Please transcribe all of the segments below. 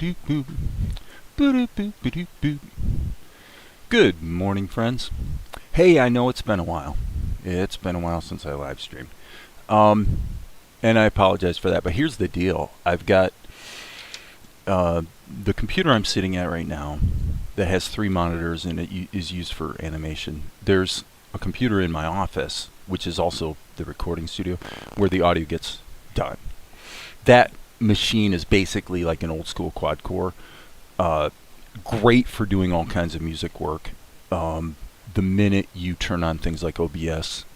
Boop, boop. Boop, boop, boop, boop. Good morning, friends. Hey, I know it's been a while. It's been a while since I live streamed. Um, and I apologize for that, but here's the deal. I've got the computer I'm sitting at right now that has 3 monitors and it is used for animation. There's a computer in my office, which is also the recording studio, where the audio gets done. That machine is basically like an old school quad core. Great for doing all kinds of music work. The minute you turn on things like OBS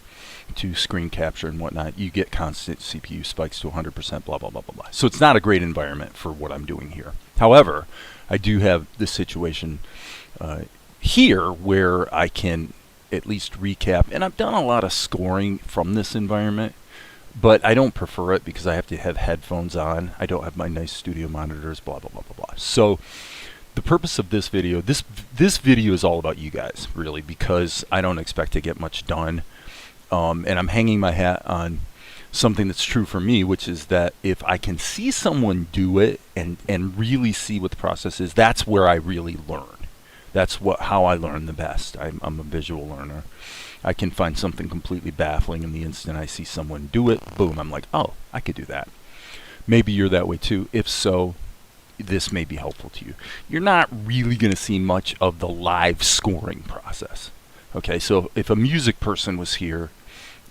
to screen capture and whatnot, you get constant CPU spikes to 100%, blah, blah, blah, blah, blah. So it's not a great environment for what I'm doing here. However, I do have this situation here where I can at least recap, and I've done a lot of scoring from this environment, but I don't prefer it because I have to have headphones on. I don't have my nice studio monitors, blah, blah, blah, blah, blah. So the purpose of this video, this video is all about you guys, really, because I don't expect to get much done. And I'm hanging my hat on something that's true for me, which is that if I can see someone do it and really see what the process is, that's where I really learn. That's how I learn the best. I'm a visual learner. I can find something completely baffling in the instant I see someone do it. Boom, I'm like, oh, I could do that. Maybe you're that way too. If so, this may be helpful to you. You're not really going to see much of the live scoring process. Okay, so if a music person was here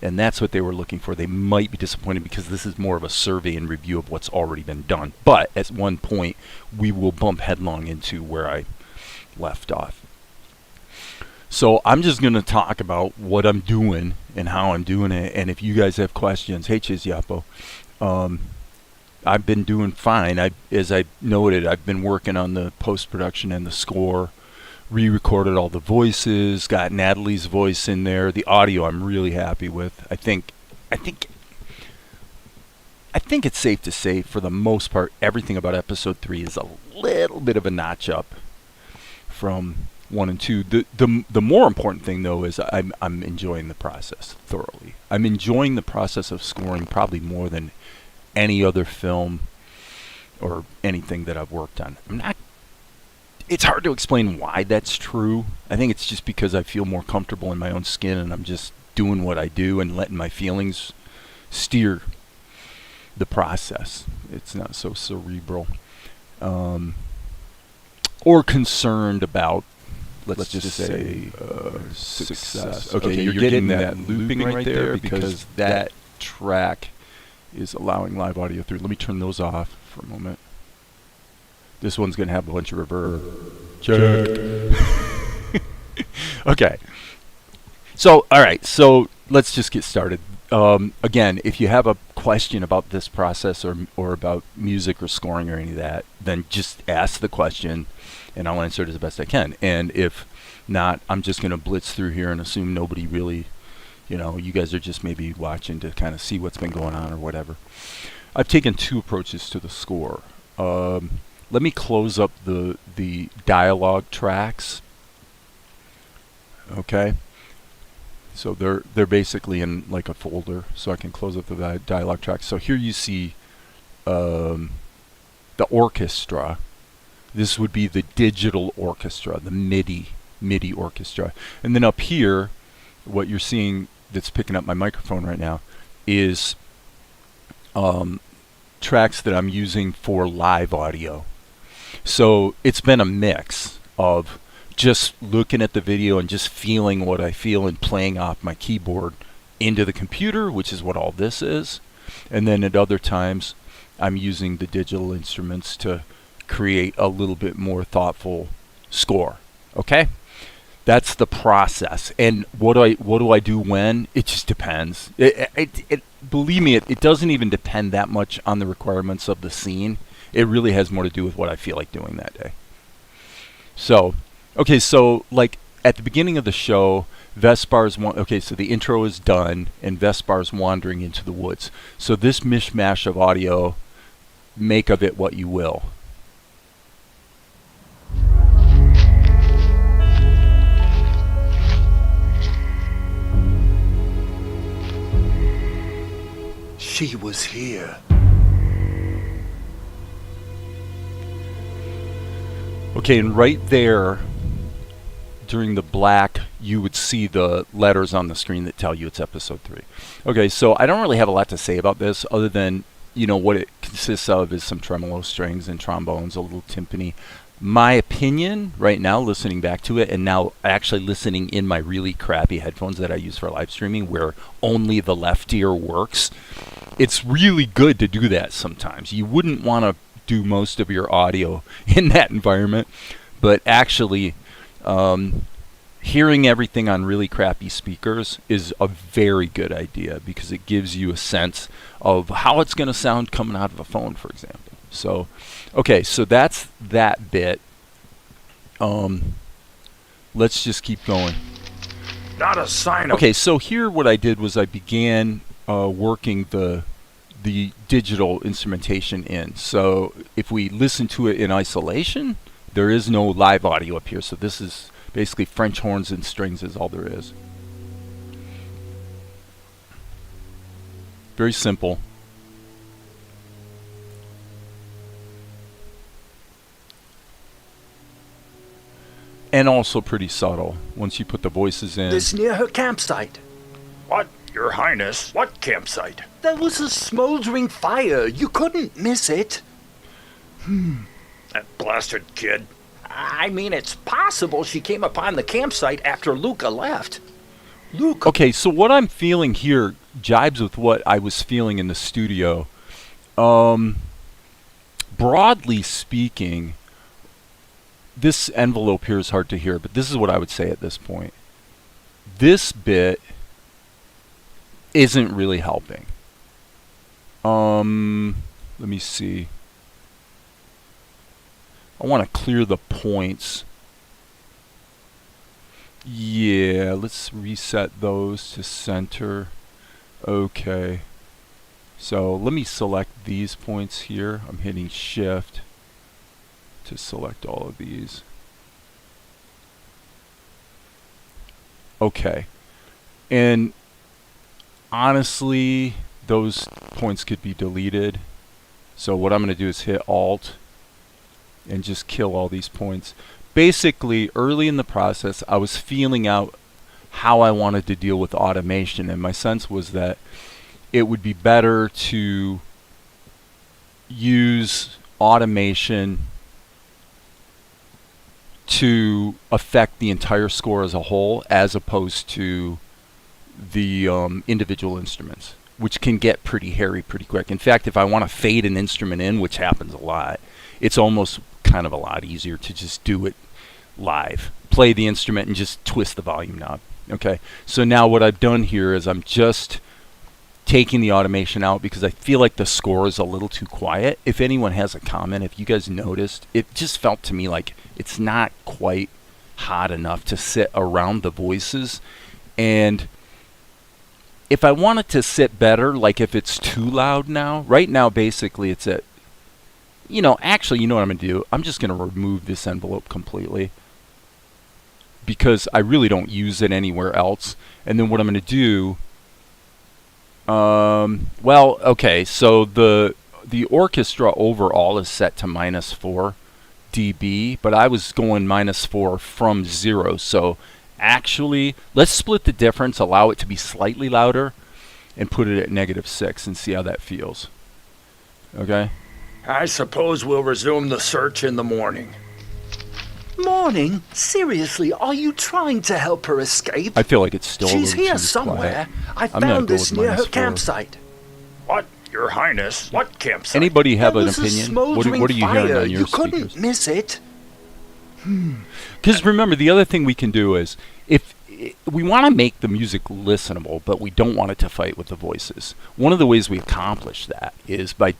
and that's what they were looking for, they might be disappointed because this is more of a survey and review of what's already been done. But at one point, we will bump headlong into where I left off. So I'm just going to talk about what I'm doing and how I'm doing it. And if you guys have questions, hey, Chiziapo, I've been doing fine. As I noted, I've been working on the post-production and the score, re-recorded all the voices, got Natalie's voice in there. The audio I'm really happy with. I think it's safe to say, for the most part, everything about episode 3 is a little bit of a notch up from 1 and 2. The more important thing, though, is I'm enjoying the process thoroughly. I'm enjoying the process of scoring probably more than any other film or anything that I've worked on. It's hard to explain why that's true. I think it's just because I feel more comfortable in my own skin and I'm just doing what I do and letting my feelings steer the process. It's not so cerebral. Or concerned about, let's just say, success. Okay, you're getting that looping right there because that track is allowing live audio through. Let me turn those off for a moment. This one's going to have a bunch of reverb. Check. Okay. So, all right. So let's just get started. Again, if you have a question about this process or about music or scoring or any of that, then just ask the question and I'll answer it as best I can. And if not, I'm just going to blitz through here and assume nobody really, you guys are just maybe watching to kind of see what's been going on or whatever. I've taken 2 approaches to the score. Let me close up the dialogue tracks. Okay. So they're basically in like a folder, so I can close up the dialogue tracks. So here you see the orchestra. This would be the digital orchestra, the MIDI orchestra. And then up here, what you're seeing that's picking up my microphone right now is tracks that I'm using for live audio. So it's been a mix of just looking at the video and just feeling what I feel and playing off my keyboard into the computer, which is what all this is. And then at other times, I'm using the digital instruments to create a little bit more thoughtful score. Okay? That's the process. And what do I do when? It just depends. Believe me, it doesn't even depend that much on the requirements of the scene. It really has more to do with what I feel like doing that day. So, okay, so like at the beginning of the show, Vespar's so the intro is done and Vespar's wandering into the woods. So this mishmash of audio, make of it what you will. She was here. Okay, and right there, during the black, you would see the letters on the screen that tell you it's episode 3. Okay, so I don't really have a lot to say about this other than, what it consists of is some tremolo strings and trombones, a little timpani. My opinion right now, listening back to it, and now actually listening in my really crappy headphones that I use for live streaming where only the left ear works, it's really good to do that sometimes. You wouldn't want to do most of your audio in that environment, but actually hearing everything on really crappy speakers is a very good idea because it gives you a sense of how it's going to sound coming out of a phone, for example. So, okay, so that's that bit. Let's just keep going. Not a sign of... Okay, so here what I did was I began working the digital instrumentation in. So if we listen to it in isolation, there is no live audio up here. So this is basically French horns and strings is all there is. Very simple. And also pretty subtle once you put the voices in. This near her campsite. What, Your Highness? What campsite? There was a smoldering fire. You couldn't miss it. That blasted kid. I mean, it's possible she came upon the campsite after Luca left. Luca... Okay, so what I'm feeling here jibes with what I was feeling in the studio. Broadly speaking, this envelope here is hard to hear, but this is what I would say at this point. This bit isn't really helping. Let me see. I want to clear the points. Yeah, let's reset those to center. Okay. So let me select these points here. I'm hitting Shift to select all of these. Okay. And honestly, those points could be deleted. So what I'm going to do is hit Alt and just kill all these points. Basically, early in the process, I was feeling out how I wanted to deal with automation, and my sense was that it would be better to use automation to affect the entire score as a whole as opposed to the individual instruments, which can get pretty hairy pretty quick. In fact, if I want to fade an instrument in, which happens a lot, it's almost kind of a lot easier to just do it live. Play the instrument and just twist the volume knob. Okay, so now what I've done here is I'm just taking the automation out because I feel like the score is a little too quiet. If anyone has a comment, if you guys noticed, it just felt to me like it's not quite hot enough to sit around the voices. And if I want it to sit better, like if it's too loud now, right now basically it's at, actually, you know what I'm going to do? I'm just going to remove this envelope completely because I really don't use it anywhere else. And then what I'm going to do, okay, so the orchestra overall is set to -4 dB, but I was going -4 from 0. So actually, let's split the difference, allow it to be slightly louder, and put it at -6 and see how that feels. Okay? I suppose we'll resume the search in the morning. Morning? Seriously, are you trying to help her escape? I feel like it's still She's a little here too somewhere. quiet. I found this near her -4. campsite. What, Your Highness? What campsite? Anybody have There an was a opinion? smoldering What are you hearing fire. on your You speakers? couldn't miss it. Because remember, the other thing we can do is, if we want to make the music listenable, but we don't want it to fight with the voices. One of the ways we accomplish that is by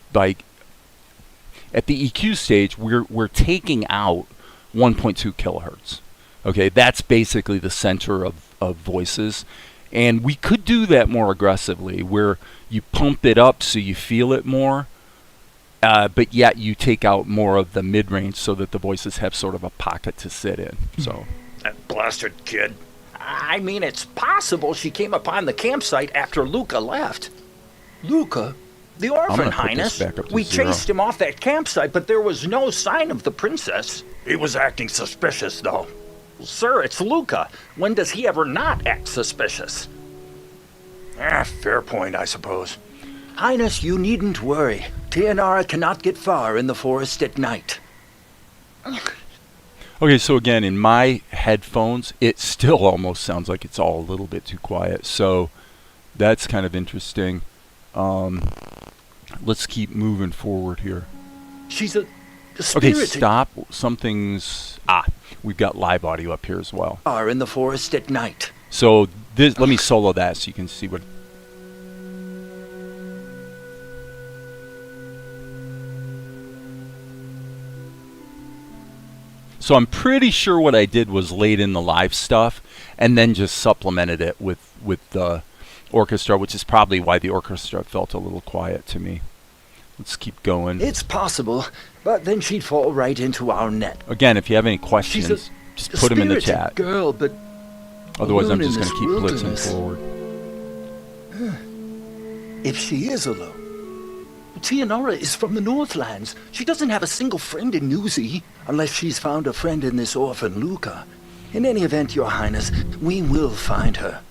at the EQ stage, we're taking out 1.2 kilohertz. Okay, that's basically the center of voices. And we could do that more aggressively, where you pump it up so you feel it more, but yet you take out more of the mid-range so that the voices have sort of a pocket to sit in. So That blasted kid. I mean, it's possible she came upon the campsite after Luca left. Luca? The gonna orphan, put this Highness. back up to We 0. chased him off that campsite, but there was no sign of the princess. He was acting suspicious, though. Sir, it's Luca. When does he ever not act suspicious? Fair point, I suppose. Highness, you needn't worry. Tianara cannot get far in the forest at night. Okay, so again, in my headphones, it still almost sounds like it's all a little bit too quiet. So that's kind of interesting. Let's keep moving forward here. She's a Okay, spirited stop. Something's... we've got live audio up here as well. are in the forest at night. So this, let me solo that so you can see what... So I'm pretty sure what I did was laid in the live stuff and then just supplemented it with the orchestra, which is probably why the orchestra felt a little quiet to me. Let's keep going. It's possible, but then she'd fall right into our net. Again, if you have any She's questions, a just put them in the spirited chat. girl, but Otherwise, I'm alone just in going to this keep blitzing wilderness. forward. if she is alone, Tianara is from the Northlands. She doesn't have a single friend in Newsy, unless she's found a friend in this orphan Luca. In any event, Your Highness, we will find her.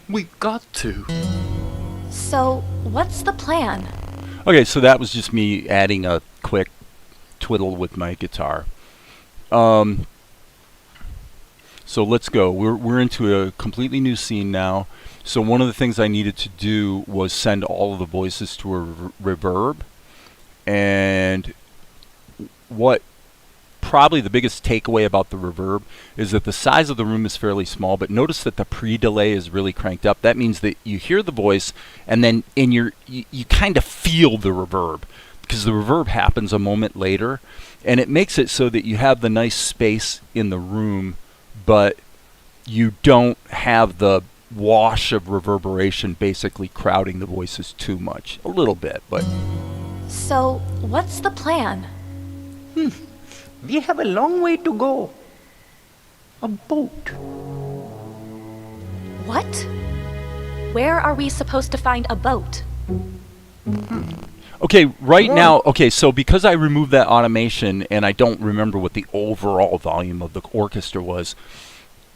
We've got to. So, what's the plan? Okay, so that was just me adding a quick twiddle with my guitar. So let's go. We're into a completely new scene now. So one of the things I needed to do was send all of the voices to a reverb. And what probably the biggest takeaway about the reverb is that the size of the room is fairly small, but notice that the pre-delay is really cranked up. That means that you hear the voice and then you kind of feel the reverb, because the reverb happens a moment later, and it makes it so that you have the nice space in the room, but you don't have the wash of reverberation basically crowding the voices too much. A little bit, but... So, what's the plan? We have a long way to go. A boat. What? Where are we supposed to find a boat? Okay, now, so because I removed that automation and I don't remember what the overall volume of the orchestra was,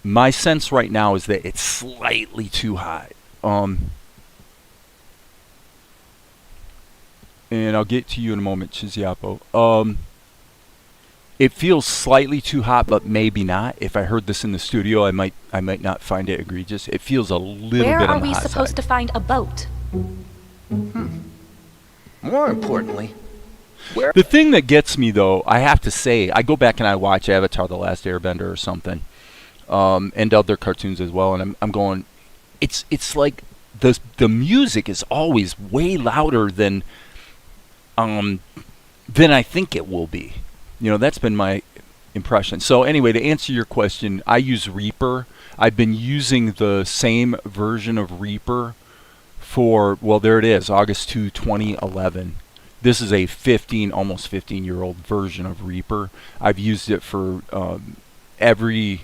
my sense right now is that it's slightly too high. And I'll get to you in a moment, Chiziapo. It feels slightly too hot, but maybe not. If I heard this in the studio, I might not find it egregious. It feels a little Where bit are on the we hot supposed side. to find a boat? More importantly, The thing that gets me, though, I have to say, I go back and I watch Avatar: The Last Airbender or something, and other cartoons as well, and I'm going, it's like the music is always way louder than I think it will be. You know, that's been my impression. So anyway, to answer your question, I use Reaper. I've been using the same version of Reaper for, well, there it is, August 2, 2011. This is a almost 15-year-old version of Reaper. I've used it for every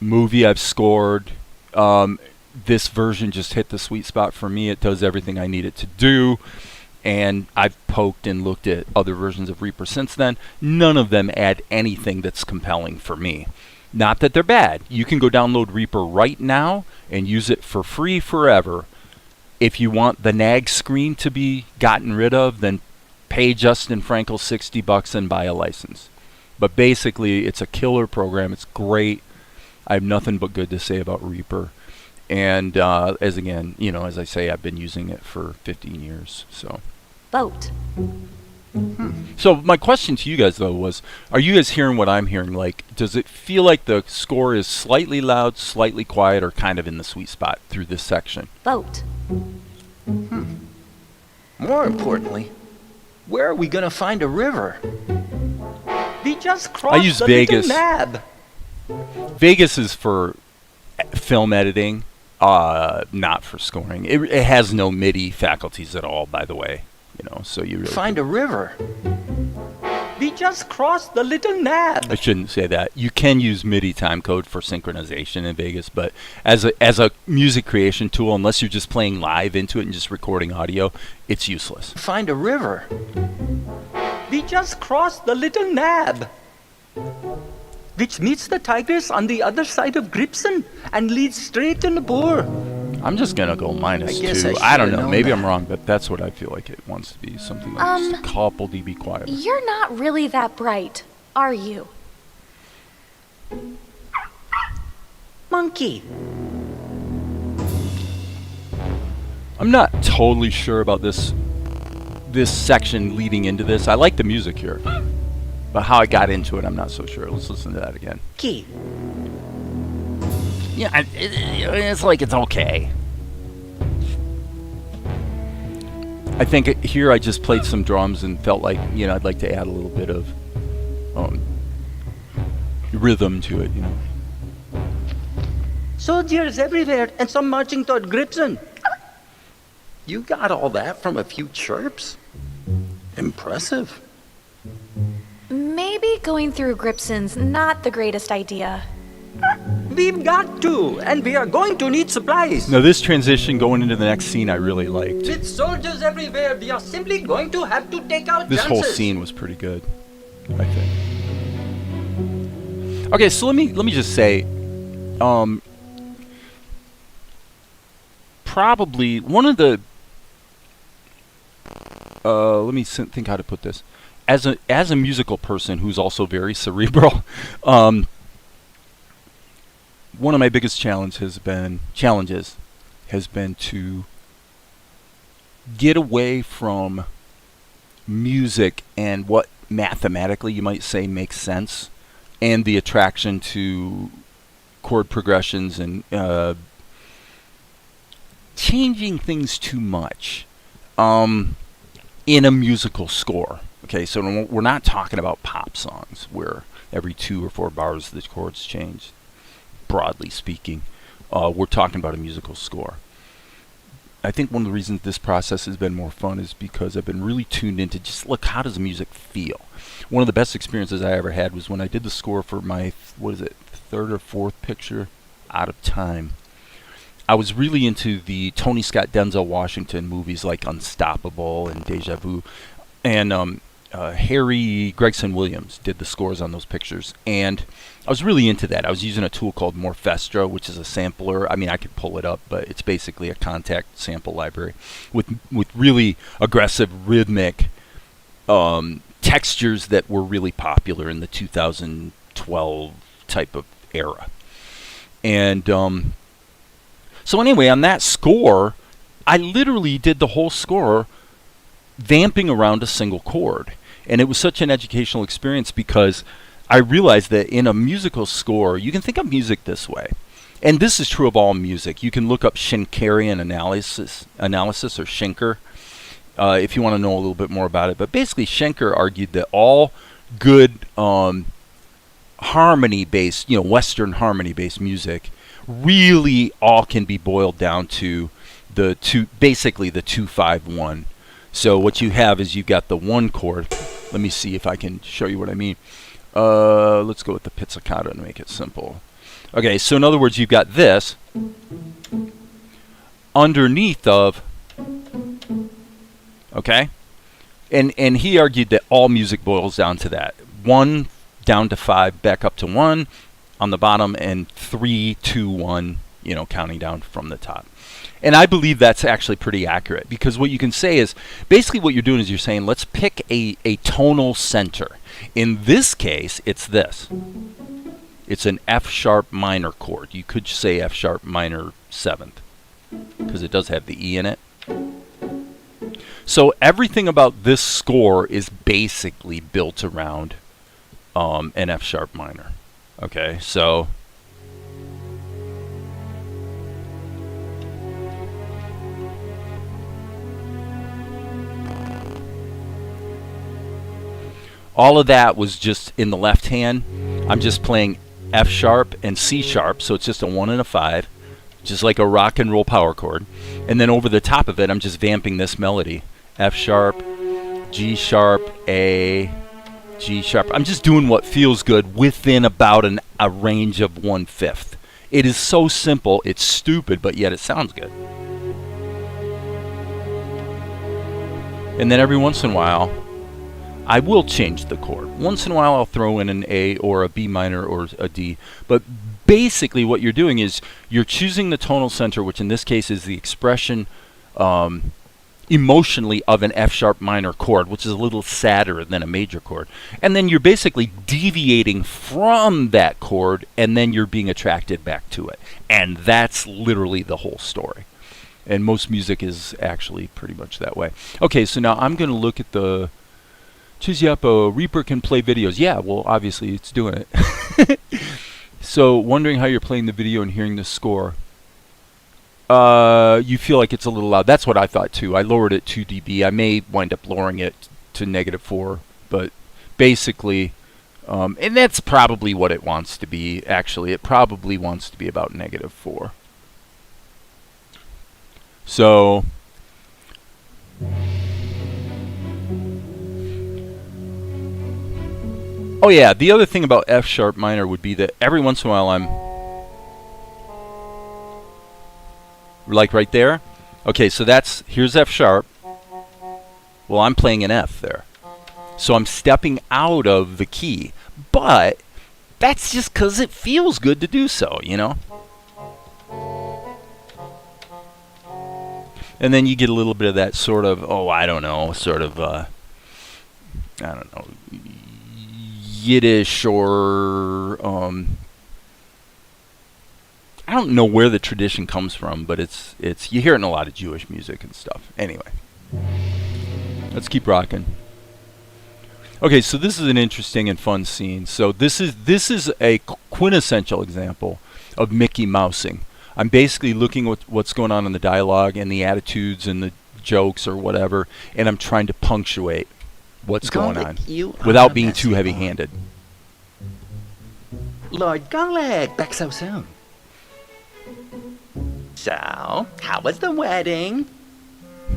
movie I've scored. This version just hit the sweet spot for me. It does everything I need it to do. And I've poked and looked at other versions of Reaper since then. None of them add anything that's compelling for me. Not that they're bad. You can go download Reaper right now and use it for free forever. If you want the nag screen to be gotten rid of, then pay Justin Frankel $60 and buy a license. But basically, it's a killer program. It's great. I have nothing but good to say about Reaper. And as I say, I've been using it for 15 years. Boat. So my question to you guys, though, was, are you guys hearing what I'm hearing? Like, does it feel like the score is slightly loud, slightly quiet, or kind of in the sweet spot through this section? Boat. more importantly, where are we gonna find a river? We just crossed use the Vegas. little nab. Vegas is for film editing, not for scoring. It has no MIDI faculties at all, by the way. You know, so you really Find a river. We just crossed the little nab. I shouldn't say that. You can use MIDI timecode for synchronization in Vegas, but as a music creation tool, unless you're just playing live into it and just recording audio, it's useless. Find a river. We just crossed the little nab, which meets the Tigris on the other side of Gripson and leads straight in the Boer. I'm just gonna go minus I guess 2. I I don't should've know. known Maybe that. I'm wrong, but that's what I feel like it wants to be. Something like just a couple dB quieter. You're not really that bright, are you? Monkey. I'm not totally sure about this section leading into this. I like the music here, but how I got into it, I'm not so sure. Let's listen to that again. Key. Yeah, it's like it's okay. I think here I just played some drums and felt like, I'd like to add a little bit of rhythm to it, Soldiers everywhere and some marching toward Gripson. You got all that from a few chirps? Impressive. Maybe going through Gripson's not the greatest idea. We've got to, and we are going to need supplies. Now this transition going into the next scene I really liked. With soldiers everywhere, we are simply going to have to take out This whole scene was pretty good, I think. Okay, so let me just say, probably one of the let me think how to put this. As a musical person who's also very cerebral, one of my biggest challenges has been to get away from music and what mathematically you might say makes sense, and the attraction to chord progressions and changing things too much in a musical score. Okay, so we're not talking about pop songs where every 2 or 4 bars the chords change, broadly speaking. We're talking about a musical score. I think one of the reasons this process has been more fun is because I've been really tuned into just, look, how does the music feel? One of the best experiences I ever had was when I did the score for my, 3rd or 4th picture, Out of Time. I was really into the Tony Scott, Denzel Washington movies like Unstoppable and Deja Vu. And Harry Gregson Williams did the scores on those pictures. And I was really into that. I was using a tool called Morphestra, which is a sampler. I mean, I could pull it up, but it's basically a contact sample library with really aggressive rhythmic textures that were really popular in the 2012 type of era. And so anyway, on that score, I literally did the whole score vamping around a single chord. And it was such an educational experience because I realized that in a musical score, you can think of music this way. And this is true of all music. You can look up Schenkerian analysis or Schenker, if you want to know a little bit more about it. But basically, Schenker argued that all good harmony-based, Western harmony-based music really all can be boiled down to basically the 2-5-1. So what you have is you've got the 1 chord. Let me see if I can show you what I mean. Let's go with the pizzicato to make it simple. Okay, so in other words, you've got this underneath of, okay? And he argued that all music boils down to that. 1 down to 5, back up to 1 on the bottom, and 3, 2, 1, counting down from the top. And I believe that's actually pretty accurate, because what you can say is, basically what you're doing is you're saying, let's pick a tonal center. In this case, it's this. It's an F sharp minor chord. You could say F sharp minor 7th, because it does have the E in it. So everything about this score is basically built around an F sharp minor. Okay, so all of that was just in the left hand. I'm just playing F sharp and C sharp, so it's just a 1 and a 5, just like a rock and roll power chord. And then over the top of it, I'm just vamping this melody. F sharp, G sharp, A, G sharp. I'm just doing what feels good within about a range of 1/5. It is so simple, it's stupid, but yet it sounds good. And then every once in a while, I will change the chord. Once in a while, I'll throw in an A or a B minor or a D. But basically what you're doing is you're choosing the tonal center, which in this case is the expression emotionally of an F sharp minor chord, which is a little sadder than a major chord. And then you're basically deviating from that chord, and then you're being attracted back to it. And that's literally the whole story. And most music is actually pretty much that way. Okay, so now I'm going to look at the Chiziapo Reaper can play videos. Yeah, well, obviously it's doing it. So, wondering how you're playing the video and hearing the score. You feel like it's a little loud. That's what I thought too. I lowered it 2 dB. I may wind up lowering it to -4, but basically, and that's probably what it wants to be. Actually, it probably wants to be about -4. So, oh yeah, the other thing about F sharp minor would be that every once in a while I'm like right there. Okay, so here's F sharp. Well, I'm playing an F there. So I'm stepping out of the key. But that's just because it feels good to do so, you know? And then you get a little bit of that sort of, I don't know, Yiddish or I don't know where the tradition comes from, but it's you hear it in a lot of Jewish music and stuff. Anyway, let's keep rocking. Okay, so this is an interesting and fun scene. So this is a quintessential example of Mickey Mousing. I'm basically looking at what's going on in the dialogue and the attitudes and the jokes or whatever, and I'm trying to punctuate what's going on without being too heavy-handed. Lord Garlic, back so soon. So, how was the wedding?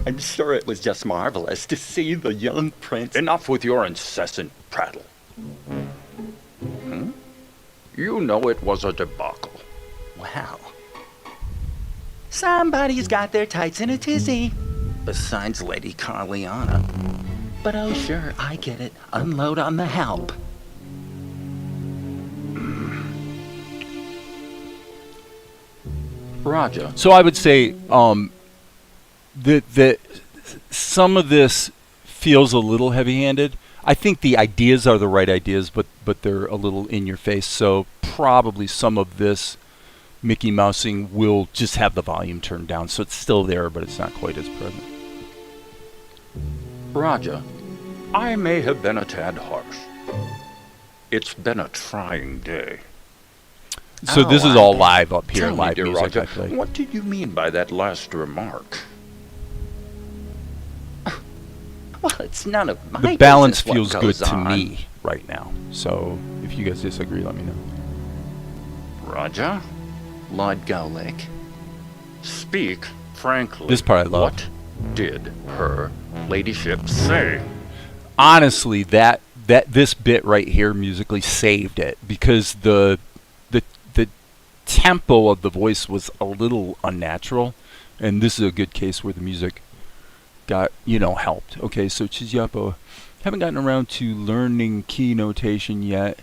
I'm sure it was just marvelous to see the young prince. Enough with your incessant prattle. You know it was a debacle. Wow. Somebody's got their tights in a tizzy. Besides Lady Carliana. But oh sure, I get it. Unload on the help. Raja. So I would say that some of this feels a little heavy-handed. I think the ideas are the right ideas, but they're a little in your face. So probably some of this Mickey Mousing will just have the volume turned down, so it's still there, but it's not quite as present. Raja, I may have been a tad harsh. It's been a trying day. So this is all live up here, live dear music Raja, I play. what did you mean by that last remark? Well, it's none of my The balance business feels what good goes to on. me right now. So if you guys disagree, let me know. Raja, Lord Garlic. speak frankly. This part I love. What did her ladyship say? Honestly, that this bit right here musically saved it, because the tempo of the voice was a little unnatural, and this is a good case where the music got, helped. Okay, so Chiziapo, haven't gotten around to learning key notation yet.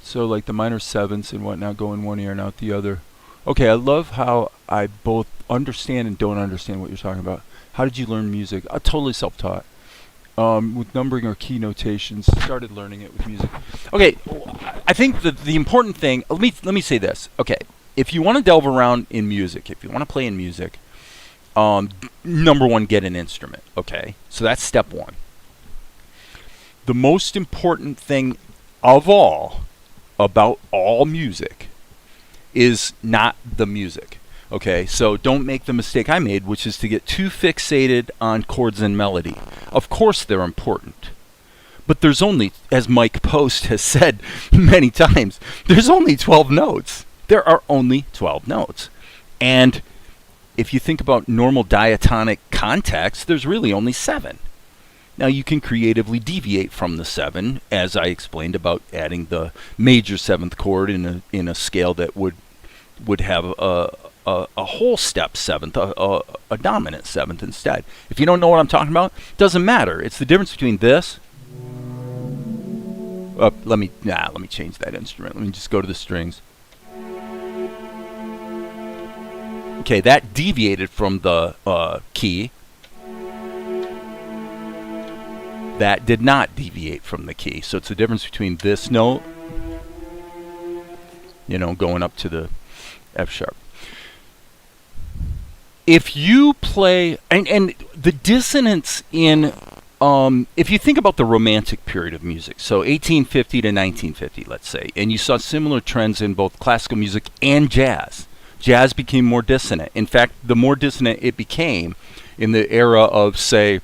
So like the minor sevenths and whatnot go in one ear and out the other. Okay, I love how I both understand and don't understand what you're talking about. How did you learn music? Totally self-taught. With numbering or key notations, started learning it with music. Okay, I think the important thing, let me say this. Okay, if you want to delve around in music, if you want to play in music, number one, get an instrument. Okay, so that's step one. The most important thing of all about all music is not the music. Okay, so don't make the mistake I made, which is to get too fixated on chords and melody. Of course they're important, but there's only, as Mike Post has said many times, there's only 12 notes. There are only 12 notes. And if you think about normal diatonic context, there's really only 7. Now you can creatively deviate from the 7, as I explained about adding the major 7th chord in a scale that would have a whole step 7th, a dominant 7th instead. If you don't know what I'm talking about, it doesn't matter. It's the difference between this. Let me change that instrument. Let me just go to the strings. Okay, that deviated from the key. That did not deviate from the key. So it's the difference between this note, going up to the F sharp. If you play, and the dissonance in, if you think about the Romantic period of music, so 1850 to 1950, let's say, and you saw similar trends in both classical music and jazz. Jazz became more dissonant. In fact, the more dissonant it became in the era of, say,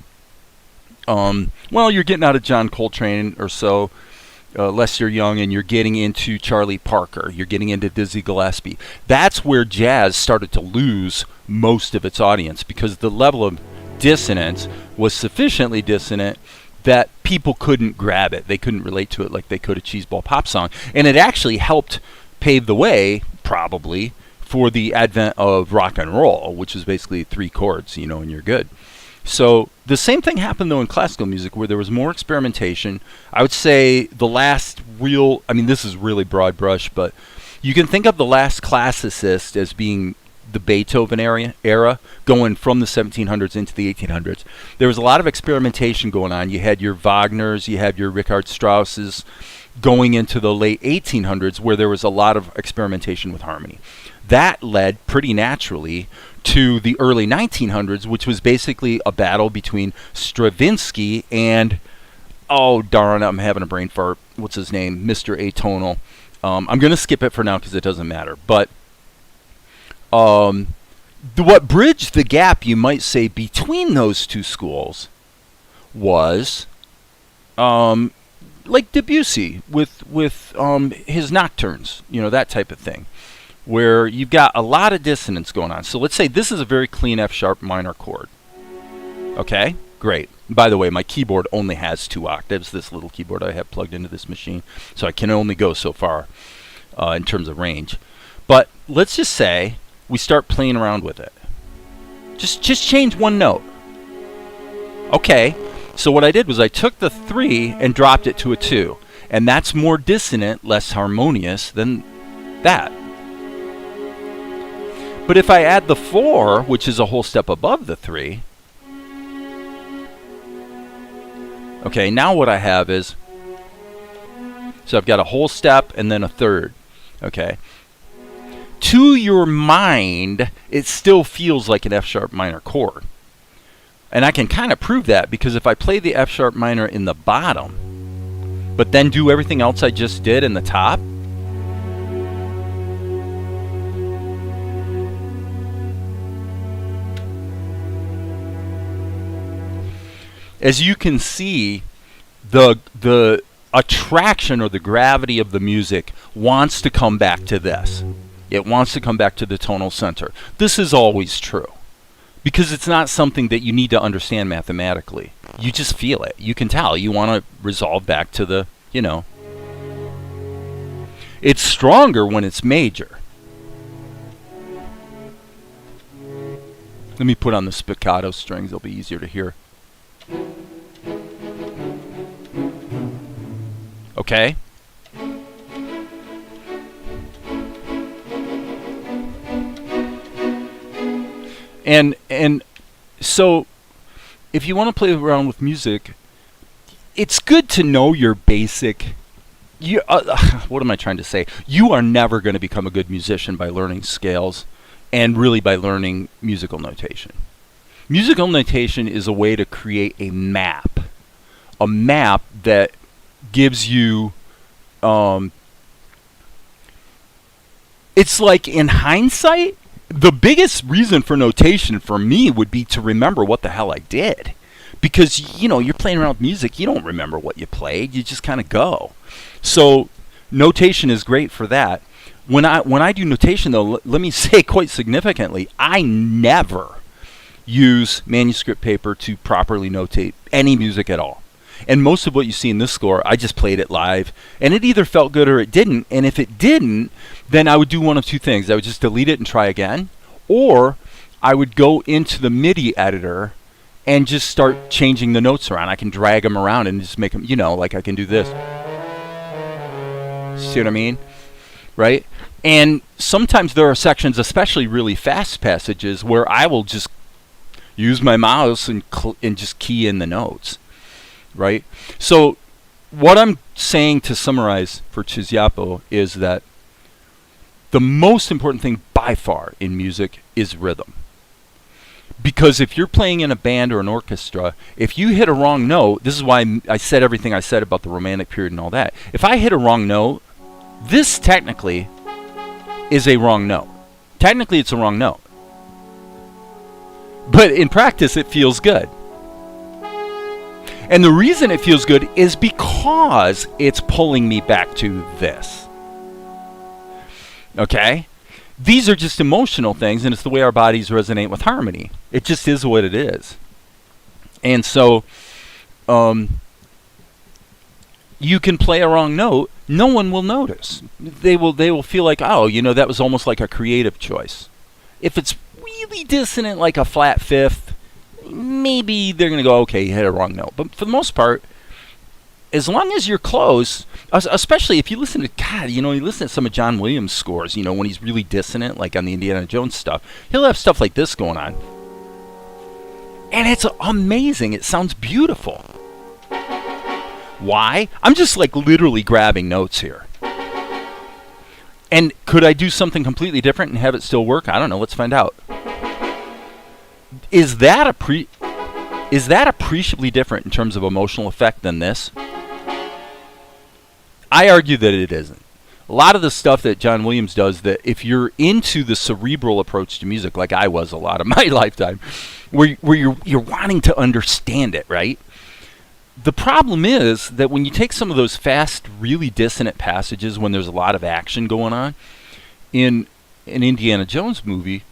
you're getting out of John Coltrane or so, less you're young, and you're getting into Charlie Parker, you're getting into Dizzy Gillespie. That's where jazz started to lose most of its audience, because the level of dissonance was sufficiently dissonant that people couldn't grab it. They couldn't relate to it like they could a cheeseball pop song. And it actually helped pave the way, probably, for the advent of rock and roll, which is basically 3 chords, and you're good. So the same thing happened, though, in classical music, where there was more experimentation. I would say the last real, this is really broad brush, but you can think of the last classicist as being the Beethoven era, going from the 1700s into the 1800s. There was a lot of experimentation going on. You had your Wagners, you had your Richard Strausses, going into the late 1800s, where there was a lot of experimentation with harmony. That led pretty naturally to the early 1900s, which was basically a battle between Stravinsky and, oh darn, I'm having a brain fart, what's his name, Mr. Atonal. I'm going to skip it for now because it doesn't matter. But what bridged the gap, you might say, between those two schools was like Debussy with his nocturnes, that type of thing, where you've got a lot of dissonance going on. So let's say this is a very clean F sharp minor chord. Okay, great. By the way, my keyboard only has 2 octaves, this little keyboard I have plugged into this machine, so I can only go so far in terms of range. But let's just say we start playing around with it. Just change one note. Okay, so what I did was I took the 3 and dropped it to a 2, and that's more dissonant, less harmonious than that. But if I add the 4, which is a whole step above the 3, okay, now what I have is, so I've got a whole step and then a third, okay. To your mind, it still feels like an F sharp minor chord. And I can kind of prove that, because if I play the F sharp minor in the bottom, but then do everything else I just did in the top, as you can see, the attraction or the gravity of the music wants to come back to this. It wants to come back to the tonal center. This is always true, because it's not something that you need to understand mathematically. You just feel it. You can tell. You want to resolve back to the, It's stronger when it's major. Let me put on the spiccato strings. They'll be easier to hear. Okay? And so if you want to play around with music, it's good to know your basic. What am I trying to say? You are never going to become a good musician by learning scales, and really by learning musical notation. Musical notation is a way to create a map that gives you, it's like, in hindsight, the biggest reason for notation for me would be to remember what the hell I did. Because, you're playing around with music, you don't remember what you played, you just kind of go. So notation is great for that. When I do notation, though, let me say quite significantly, I never use manuscript paper to properly notate any music at all. And most of what you see in this score, I just played it live, and it either felt good or it didn't. And if it didn't, then I would do one of two things. I would just delete it and try again, or I would go into the MIDI editor and just start changing the notes around. I can drag them around and just make them, like I can do this. See what I mean? Right? And sometimes there are sections, especially really fast passages, where I will just use my mouse and just key in the notes. Right? So what I'm saying to summarize for Chisyapo is that the most important thing by far in music is rhythm. Because if you're playing in a band or an orchestra, if you hit a wrong note, this is why I said everything I said about the Romantic period and all that. If I hit a wrong note, this technically is a wrong note. Technically it's a wrong note. But in practice it feels good. And the reason it feels good is because it's pulling me back to this. Okay? These are just emotional things, and it's the way our bodies resonate with harmony. It just is what it is. And so, you can play a wrong note, no one will notice. They will feel like, oh, that was almost like a creative choice. If it's really dissonant, like a flat fifth, maybe they're going to go, okay, you hit a wrong note. But for the most part, as long as you're close, especially if you listen to, you listen to some of John Williams' scores, when he's really dissonant, like on the Indiana Jones stuff, he'll have stuff like this going on. And it's amazing. It sounds beautiful. Why? I'm just like literally grabbing notes here. And could I do something completely different and have it still work? I don't know. Let's find out. Is that appreciably different in terms of emotional effect than this? I argue that it isn't. A lot of the stuff that John Williams does, that if you're into the cerebral approach to music, like I was a lot of my lifetime, where you're wanting to understand it, right? The problem is that when you take some of those fast, really dissonant passages when there's a lot of action going on in an Indiana Jones movie,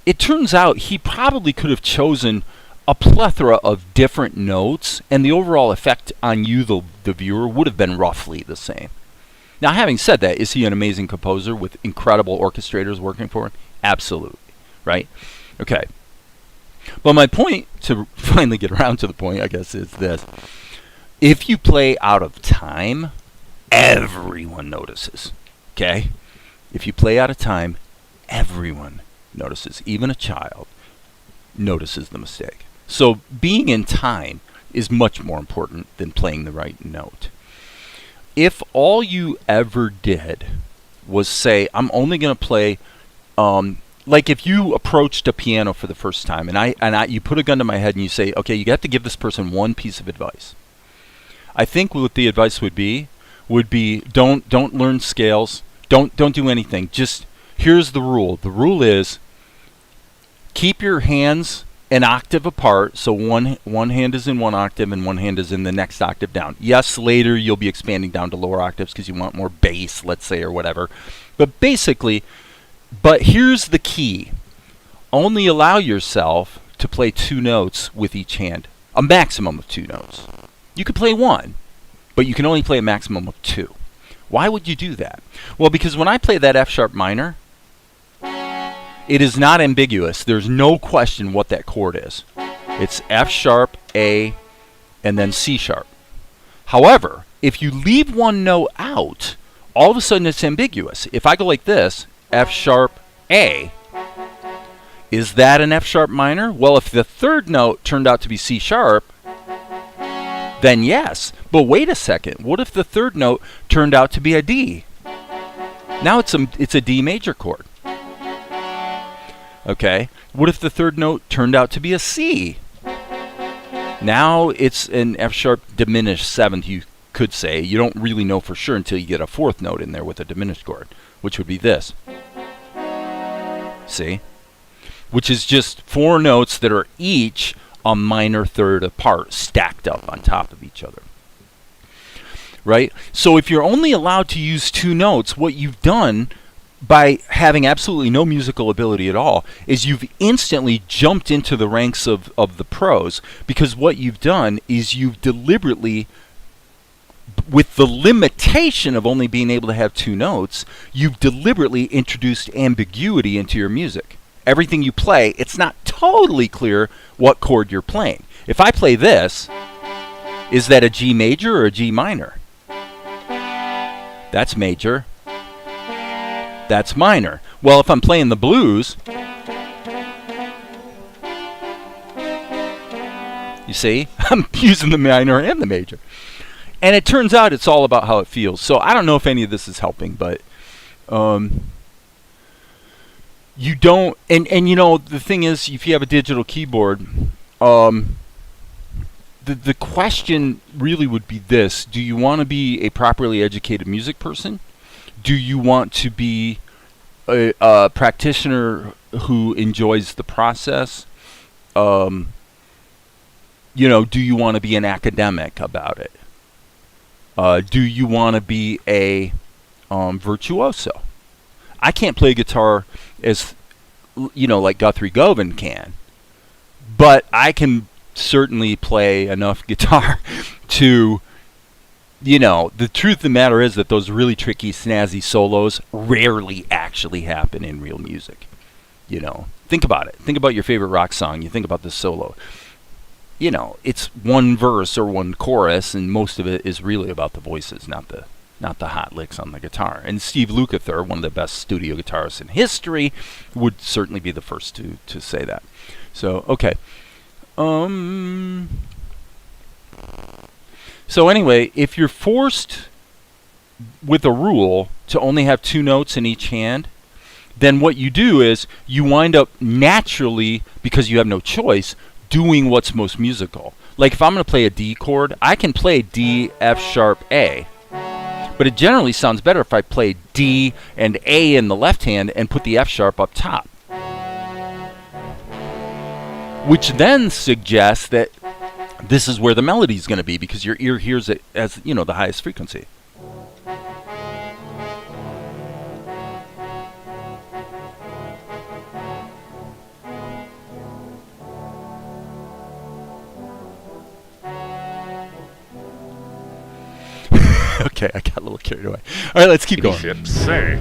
it turns out he probably could have chosen a plethora of different notes, and the overall effect on you, the viewer, would have been roughly the same. Now, having said that, is he an amazing composer with incredible orchestrators working for him? Absolutely. Right? Okay. But my point, to finally get around to the point, I guess, is this. If you play out of time, everyone notices. Okay? If you play out of time, everyone notices. Even a child notices the mistake. So being in time is much more important than playing the right note. If all you ever did was say, I'm only going to play, like if you approached a piano for the first time and you put a gun to my head and you say, okay, you have to give this person one piece of advice. I think what the advice would be don't learn scales, don't do anything. Just here's the rule. The rule is keep your hands an octave apart, so one hand is in one octave and one hand is in the next octave down. Yes, later you'll be expanding down to lower octaves because you want more bass, let's say, or whatever. But basically, here's the key. Only allow yourself to play two notes with each hand, a maximum of two notes. You could play one, but you can only play a maximum of two. Why would you do that? Well, because when I play that F sharp minor, it is not ambiguous. There's no question what that chord is. It's F sharp, A, and then C sharp. However, if you leave one note out, all of a sudden it's ambiguous. If I go like this, F sharp, A, is that an F sharp minor? Well, if the third note turned out to be C sharp, then yes. But wait a second. What if the third note turned out to be a D? Now it's a D major chord. Okay. What if the third note turned out to be a C? Now it's an F sharp diminished seventh, you could say. You don't really know for sure until you get a fourth note in there with a diminished chord, which would be this. See? Which is just four notes that are each a minor third apart, stacked up on top of each other. Right? So if you're only allowed to use two notes, what you've done by having absolutely no musical ability at all, is you've instantly jumped into the ranks of the pros, because what you've done is you've deliberately, with the limitation of only being able to have 2 notes, you've deliberately introduced ambiguity into your music. Everything you play, it's not totally clear what chord you're playing. If I play this, is that a G major or a G minor? That's major. That's minor. Well, if I'm playing the blues, you see, I'm using the minor and the major. And it turns out it's all about how it feels. So I don't know if any of this is helping, but you don't, and you know, the thing is, if you have a digital keyboard, the question really would be this: do you want to be a properly educated music person? Do you want to be a practitioner who enjoys the process? You know, do you want to be an academic about it? Do you want to be a virtuoso? I can't play guitar as, you know, like Guthrie Govan can, but I can certainly play enough guitar to, you know, the truth of the matter is that those really tricky, snazzy solos rarely actually happen in real music. You know, think about it. Think about your favorite rock song. You think about the solo. You know, it's one verse or one chorus, and most of it is really about the voices, not the hot licks on the guitar. And Steve Lukather, one of the best studio guitarists in history, would certainly be the first to say that. So, okay. So anyway, if you're forced with a rule to only have 2 notes in each hand, then what you do is you wind up naturally, because you have no choice, doing what's most musical. Like if I'm going to play a D chord, I can play D, F sharp, A. But it generally sounds better if I play D and A in the left hand and put the F sharp up top. Which then suggests that this is where the melody is going to be, because your ear hears it as, you know, the highest frequency. Okay, I got a little carried away. All right, let's keep going. Ships say.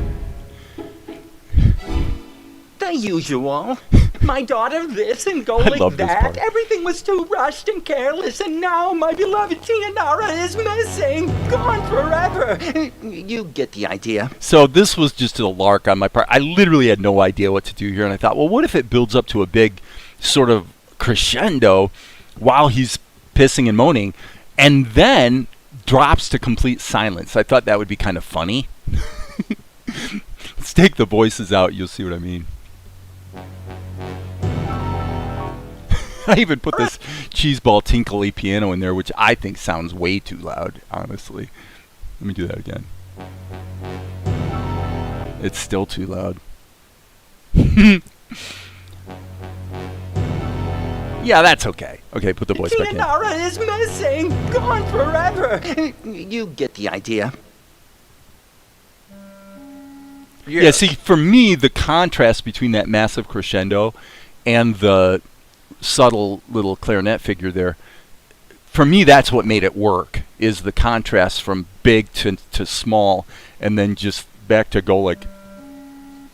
The usual. My daughter this and go I like love this that. part. Everything was too rushed and careless, and now my beloved Tianara is missing. Gone forever. You get the idea. So this was just a lark on my part. I literally had no idea what to do here, and I thought, well, what if it builds up to a big sort of crescendo while he's pissing and moaning, and then drops to complete silence? I thought that would be kind of funny. Let's take the voices out. You'll see what I mean. I even put this cheeseball tinkly piano in there, which I think sounds way too loud, honestly. Let me do that again. It's still too loud. Yeah, that's okay. Okay, put the voice back in. Tianara is missing. Gone forever. You get the idea. Yes. Yeah, see, for me, the contrast between that massive crescendo and the subtle little clarinet figure there, for me, that's what made it work, is the contrast from big to small, and then just back to go like a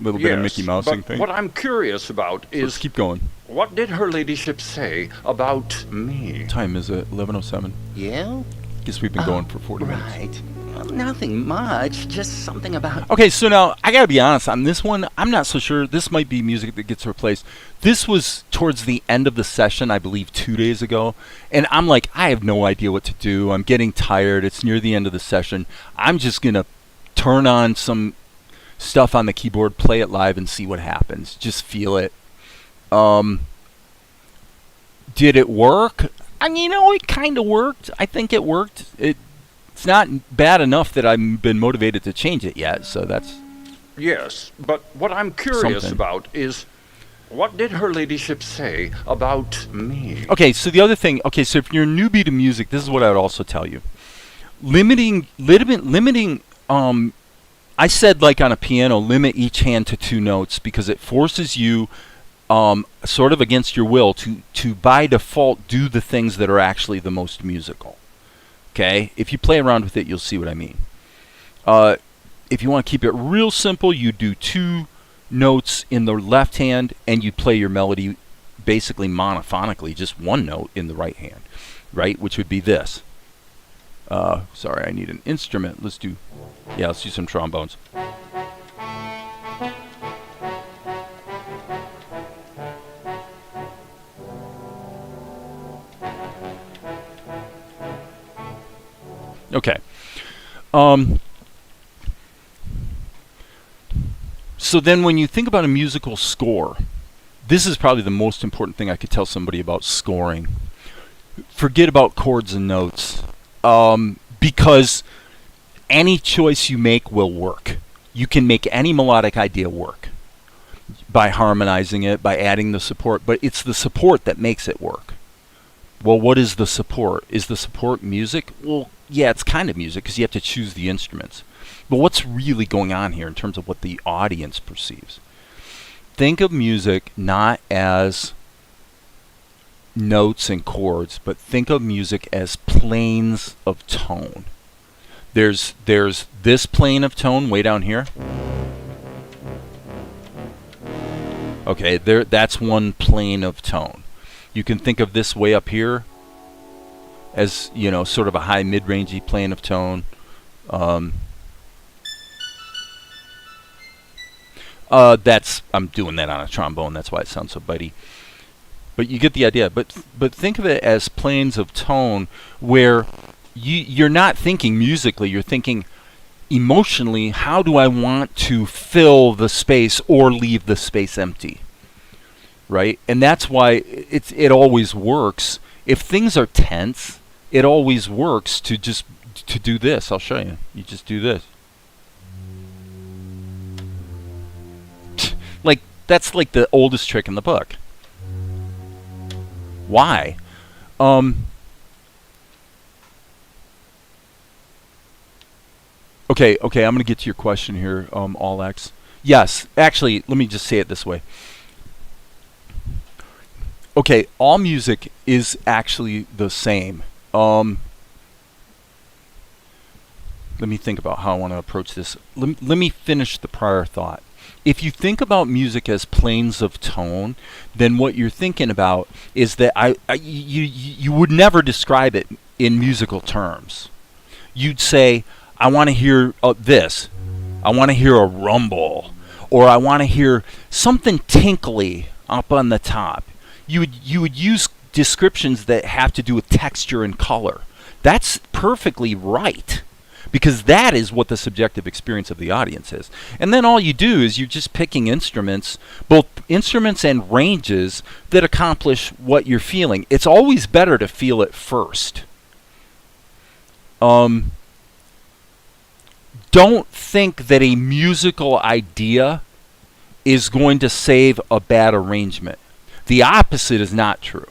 little bit of Mickey Mousing thing. What I'm curious about So let's is, keep going. what did her ladyship say about me? What time is it? 11:07. Yeah? Guess we've been going for 40 minutes. Right. Well, nothing much. Just something about... Okay, so now I gotta be honest on this one. I'm not so sure. This might be music that gets replaced. This was towards the end of the session, I believe 2 days ago, and I'm like, I have no idea what to do. I'm getting tired. It's near the end of the session. I'm just gonna turn on some stuff on the keyboard, play it live, and see what happens. Just feel it. Did it work? I mean, you know, it kind of worked. I think it worked. It's not bad enough that I've been motivated to change it yet, so that's... Yes, but what I'm curious Something. about is, what did her ladyship say about me? Okay, so the other thing... Okay, so if you're a newbie to music, this is what I would also tell you. Limiting I said, like on a piano, limit each hand to 2 notes because it forces you, sort of against your will, to by default do the things that are actually the most musical. Okay? If you play around with it, you'll see what I mean. If you want to keep it real simple, you do 2 notes in the left hand and you play your melody basically monophonically, just 1 note in the right hand, right? Which would be this. Sorry, I need an instrument. Let's do some trombones. Okay. So then when you think about a musical score, this is probably the most important thing I could tell somebody about scoring. Forget about chords and notes, because any choice you make will work. You can make any melodic idea work by harmonizing it, by adding the support, but it's the support that makes it work. Well, what is the support? Is the support music? Well, yeah, it's kind of music because you have to choose the instruments. But what's really going on here in terms of what the audience perceives? Think of music not as notes and chords, but think of music as planes of tone. There's this plane of tone way down here. Okay, that's one plane of tone. You can think of this way up here as, sort of a high mid-rangey plane of tone. I'm doing that on a trombone, that's why it sounds so bitey. But you get the idea. But think of it as planes of tone where you're not thinking musically, you're thinking emotionally, how do I want to fill the space or leave the space empty? Right? And that's why it always works. If things are tense, it always works to do this. I'll show you. You just do this. Like, that's like the oldest trick in the book. Why? Okay, I'm going to get to your question here, All X. Yes, actually, let me just say it this way. Okay, all music is actually the same. Let me think about how I want to approach this. Let me finish the prior thought. If you think about music as planes of tone, then what you're thinking about is that you would never describe it in musical terms. You'd say, I want to hear this. I want to hear a rumble. Or I want to hear something tinkly up on the top. You would use descriptions that have to do with texture and color. That's perfectly right, because that is what the subjective experience of the audience is. And then all you do is you're just picking instruments, both instruments and ranges, that accomplish what you're feeling. It's always better to feel it first. Don't think that a musical idea is going to save a bad arrangement. The opposite is not true.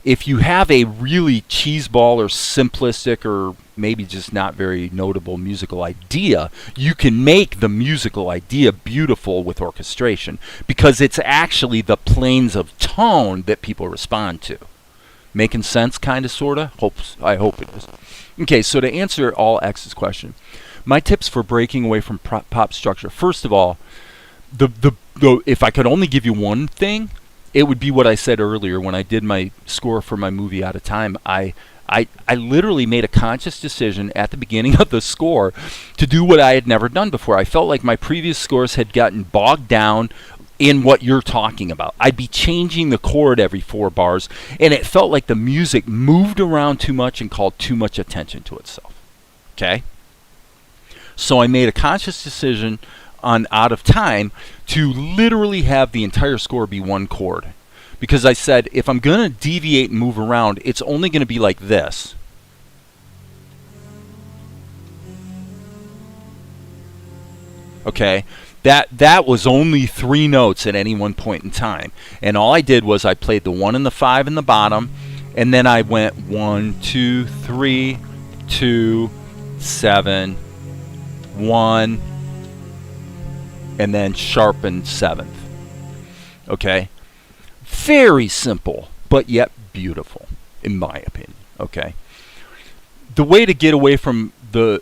If you have a really cheeseball or simplistic or maybe just not very notable musical idea, you can make the musical idea beautiful with orchestration because it's actually the planes of tone that people respond to. Making sense, kind of, sort of? I hope it is. Okay, so to answer All X's question, my tips for breaking away from pop structure. First of all, if I could only give you one thing, it would be what I said earlier when I did my score for my movie Out of Time. I literally made a conscious decision at the beginning of the score to do what I had never done before. I felt like my previous scores had gotten bogged down in what you're talking about. I'd be changing the chord every 4 bars, and it felt like the music moved around too much and called too much attention to itself. Okay? So I made a conscious decision on Out of Time to literally have the entire score be 1 chord. Because I said, if I'm going to deviate and move around, it's only going to be like this. Okay? That was only 3 notes at any one point in time. And all I did was I played the 1 and the 5 in the bottom, and then I went 1, 2, 3, 2, 7, 1, and then sharp and 7th. Okay? Very simple, but yet beautiful, in my opinion. Okay? The way to get away from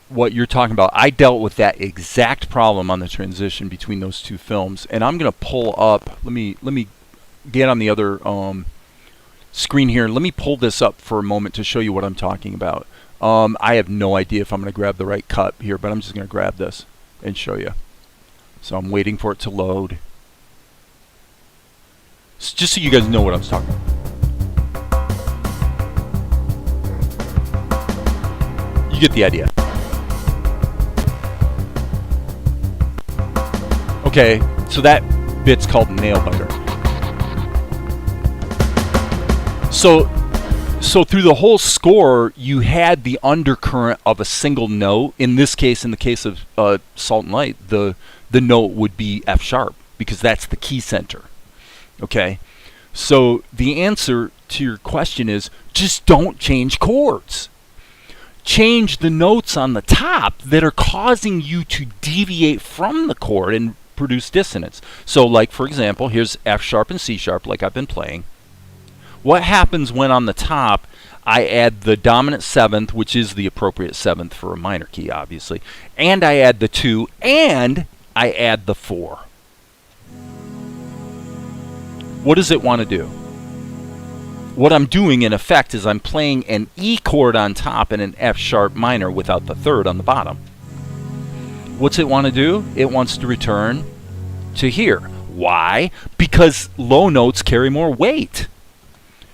what you're talking about, I dealt with that exact problem on the transition between those two films, and I'm going to pull up, let me get on the other screen here. Let me pull this up for a moment to show you what I'm talking about. I have no idea if I'm going to grab the right cut here, but I'm just going to grab this and show you. So I'm waiting for it to load. Just so you guys know what I was talking about. You get the idea. Okay, so that bit's called Nail Biter. So through the whole score, you had the undercurrent of a single note. In this case, in the case of Salt and Light, the note would be F sharp, because that's the key center. Okay? So the answer to your question is just don't change chords. Change the notes on the top that are causing you to deviate from the chord and produce dissonance. So like, for example, here's F sharp and C sharp like I've been playing. What happens when on the top I add the dominant 7th, which is the appropriate 7th for a minor key, obviously, and I add the 2, and I add the 4? What does it want to do? What I'm doing, in effect, is I'm playing an E chord on top and an F sharp minor without the 3rd on the bottom. What's it want to do? It wants to return to here. Why? Because low notes carry more weight.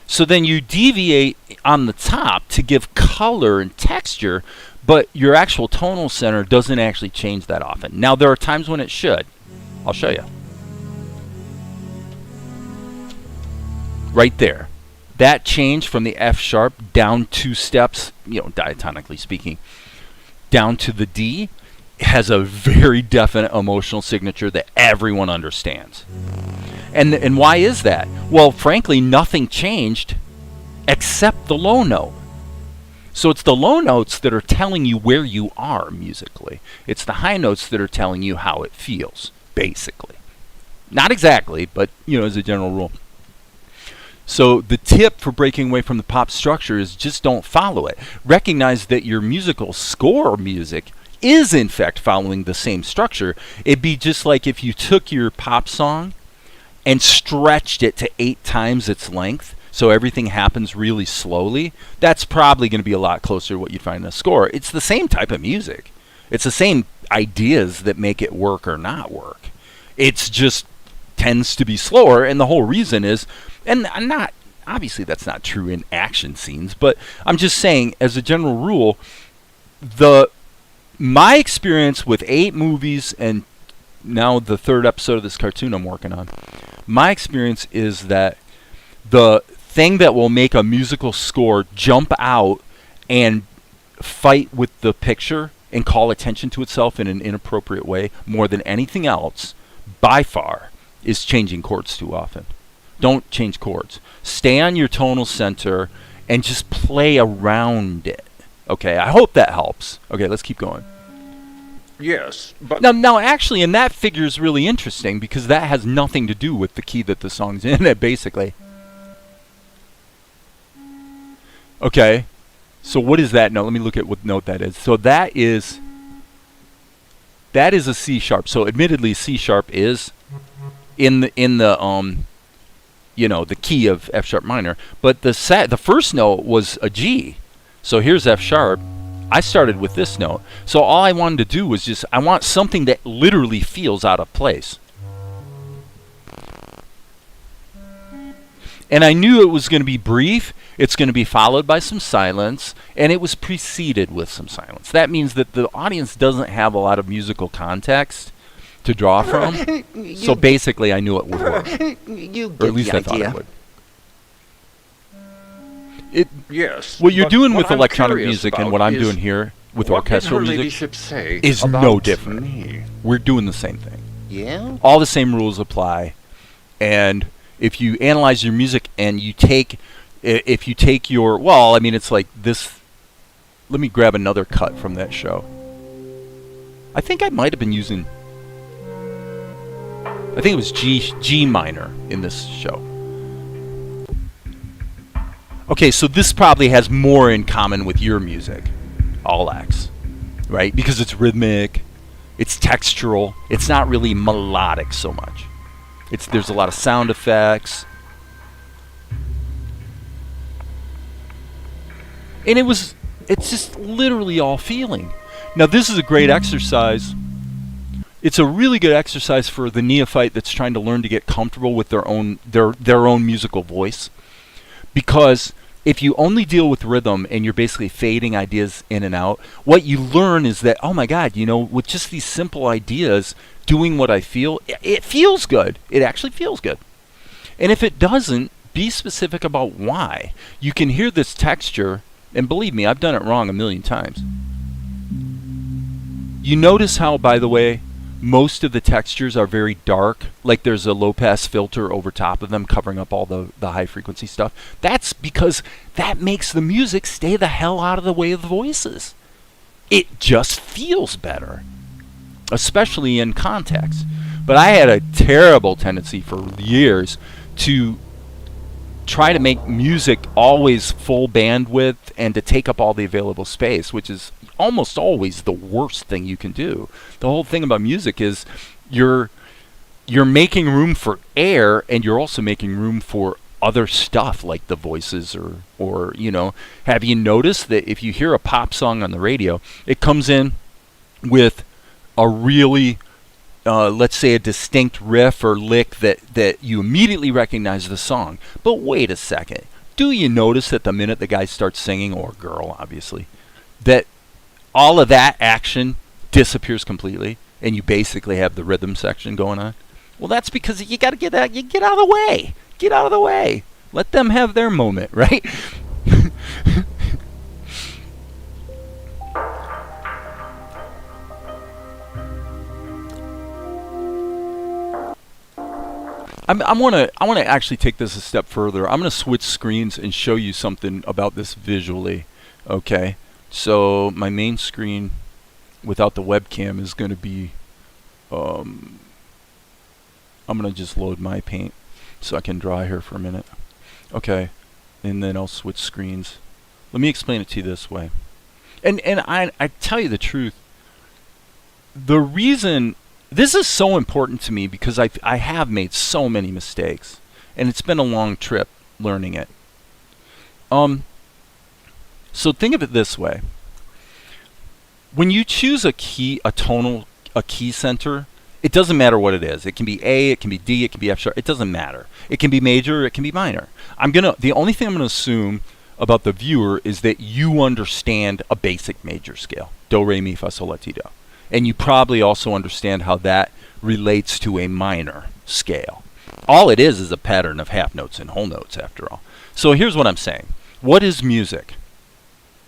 So then you deviate on the top to give color and texture, but your actual tonal center doesn't actually change that often. Now, there are times when it should. I'll show you. Right there. That change from the F sharp down 2 steps, diatonically speaking, down to the D has a very definite emotional signature that everyone understands. And why is that? Well, frankly, nothing changed except the low note. So it's the low notes that are telling you where you are musically. It's the high notes that are telling you how it feels, basically. Not exactly, but, as a general rule. So the tip for breaking away from the pop structure is just don't follow it. Recognize that your musical score music is, in fact, following the same structure. It'd be just like if you took your pop song and stretched it to 8 times its length, so everything happens really slowly. That's probably going to be a lot closer to what you'd find in a score. It's the same type of music. It's the same ideas that make it work or not work. It's just tends to be slower, and the whole reason is, and I'm not, obviously that's not true in action scenes, but I'm just saying, as a general rule, my experience with 8 movies and now the 3rd episode of this cartoon I'm working on, my experience is that the thing that will make a musical score jump out and fight with the picture and call attention to itself in an inappropriate way more than anything else, by far, is changing chords too often. Don't change chords. Stay on your tonal center and just play around it. Okay, I hope that helps. Okay, let's keep going. Yes, but... Now, actually, and that figure is really interesting because that has nothing to do with the key that the song's in, basically. Okay, so what is that note? Let me look at what note that is. So that is a C sharp. So admittedly, C sharp is in the the key of F sharp minor, but the first note was a G. So here's F sharp. I started with this note. So all I wanted to do was I want something that literally feels out of place. And I knew it was going to be brief, it's going to be followed by some silence, and it was preceded with some silence. That means that the audience doesn't have a lot of musical context to draw from. So basically I knew it would work. You get or at least the I thought idea. it would. Yes. What you're but doing what with I'm electronic curious music and about what I'm is doing here with what did orchestral her music ladyship say is about no different. me? We're doing the same thing. Yeah? All the same rules apply. And if you analyze your music and you take, if you take your, well, I mean, it's like this. Let me grab another cut from that show. I think I might have been using, I think it was G minor in this show. Okay, so this probably has more in common with your music, all X, right? Because it's rhythmic, it's textural, it's not really melodic so much. There's a lot of sound effects. And it's just literally all feeling. Now this is a great exercise. It's a really good exercise for the neophyte that's trying to learn to get comfortable with their own musical voice. Because if you only deal with rhythm and you're basically fading ideas in and out, what you learn is that, oh my God, with just these simple ideas, doing what I feel, it feels good. It actually feels good. And if it doesn't, be specific about why. You can hear this texture, and believe me, I've done it wrong a million times. You notice how, by the way, most of the textures are very dark, like there's a low-pass filter over top of them covering up all the high-frequency stuff. That's because that makes the music stay the hell out of the way of the voices. It just feels better, especially in context. But I had a terrible tendency for years to try to make music always full bandwidth and to take up all the available space, which is almost always the worst thing you can do. The whole thing about music is you're making room for air, and you're also making room for other stuff like the voices or have you noticed that if you hear a pop song on the radio, it comes in with a really let's say a distinct riff or lick that you immediately recognize the song. But wait a second. Do you notice that the minute the guy starts singing, or girl obviously, that all of that action disappears completely and you basically have the rhythm section going on? Well, that's because you got to get out of the way. Get out of the way. Let them have their moment, right? I want to actually take this a step further. I'm going to switch screens and show you something about this visually. Okay, so my main screen without the webcam is going to be. I'm going to just load my paint so I can draw here for a minute. Okay, and then I'll switch screens. Let me explain it to you this way. And I tell you the truth. The reason this is so important to me because I have made so many mistakes, and it's been a long trip learning it. So think of it this way. When you choose a key center, it doesn't matter what it is. It can be A, it can be D, it can be F sharp. It doesn't matter. It can be major, it can be minor. The only thing I'm gonna assume about the viewer is that you understand a basic major scale. Do, re, mi, fa, sol, la, ti, do. And you probably also understand how that relates to a minor scale. All it is a pattern of half notes and whole notes, after all. So here's what I'm saying. What is music?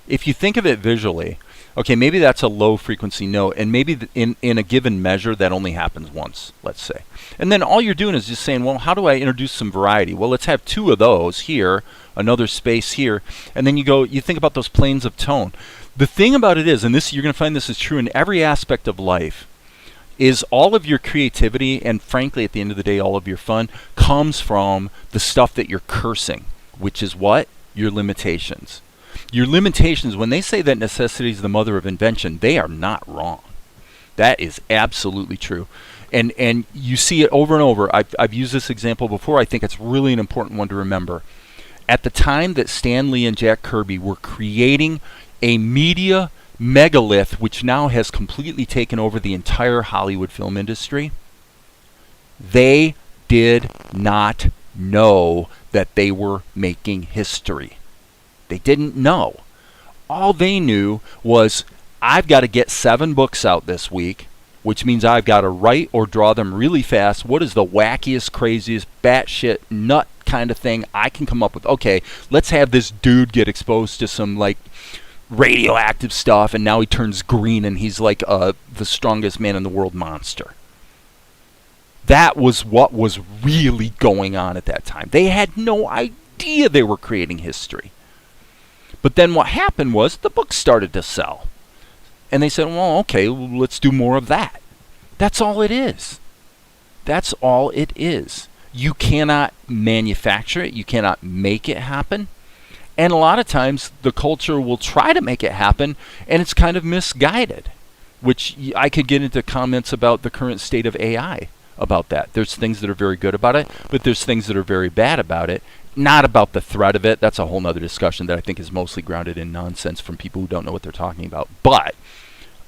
If you think of it visually, okay, maybe that's a low frequency note, and maybe in a given measure that only happens once, let's say. And then all you're doing is just saying, well, how do I introduce some variety? Well, let's have two of those here, another space here, and then you think about those planes of tone. The thing about it is, and this you're going to find this is true in every aspect of life, is all of your creativity and frankly at the end of the day all of your fun comes from the stuff that you're cursing, which is what? Your limitations. Your limitations, when they say that necessity is the mother of invention, they are not wrong. That is absolutely true. And you see it over and over. I've used this example before. I think it's really an important one to remember. At the time that Stan Lee and Jack Kirby were creating a media megalith which now has completely taken over the entire Hollywood film industry, they did not know that they were making history. They didn't know. All they knew was, I've got to get 7 books out this week, which means I've got to write or draw them really fast. What is the wackiest, craziest, batshit nut kind of thing I can come up with? Okay, let's have this dude get exposed to some radioactive stuff, and now he turns green and he's like the strongest man in the world monster. That was what was really going on at that time. They had no idea they were creating history. But then what happened was the books started to sell. And they said, well, okay, let's do more of that. That's all it is. That's all it is. You cannot manufacture it. You cannot make it happen. And a lot of times the culture will try to make it happen, and it's kind of misguided, which I could get into comments about the current state of AI about that. There's things that are very good about it, but there's things that are very bad about it. Not about the threat of it. That's a whole nother discussion that I think is mostly grounded in nonsense from people who don't know what they're talking about. But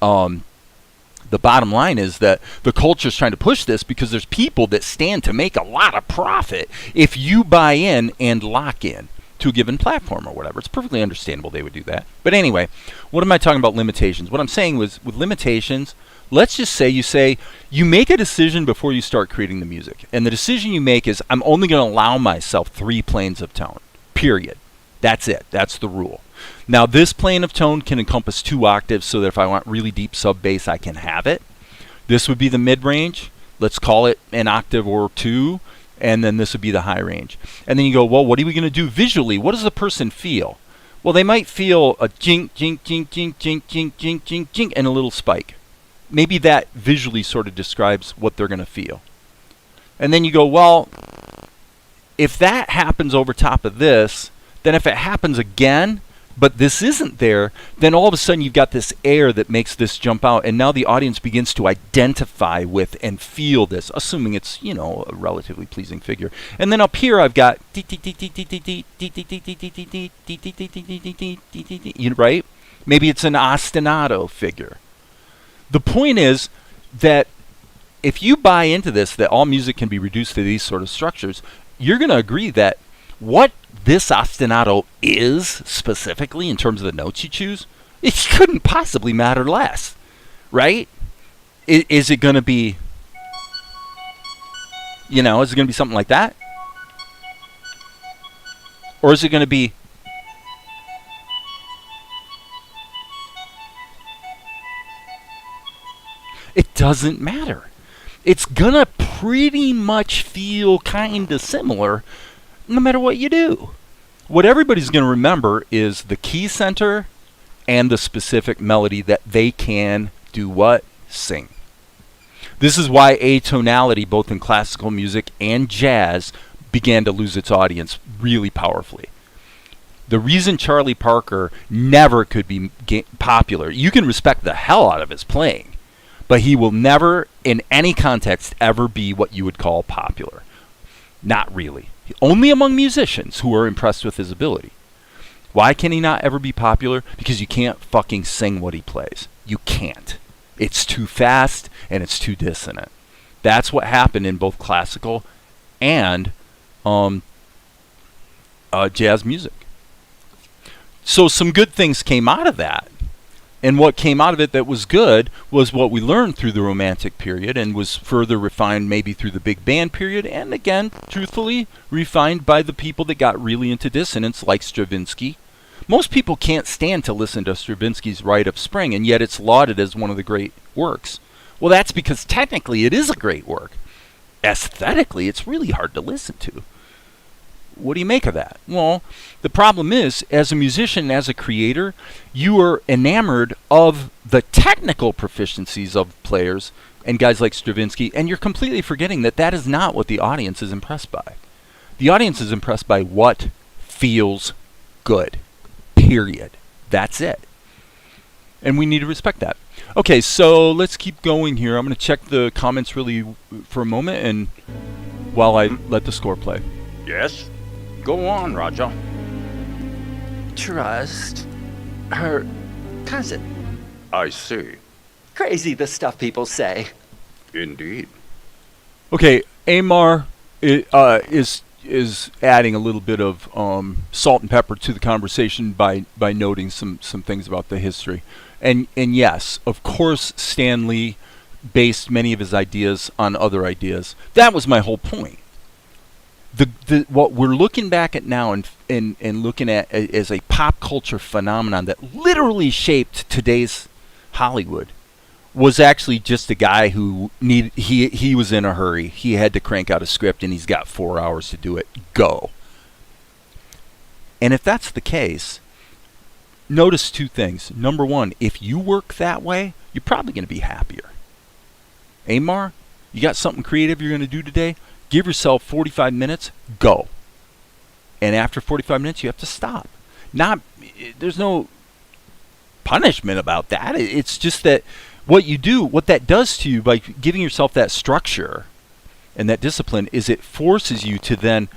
the bottom line is that the culture is trying to push this because there's people that stand to make a lot of profit if you buy in and lock in to a given platform or whatever. It's perfectly understandable they would do that. But anyway, what am I talking about limitations? What I'm saying was with limitations, let's just say you make a decision before you start creating the music. And the decision you make is, I'm only going to allow myself 3 planes of tone, period. That's it. That's the rule. Now, this plane of tone can encompass 2 octaves so that if I want really deep sub bass, I can have it. This would be the mid-range. Let's call it an octave or 2. And then this would be the high range. And then you go, well, what are we going to do visually? What does the person feel? Well, they might feel a jink, jink, jink, jink, jink, jink, jink, jink, jink, and a little spike. Maybe that visually sort of describes what they're going to feel. And then you go, well, if that happens over top of this, then if it happens again, but this isn't there, then all of a sudden you've got this air that makes this jump out, and now the audience begins to identify with and feel this, assuming it's, a relatively pleasing figure. And then up here I've got right? Maybe it's an ostinato figure. The point is that if you buy into this, that all music can be reduced to these sort of structures, you're going to agree that what this ostinato is specifically in terms of the notes you choose, it couldn't possibly matter less, right? Is it going to be, is it going to be something like that? Or is it going to be, it doesn't matter. It's going to pretty much feel kind of similar no matter what you do. What everybody's going to remember is the key center and the specific melody that they can do what? Sing. This is why atonality, both in classical music and jazz, began to lose its audience really powerfully. The reason Charlie Parker never could be popular, you can respect the hell out of his playing, but he will never, in any context, ever be what you would call popular. Not really. Only among musicians who are impressed with his ability. Why can he not ever be popular? Because you can't fucking sing what he plays. You can't. It's too fast and it's too dissonant. That's what happened in both classical and jazz music. So some good things came out of that. And what came out of it that was good was what we learned through the Romantic period and was further refined maybe through the Big Band period, and again, truthfully, refined by the people that got really into dissonance like Stravinsky. Most people can't stand to listen to Stravinsky's Rite of Spring, and yet it's lauded as one of the great works. Well, that's because technically it is a great work. Aesthetically, it's really hard to listen to. What do you make of that? Well, the problem is, as a musician, as a creator, you are enamored of the technical proficiencies of players and guys like Stravinsky, and you're completely forgetting that that is not what the audience is impressed by. The audience is impressed by what feels good. Period. That's it. And we need to respect that. Okay, so let's keep going here. I'm going to check the comments really for a moment, and while I let the score play. Yes? Go on, Raja. Trust her cousin. I see. Crazy the stuff people say. Indeed. Okay, Amar is adding a little bit of salt and pepper to the conversation by noting some things about the history. And yes, of course, Stan Lee based many of his ideas on other ideas. That was my whole point. What we're looking back at now and looking at as a pop culture phenomenon that literally shaped today's Hollywood was actually just a guy who he was in a hurry. He had to crank out a script and he's got 4 hours to do it. Go. And if that's the case, notice 2 things. Number one, if you work that way, you're probably going to be happier. Amar, You got something creative you're going to do today? Give yourself 45 minutes, go. And after 45 minutes, you have to stop. There's no punishment about that. It's just that what that does to you by giving yourself that structure and that discipline is it forces you to then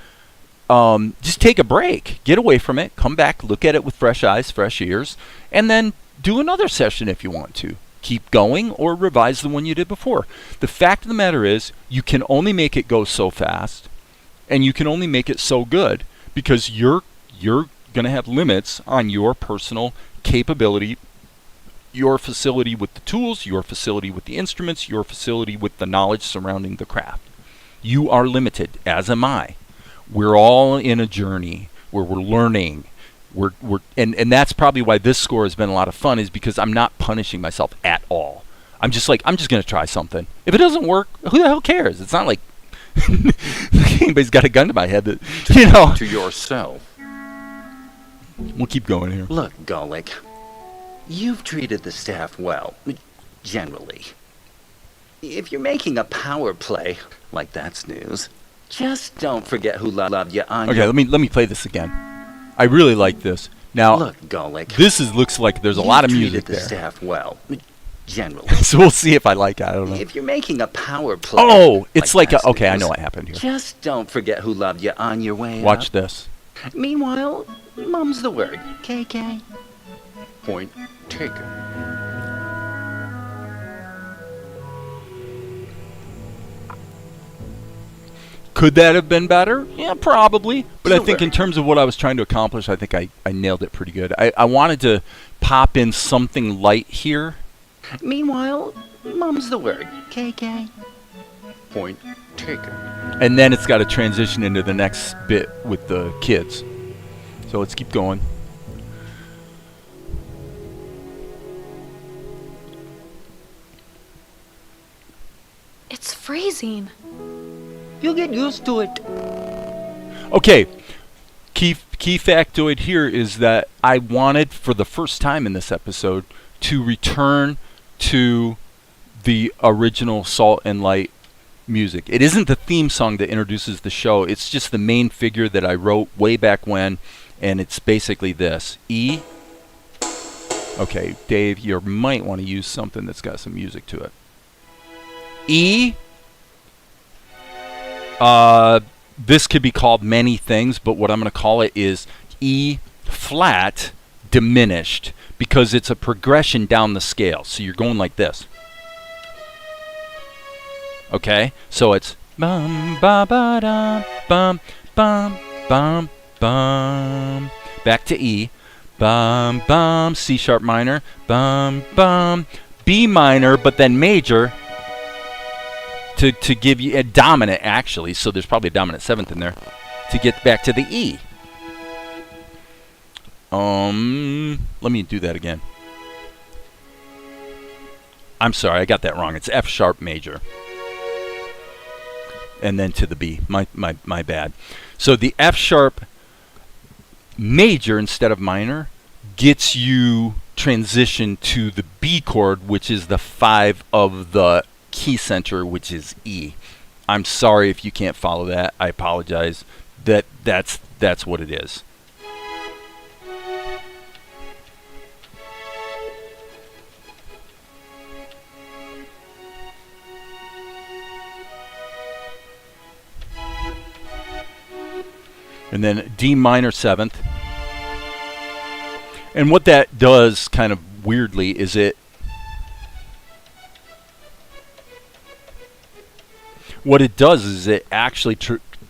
just take a break, get away from it, come back, look at it with fresh eyes, fresh ears, and then do another session if you want to. Keep going or revise the one you did before. The fact of the matter is you can only make it go so fast, and you can only make it so good because you're going to have limits on your personal capability, your facility with the tools, your facility with the instruments, your facility with the knowledge surrounding the craft. You are limited, as am I. We're all in a journey where we're learning. And that's probably why this score has been a lot of fun, is because I'm not punishing myself at all. I'm just going to try something. If it doesn't work, who the hell cares? It's not like anybody's got a gun to my head that, To yourself. We'll keep going here. Look, Golic, you've treated the staff well, generally. If you're making a power play like that's news, just don't forget who loved you on Okay, let me play this again. I really like this. Now, Look, Golic, looks like there's a lot of music treated the there. staff well, generally. So we'll see if I like it. I don't know. If you're making a power play, Oh, it's like that's okay, I news, know what happened here. Just don't forget who loved you on your way Watch up. this. Meanwhile, mum's the word. KK. Point taken. Could that have been better? Yeah, probably. But I think Sure. in terms of what I was trying to accomplish, I think I nailed it pretty good. I wanted to pop in something light here. Meanwhile, mum's the word. KK. Point taken. And then it's got to transition into the next bit with the kids. So let's keep going. It's freezing. You'll get used to it. Okay, key factoid here is that I wanted, for the first time in this episode, to return to the original Salt and Light music. It isn't the theme song that introduces the show. It's just the main figure that I wrote way back when, and it's basically this. E. Okay, Dave, you might want to use something that's got some music to it. E. This could be called many things, but what I'm going to call it is E flat diminished, because it's a progression down the scale. So you're going like this. Okay? So it's bum ba ba da bum bum bum bum. Back to E. Bum bum, C sharp minor, bum bum, B minor, but then major. To give you a dominant, actually, so there's probably a dominant seventh in there, to get back to the E. Let me do that again. I'm sorry, I got that wrong. It's F sharp major. And then to the B. My bad. So the F sharp major instead of minor gets you transition to the B chord, which is the 5 of the key center, which is E. I'm sorry if you can't follow that. I apologize. That's what it is. And then D minor 7th. And what that does kind of weirdly is what it does is it actually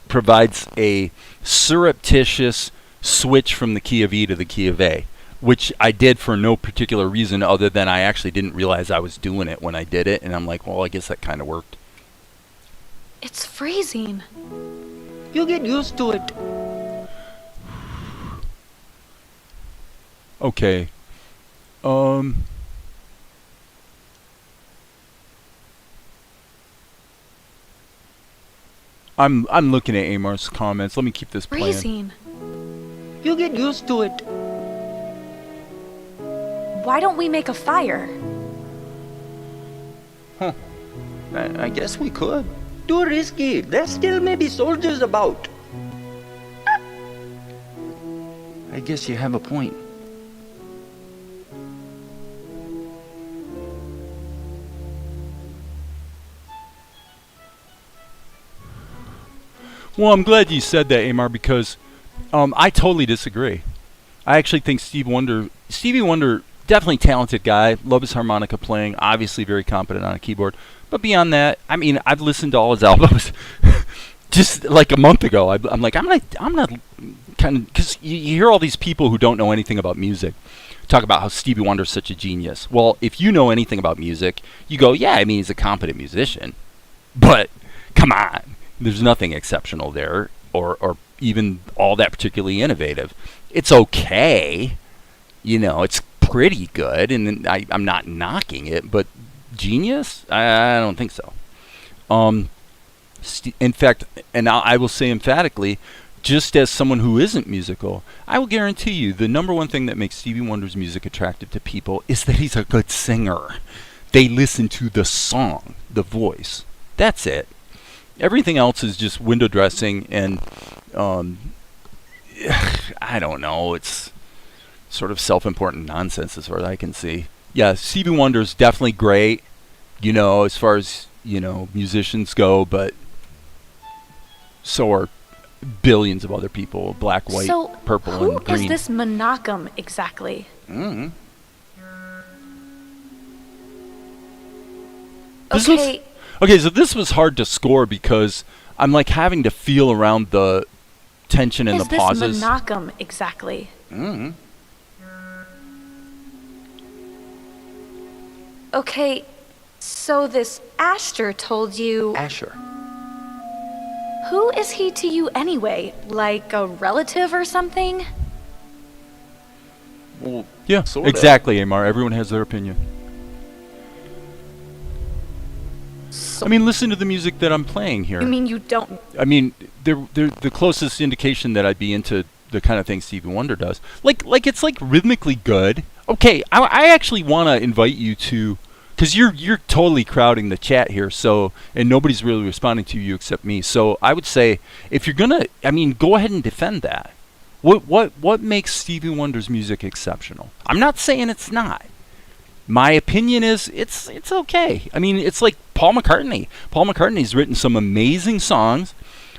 provides a surreptitious switch from the key of E to the key of A, which I did for no particular reason other than I actually didn't realize I was doing it when I did it, and I'm like, well, I guess that kind of worked. It's freezing. You'll get used to it. Okay. I'm looking at Amar's comments. Let me keep this playing. Freezing. You'll get used to it. Why don't we make a fire? I guess we could. Too risky. There still may be soldiers about. I guess you have a point. Well, I'm glad you said that, Amar, because I totally disagree. I actually think Stevie Wonder, definitely talented guy, love his harmonica playing, obviously very competent on a keyboard. But beyond that, I mean, I've listened to all his albums just like a month ago. I'm like, I'm not kind of, because you hear all these people who don't know anything about music talk about how Stevie Wonder's such a genius. Well, if you know anything about music, you go, yeah, I mean, he's a competent musician. But come on, there's nothing exceptional there, or even all that particularly innovative. It's okay, it's pretty good, and I'm not knocking it, but genius? I don't think so. In fact, and I will say emphatically, just as someone who isn't musical, I will guarantee you the number one thing that makes Stevie Wonder's music attractive to people is that he's a good singer. They listen to the song, the voice. That's it. Everything else is just window dressing, and I don't know. It's sort of self-important nonsense as far as I can see. Yeah, Stevie Wonder's definitely great, as far as, musicians go, but so are billions of other people, black, white, purple, and green. Who is this monachum exactly? Mm-hmm. Okay, so this was hard to score because I'm like having to feel around the tension and the pauses. Who is this monachum exactly? Mm-hmm. Okay, so this Asher told you... Asher. Who is he to you anyway? Like a relative or something? Well, yeah, sorta. Exactly, Amar. Everyone has their opinion. I mean, listen to the music that I'm playing here. You mean you don't... I mean, they're the closest indication that I'd be into the kind of thing Stevie Wonder does. Like it's like rhythmically good. Okay, I actually want to invite you to, because you're totally crowding the chat here, so, and nobody's really responding to you except me. So I would say, if you're gonna, go ahead and defend that. What makes Stevie Wonder's music exceptional? I'm not saying it's not. My opinion is it's okay. I mean, it's like Paul McCartney. Paul McCartney's written some amazing songs,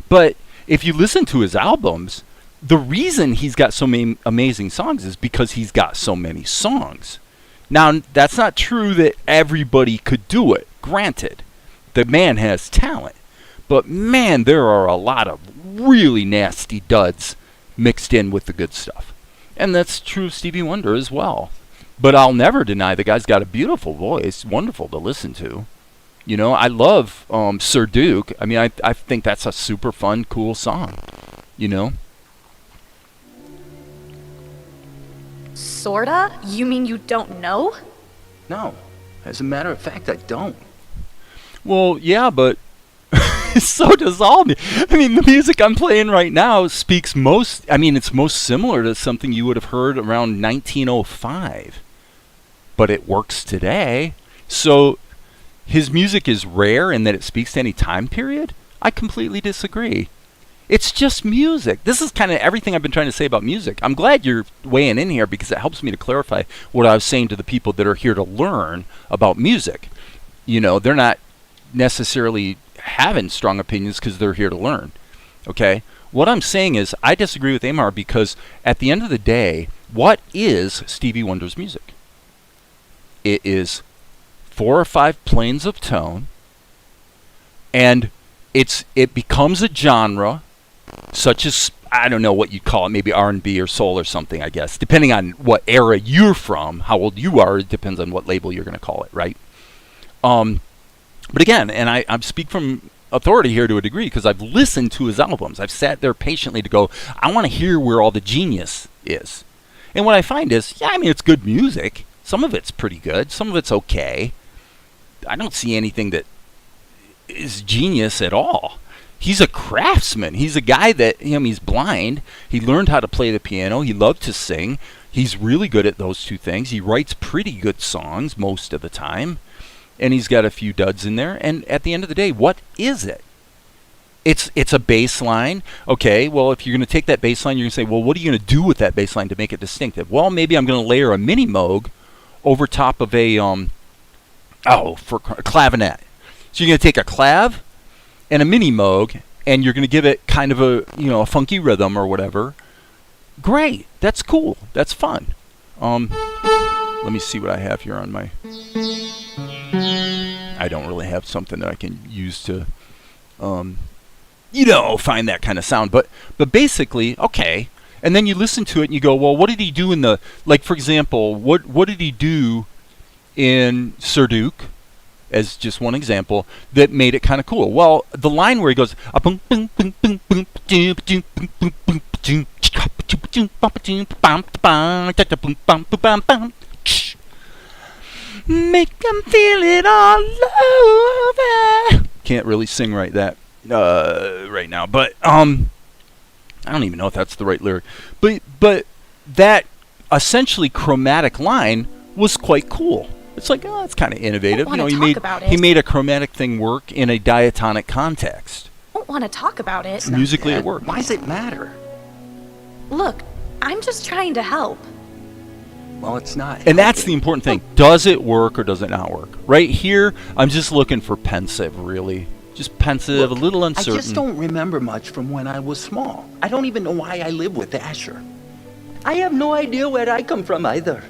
but if you listen to his albums, the reason he's got so many amazing songs is because he's got so many songs. Now, that's not true that everybody could do it. Granted, the man has talent. But man, there are a lot of really nasty duds mixed in with the good stuff. And that's true of Stevie Wonder as well. But I'll never deny the guy's got a beautiful voice, wonderful to listen to. I love Sir Duke. I mean, I think that's a super fun, cool song. Sorta? You mean you don't know? No. As a matter of fact, I don't. Well, yeah, but so does all me. I mean, the music I'm playing right now speaks it's most similar to something you would have heard around 1905. But it works today. So his music is rare in that it speaks to any time period? I completely disagree. It's just music. This is kind of everything I've been trying to say about music. I'm glad you're weighing in here because it helps me to clarify what I was saying to the people that are here to learn about music. They're not necessarily having strong opinions because they're here to learn. Okay? What I'm saying is I disagree with Amar because at the end of the day, what is Stevie Wonder's music? It is 4 or 5 planes of tone, and it becomes a genre, such as, I don't know what you'd call it, maybe R&B or soul or something, I guess, depending on what era you're from, how old you are, it depends on what label you're going to call it, right? But again, and I speak from authority here to a degree because I've listened to his albums. I've sat there patiently to go, I want to hear where all the genius is. And what I find is, it's good music. Some of it's pretty good. Some of it's okay. I don't see anything that is genius at all. He's a craftsman. He's a guy that, he's blind. He learned how to play the piano. He loved to sing. He's really good at those two things. He writes pretty good songs most of the time. and he's got a few duds in there. And at the end of the day, what is it? It's a bass line. Okay, well, if you're going to take that bass line, you're going to say, well, what are you going to do with that bass line to make it distinctive? Well, maybe I'm going to layer a mini Moog over top of a clavinet. So you're going to take a clav and a mini Moog, and you're going to give it kind of a funky rhythm or whatever. Great, that's cool, that's fun. Let me see what I have here on my. I don't really have something that I can use to, find that kind of sound. But basically, okay. And then you listen to it and you go, well, what did he do in the, like, for example, what did he do in Sir Duke, as just one example, that made it kind of cool? Well, the line where he goes, make them feel it all over. Can't really sing right now, but I don't even know if that's the right lyric. But that essentially chromatic line was quite cool. It's like, oh, it's kind of innovative. He made a chromatic thing work in a diatonic context. I don't want to talk about it. Musically, it worked. Why does it matter? Look, I'm just trying to help. Well, it's not. And that's the important thing. Does it work or does it not work? Right here, I'm just looking for pensive, really. Just pensive, Look, a little uncertain. I just don't remember much from when I was small. I don't even know why I live with Asher. I have no idea where I come from either.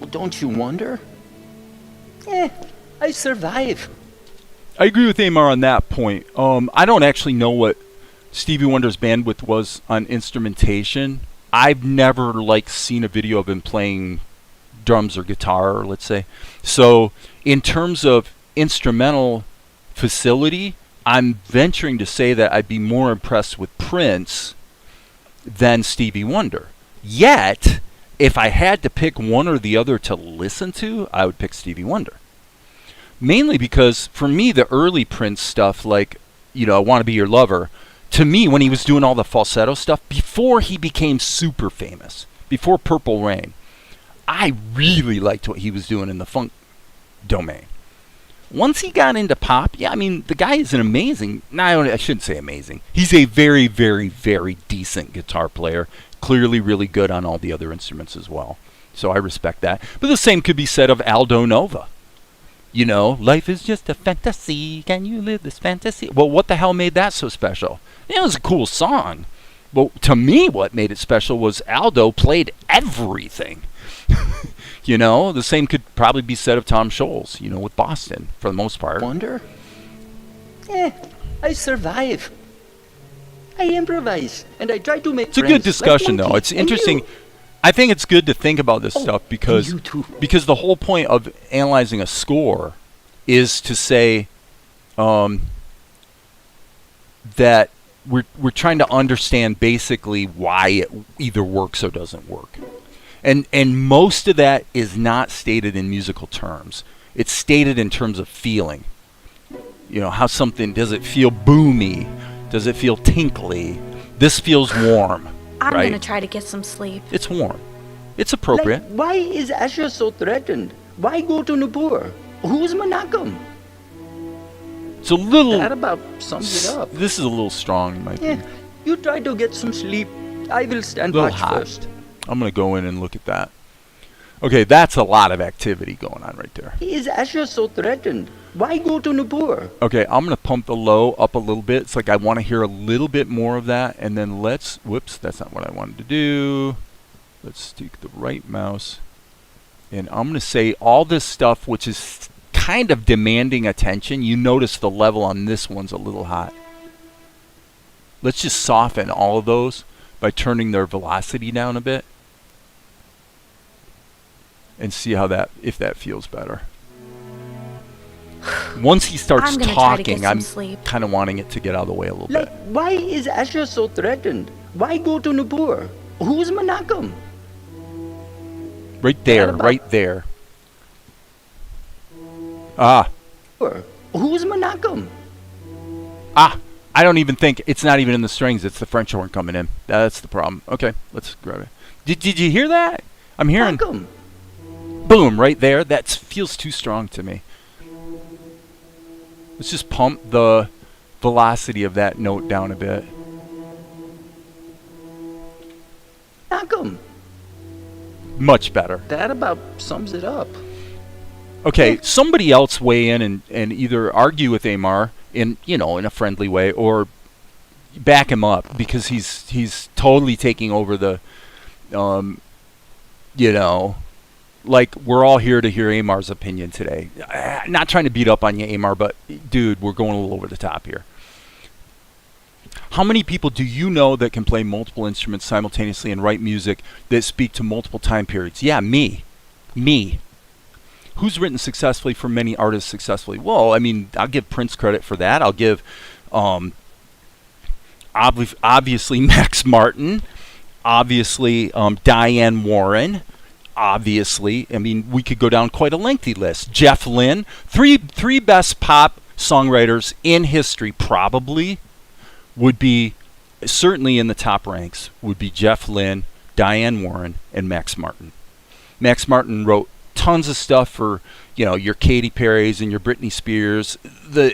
Well, don't you wonder? I survive. I agree with Amar on that point. I don't actually know what Stevie Wonder's bandwidth was on instrumentation. I've never seen a video of him playing drums or guitar, let's say. So in terms of instrumental facility, I'm venturing to say that I'd be more impressed with Prince than Stevie Wonder. Yet, if I had to pick one or the other to listen to, I would pick Stevie Wonder. Mainly because, for me, the early Prince stuff, like, I Want to Be Your Lover, to me, when he was doing all the falsetto stuff, before he became super famous, before Purple Rain, I really liked what he was doing in the funk domain. Once he got into pop, the guy is an amazing, I shouldn't say amazing. He's a very, very, very decent guitar player. Clearly really good on all the other instruments as well. So I respect that. But the same could be said of Aldo Nova. Life is just a fantasy. Can you live this fantasy? Well, what the hell made that so special? It was a cool song. But to me, what made it special was Aldo played everything. The same could probably be said of Tom Scholz, with Boston, for the most part. Wonder? I survive. I improvise, and I try to make It's a good discussion, though. It's interesting. I think it's good to think about this stuff because the whole point of analyzing a score is to say that we're trying to understand basically why it either works or doesn't work. And most of that is not stated in musical terms. It's stated in terms of feeling. How something, does it feel boomy? Does it feel tinkly? This feels warm. I'm right? gonna try to get some sleep. It's warm. It's appropriate. Why is Asher so threatened? Why go to Nippur? Who's Menachem? It's a little. That about sums it up. This is a little strong, in my opinion. You try to get some sleep. I will stand Little watch hot. first. I'm going to go in and look at that. Okay, that's a lot of activity going on right there. Is Asher so threatened? Why go to Nippur? Okay, I'm going to pump the low up a little bit. It's like I want to hear a little bit more of that. And then whoops, that's not what I wanted to do. Let's take the right mouse. And I'm going to say all this stuff, which is kind of demanding attention. You notice the level on this one's a little hot. Let's just soften all of those by turning their velocity down a bit. And see if that feels better. Once he starts talking, I'm kind of wanting it to get out of the way a little bit. Why is Asher so threatened? Why go to Nippur? Who's Menachem? Right there, right there. Ah. Who's Menachem? Ah. I don't even think, it's not even in the strings, it's the French horn coming in. That's the problem. Okay, let's grab it. Did you hear that? I'm hearing... Menachem. Boom, right there. That feels too strong to me. Let's just pump the velocity of that note down a bit. Malcolm, Much better. that about sums it up. Okay, somebody else weigh in and either argue with Amar in a friendly way, or back him up, because he's totally taking over the like, we're all here to hear Amar's opinion today. Not trying to beat up on you, Amar, but dude, we're going a little over the top here. How many people do you know that can play multiple instruments simultaneously and write music that speak to multiple time periods? Yeah, me. Who's written successfully for many artists successfully? Well, I mean, I'll give Prince credit for that. I'll give obviously Max Martin, obviously Diane Warren, obviously. I mean, we could go down quite a lengthy list. Jeff Lynne, three best pop songwriters in history probably would be, certainly in the top ranks, would be Jeff Lynne, Diane Warren, and Max Martin. Max Martin wrote tons of stuff for, your Katy Perry's and your Britney Spears. The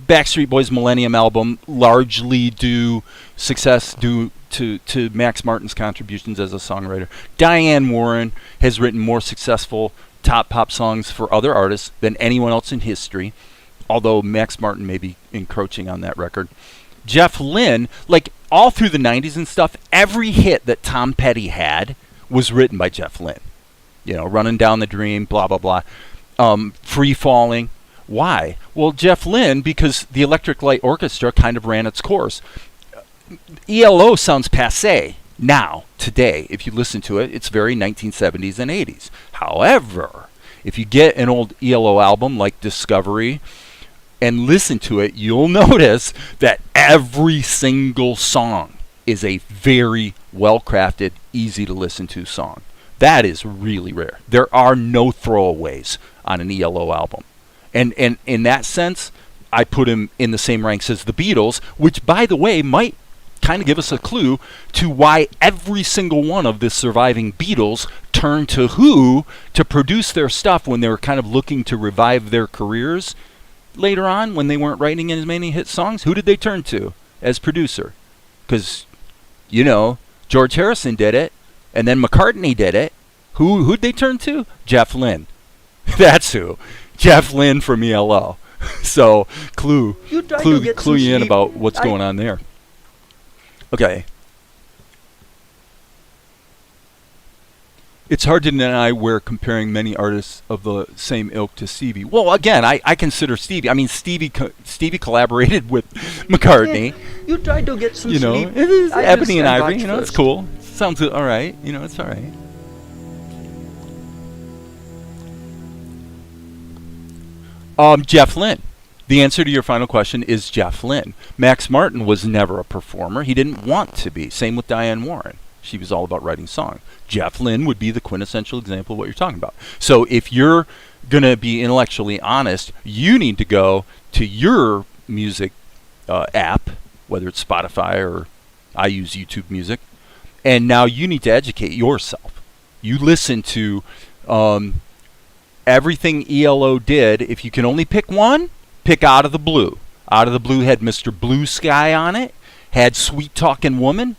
Backstreet Boys Millennium album largely due to Max Martin's contributions as a songwriter. Diane Warren has written more successful top pop songs for other artists than anyone else in history, although Max Martin may be encroaching on that record. Jeff Lynne, like all through the 90s and stuff, every hit that Tom Petty had was written by Jeff Lynne. Running Down the Dream, blah, blah, blah. Free Falling. Why? Well, Jeff Lynne, because the Electric Light Orchestra kind of ran its course. ELO sounds passé now, today. If you listen to it, it's very 1970s and 80s. However, if you get an old ELO album like Discovery and listen to it, you'll notice that every single song is a very well-crafted, easy-to-listen-to song. That is really rare. There are no throwaways on an ELO album. And in that sense, I put him in the same ranks as the Beatles, which, by the way, might kind of give us a clue to why every single one of the surviving Beatles turned to Who to produce their stuff when they were kind of looking to revive their careers. Later on, when they weren't writing as many hit songs, who did they turn to as producer? Because, George Harrison did it, and then McCartney did it. Who'd they turn to? Jeff Lynne. That's who. Jeff Lynne from ELO. So, clue you in about what's going on there. Okay. It's hard to deny we're comparing many artists of the same ilk to Stevie. Well, again, I consider Stevie. I mean, Stevie collaborated with McCartney. Yeah, you tried to get some sleep. It is Ebony and Ivory. It's cool. Sounds good. All right. It's all right. Jeff Lynne. The answer to your final question is Jeff Lynne. Max Martin was never a performer. He didn't want to be. Same with Diane Warren. She was all about writing songs. Jeff Lynne would be the quintessential example of what you're talking about. So if you're going to be intellectually honest, you need to go to your music app, whether it's Spotify or I use YouTube Music, and now you need to educate yourself. You listen to everything ELO did. If you can only pick one, pick Out of the Blue. Out of the Blue had Mr. Blue Sky on it, had Sweet Talkin' Woman.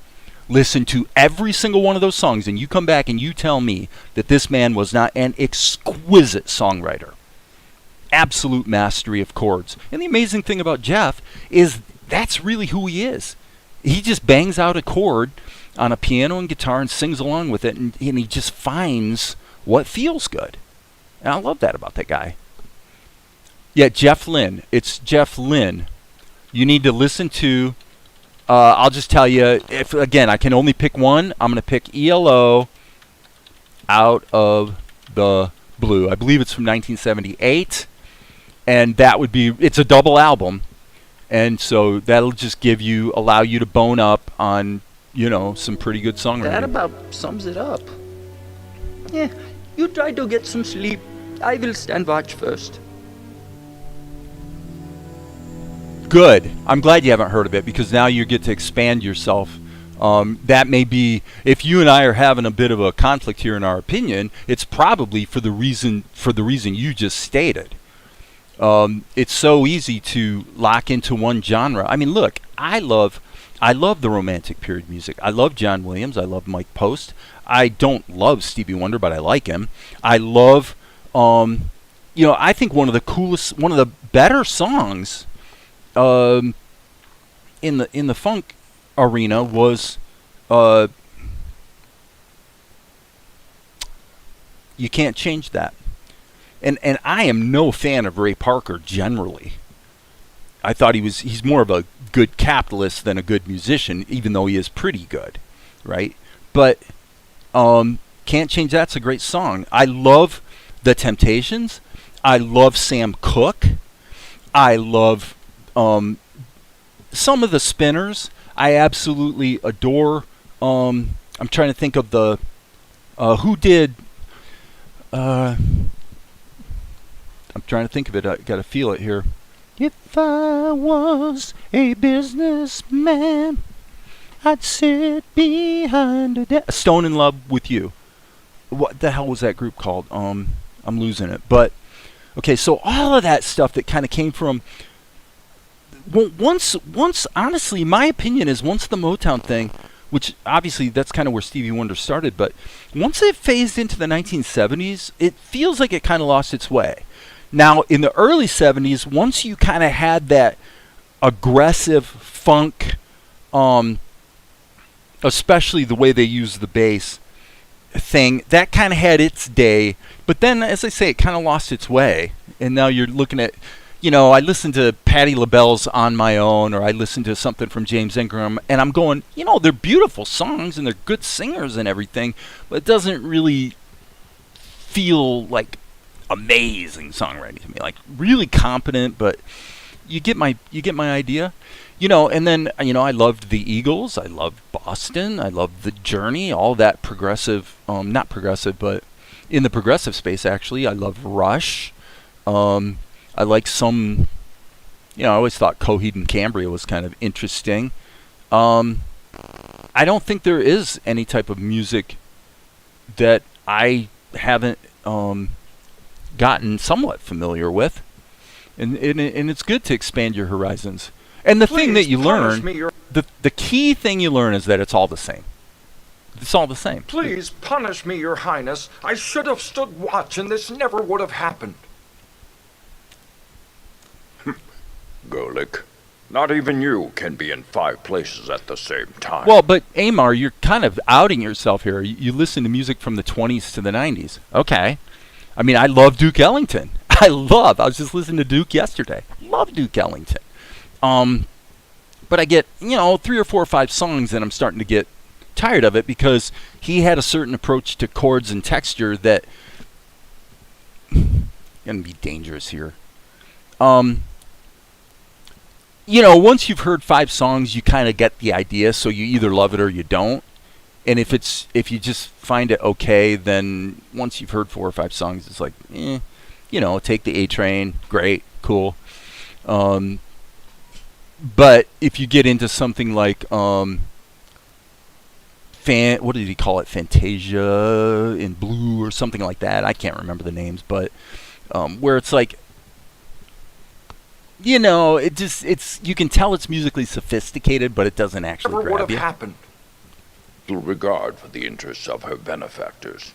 Listen to every single one of those songs, and you come back and you tell me that this man was not an exquisite songwriter. Absolute mastery of chords. And the amazing thing about Jeff is that's really who he is. He just bangs out a chord on a piano and guitar and sings along with it, and he just finds what feels good. And I love that about that guy. Yeah, Jeff Lynne. It's Jeff Lynne. You need to listen to... I'll just tell you, if again I can only pick one, I'm going to pick ELO, Out of the Blue. I believe it's from 1978, and that would be, it's a double album, and so that'll just allow you to bone up on, some pretty good songwriting. That about sums it up. Yeah, you try to get some sleep. I will stand watch first. Good. I'm glad you haven't heard of it, because now you get to expand yourself. That may be, if you and I are having a bit of a conflict here in our opinion, it's probably for the reason you just stated. It's so easy to lock into one genre. I mean, look, I love the romantic period music. I love John Williams. I love Mike Post. I don't love Stevie Wonder, but I like him. I love, I think one of the better songs, in the funk arena was, You Can't Change That. And I am no fan of Ray Parker generally. I thought he's more of a good capitalist than a good musician, even though he is pretty good, right? But Can't Change That's a great song. I love The Temptations. I love Sam Cooke. I love some of the Spinners. I absolutely adore. I'm trying to think of the who did. I'm trying to think of it. I got to feel it here. If I was a businessman, I'd sit behind a desk. Stone in Love with You. What the hell was that group called? I'm losing it. But okay, so all of that stuff that kind of came from. Once, honestly, my opinion is once the Motown thing, which obviously that's kind of where Stevie Wonder started, but once it phased into the 1970s, it feels like it kind of lost its way. Now, in the early 70s, once you kind of had that aggressive funk, especially the way they use the bass thing, that kind of had its day. But then, as I say, it kind of lost its way. And now you're looking at, I listen to Patti LaBelle's On My Own, or I listen to something from James Ingram, and I'm going, they're beautiful songs and they're good singers and everything, but it doesn't really feel like amazing songwriting to me. Like really competent, but you get my idea. And then I loved the Eagles, I loved Boston, I loved the Journey, all that progressive, not progressive, but in the progressive space actually. I loved Rush. I like some, I always thought Coheed and Cambria was kind of interesting. I don't think there is any type of music that I haven't gotten somewhat familiar with, and it's good to expand your horizons. And the thing that you learn, the key thing you learn is that it's all the same. It's all the same. Please punish me, Your Highness. I should have stood watch, and this never would have happened. Golik, not even you can be in 5 places at the same time. Well, but Amar, you're kind of outing yourself here. You listen to music from the 20s to the 90s. Okay. I mean, I love Duke Ellington. I was just listening to Duke yesterday. Love Duke Ellington. But I get, 3 or 4 or 5 songs and I'm starting to get tired of it because he had a certain approach to chords and texture that gonna be dangerous here. Once you've heard 5 songs, you kind of get the idea, so you either love it or you don't. And if you just find it okay, then once you've heard 4 or 5 songs, it's like, take the A Train, great, cool. But if you get into something like what did he call it, Fantasia in Blue or something like that, I can't remember the names, but where it's like, you can tell it's musically sophisticated, but it doesn't actually grab you. Never would have happened. Little regard for the interests of her benefactors.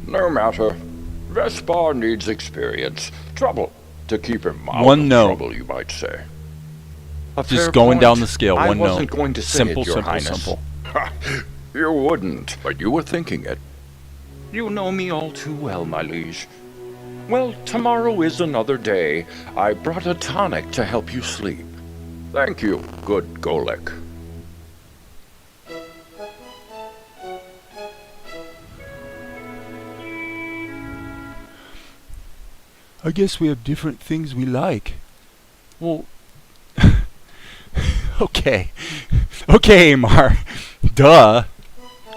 No matter. Vespar needs experience. Trouble. To keep him out of trouble, you might say. Just going down the scale, one note. I wasn't going to say simple, it, Your Highness. Simple. You wouldn't, but you were thinking it. You know me all too well, my liege. Well, tomorrow is another day. I brought a tonic to help you sleep. Thank you, good Golek. I guess we have different things we like. Well, okay. Okay, Amar. Duh.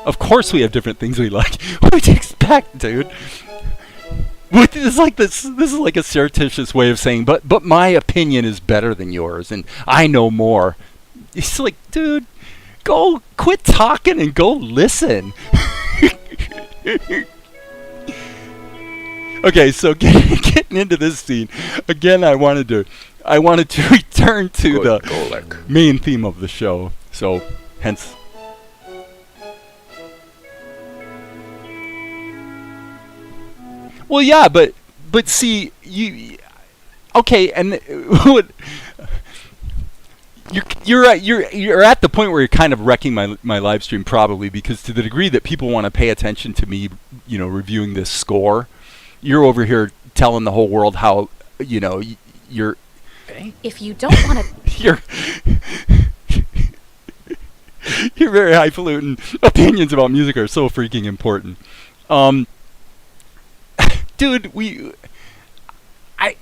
Of course we have different things we like. What would you expect, dude? This is like a surreptitious way of saying, but my opinion is better than yours, and I know more. It's like, dude, go quit talking and go listen. Okay, so getting into this scene again, I wanted to return to Good the Golek. main theme of the show. So, hence. Well, yeah, but see, you okay, and what you're at the point where you're kind of wrecking my live stream, probably, because to the degree that people want to pay attention to me, reviewing this score, you're over here telling the whole world how, you're If you don't want to... you're you're very highfalutin. Opinions about music are so freaking important. Dude, I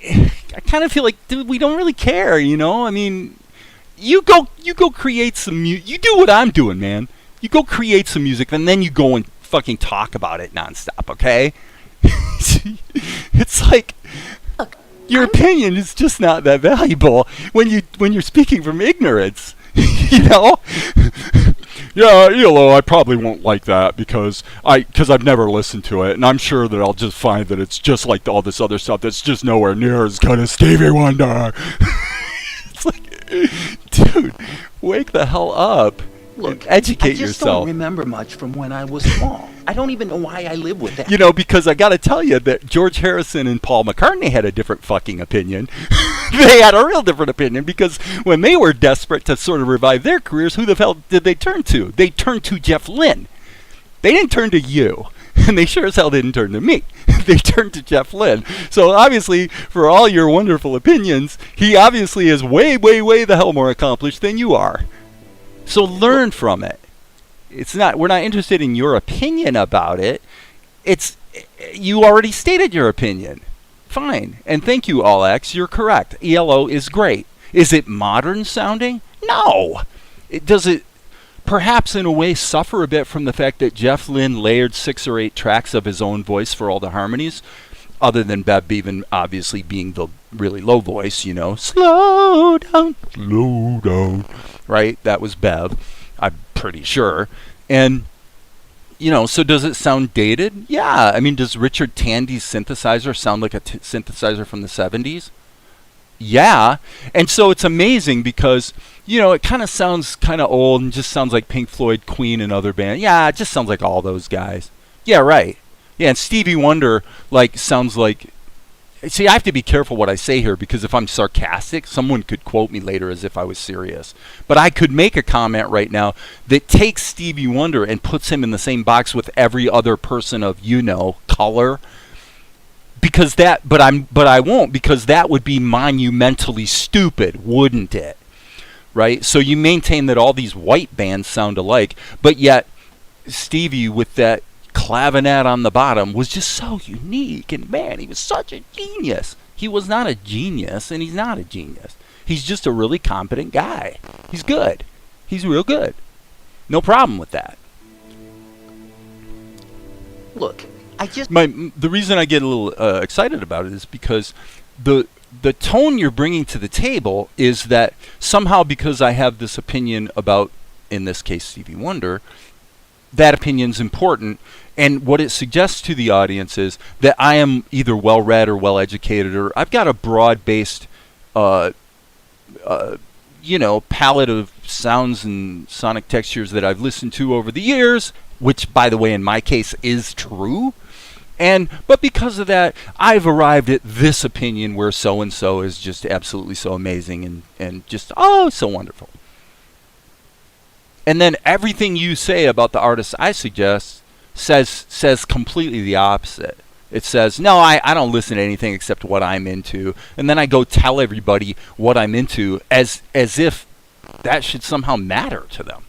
kind of feel like, dude, we don't really care, I mean, you go create some music. You do what I'm doing, man. You go create some music, and then you go and fucking talk about it nonstop, okay? It's like, Look, your opinion is just not that valuable when you're speaking from ignorance. Yeah, ELO, I probably won't like that because I've never listened to it, and I'm sure that I'll just find that it's just like all this other stuff that's just nowhere near as good as Stevie Wonder. It's like, dude, wake the hell up. Look, and educate I just yourself. don't remember much from when I was small. I don't even know why I live with that. Because I gotta tell you that George Harrison and Paul McCartney had a different fucking opinion. They had a real different opinion, because when they were desperate to sort of revive their careers, who the hell did they turn to? They turned to Jeff Lynne. They didn't turn to you. And they sure as hell didn't turn to me. They turned to Jeff Lynne. So obviously, for all your wonderful opinions, he obviously is way, way, way the hell more accomplished than you are. So learn from it. We're not interested in your opinion about it. You already stated your opinion. Fine. And thank you, Alex. You're correct. ELO is great. Is it modern sounding? No. Does it perhaps in a way suffer a bit from the fact that Jeff Lynne layered 6 or 8 tracks of his own voice for all the harmonies, other than Bev Bevan obviously being the really low voice, slow down, right? That was Bev, I'm pretty sure. And, so does it sound dated? Yeah. I mean, does Richard Tandy's synthesizer sound like a synthesizer from the 70s? Yeah. And so it's amazing because, it kind of sounds kind of old and just sounds like Pink Floyd, Queen, and other bands. Yeah, it just sounds like all those guys. Yeah, right. Yeah, and Stevie Wonder, sounds like... See, I have to be careful what I say here, because if I'm sarcastic, someone could quote me later as if I was serious. But I could make a comment right now that takes Stevie Wonder and puts him in the same box with every other person of, color. Because but I won't, because that would be monumentally stupid, wouldn't it? Right? So you maintain that all these white bands sound alike, but yet Stevie with that clavinet on the bottom was just so unique, and man, he was such a genius. He was not a genius, and he's not a genius. He's just a really competent guy. He's good. He's real good. No problem with that. Look, the reason I get a little excited about it is because the tone you're bringing to the table is that somehow, because I have this opinion about, in this case, Stevie Wonder, that opinion's important, and what it suggests to the audience is that I am either well-read or well-educated, or I've got a broad-based, palette of sounds and sonic textures that I've listened to over the years, which, by the way, in my case, is true. But because of that, I've arrived at this opinion where so-and-so is just absolutely so amazing and just, so wonderful. And then everything you say about the artists I suggest says completely the opposite. It says, no, I don't listen to anything except what I'm into. And then I go tell everybody what I'm into as if that should somehow matter to them.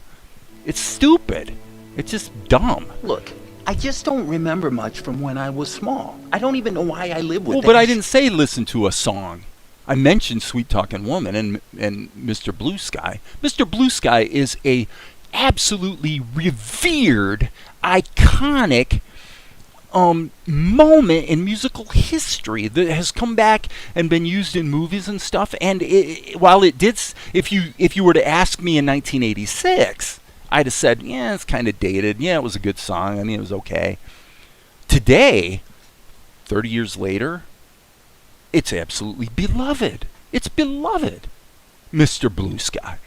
It's stupid. It's just dumb. Look, I just don't remember much from when I was small. I don't even know why I live with that. But I didn't say listen to a song. I mentioned Sweet Talkin' Woman and Mr. Blue Sky. Mr. Blue Sky is a absolutely revered, iconic moment in musical history that has come back and been used in movies and stuff. And while it did, if you were to ask me in 1986, I'd have said, yeah, it's kind of dated. Yeah, it was a good song. I mean, it was okay. Today, 30 years later, it's absolutely beloved. It's beloved. Mr. Blue Sky.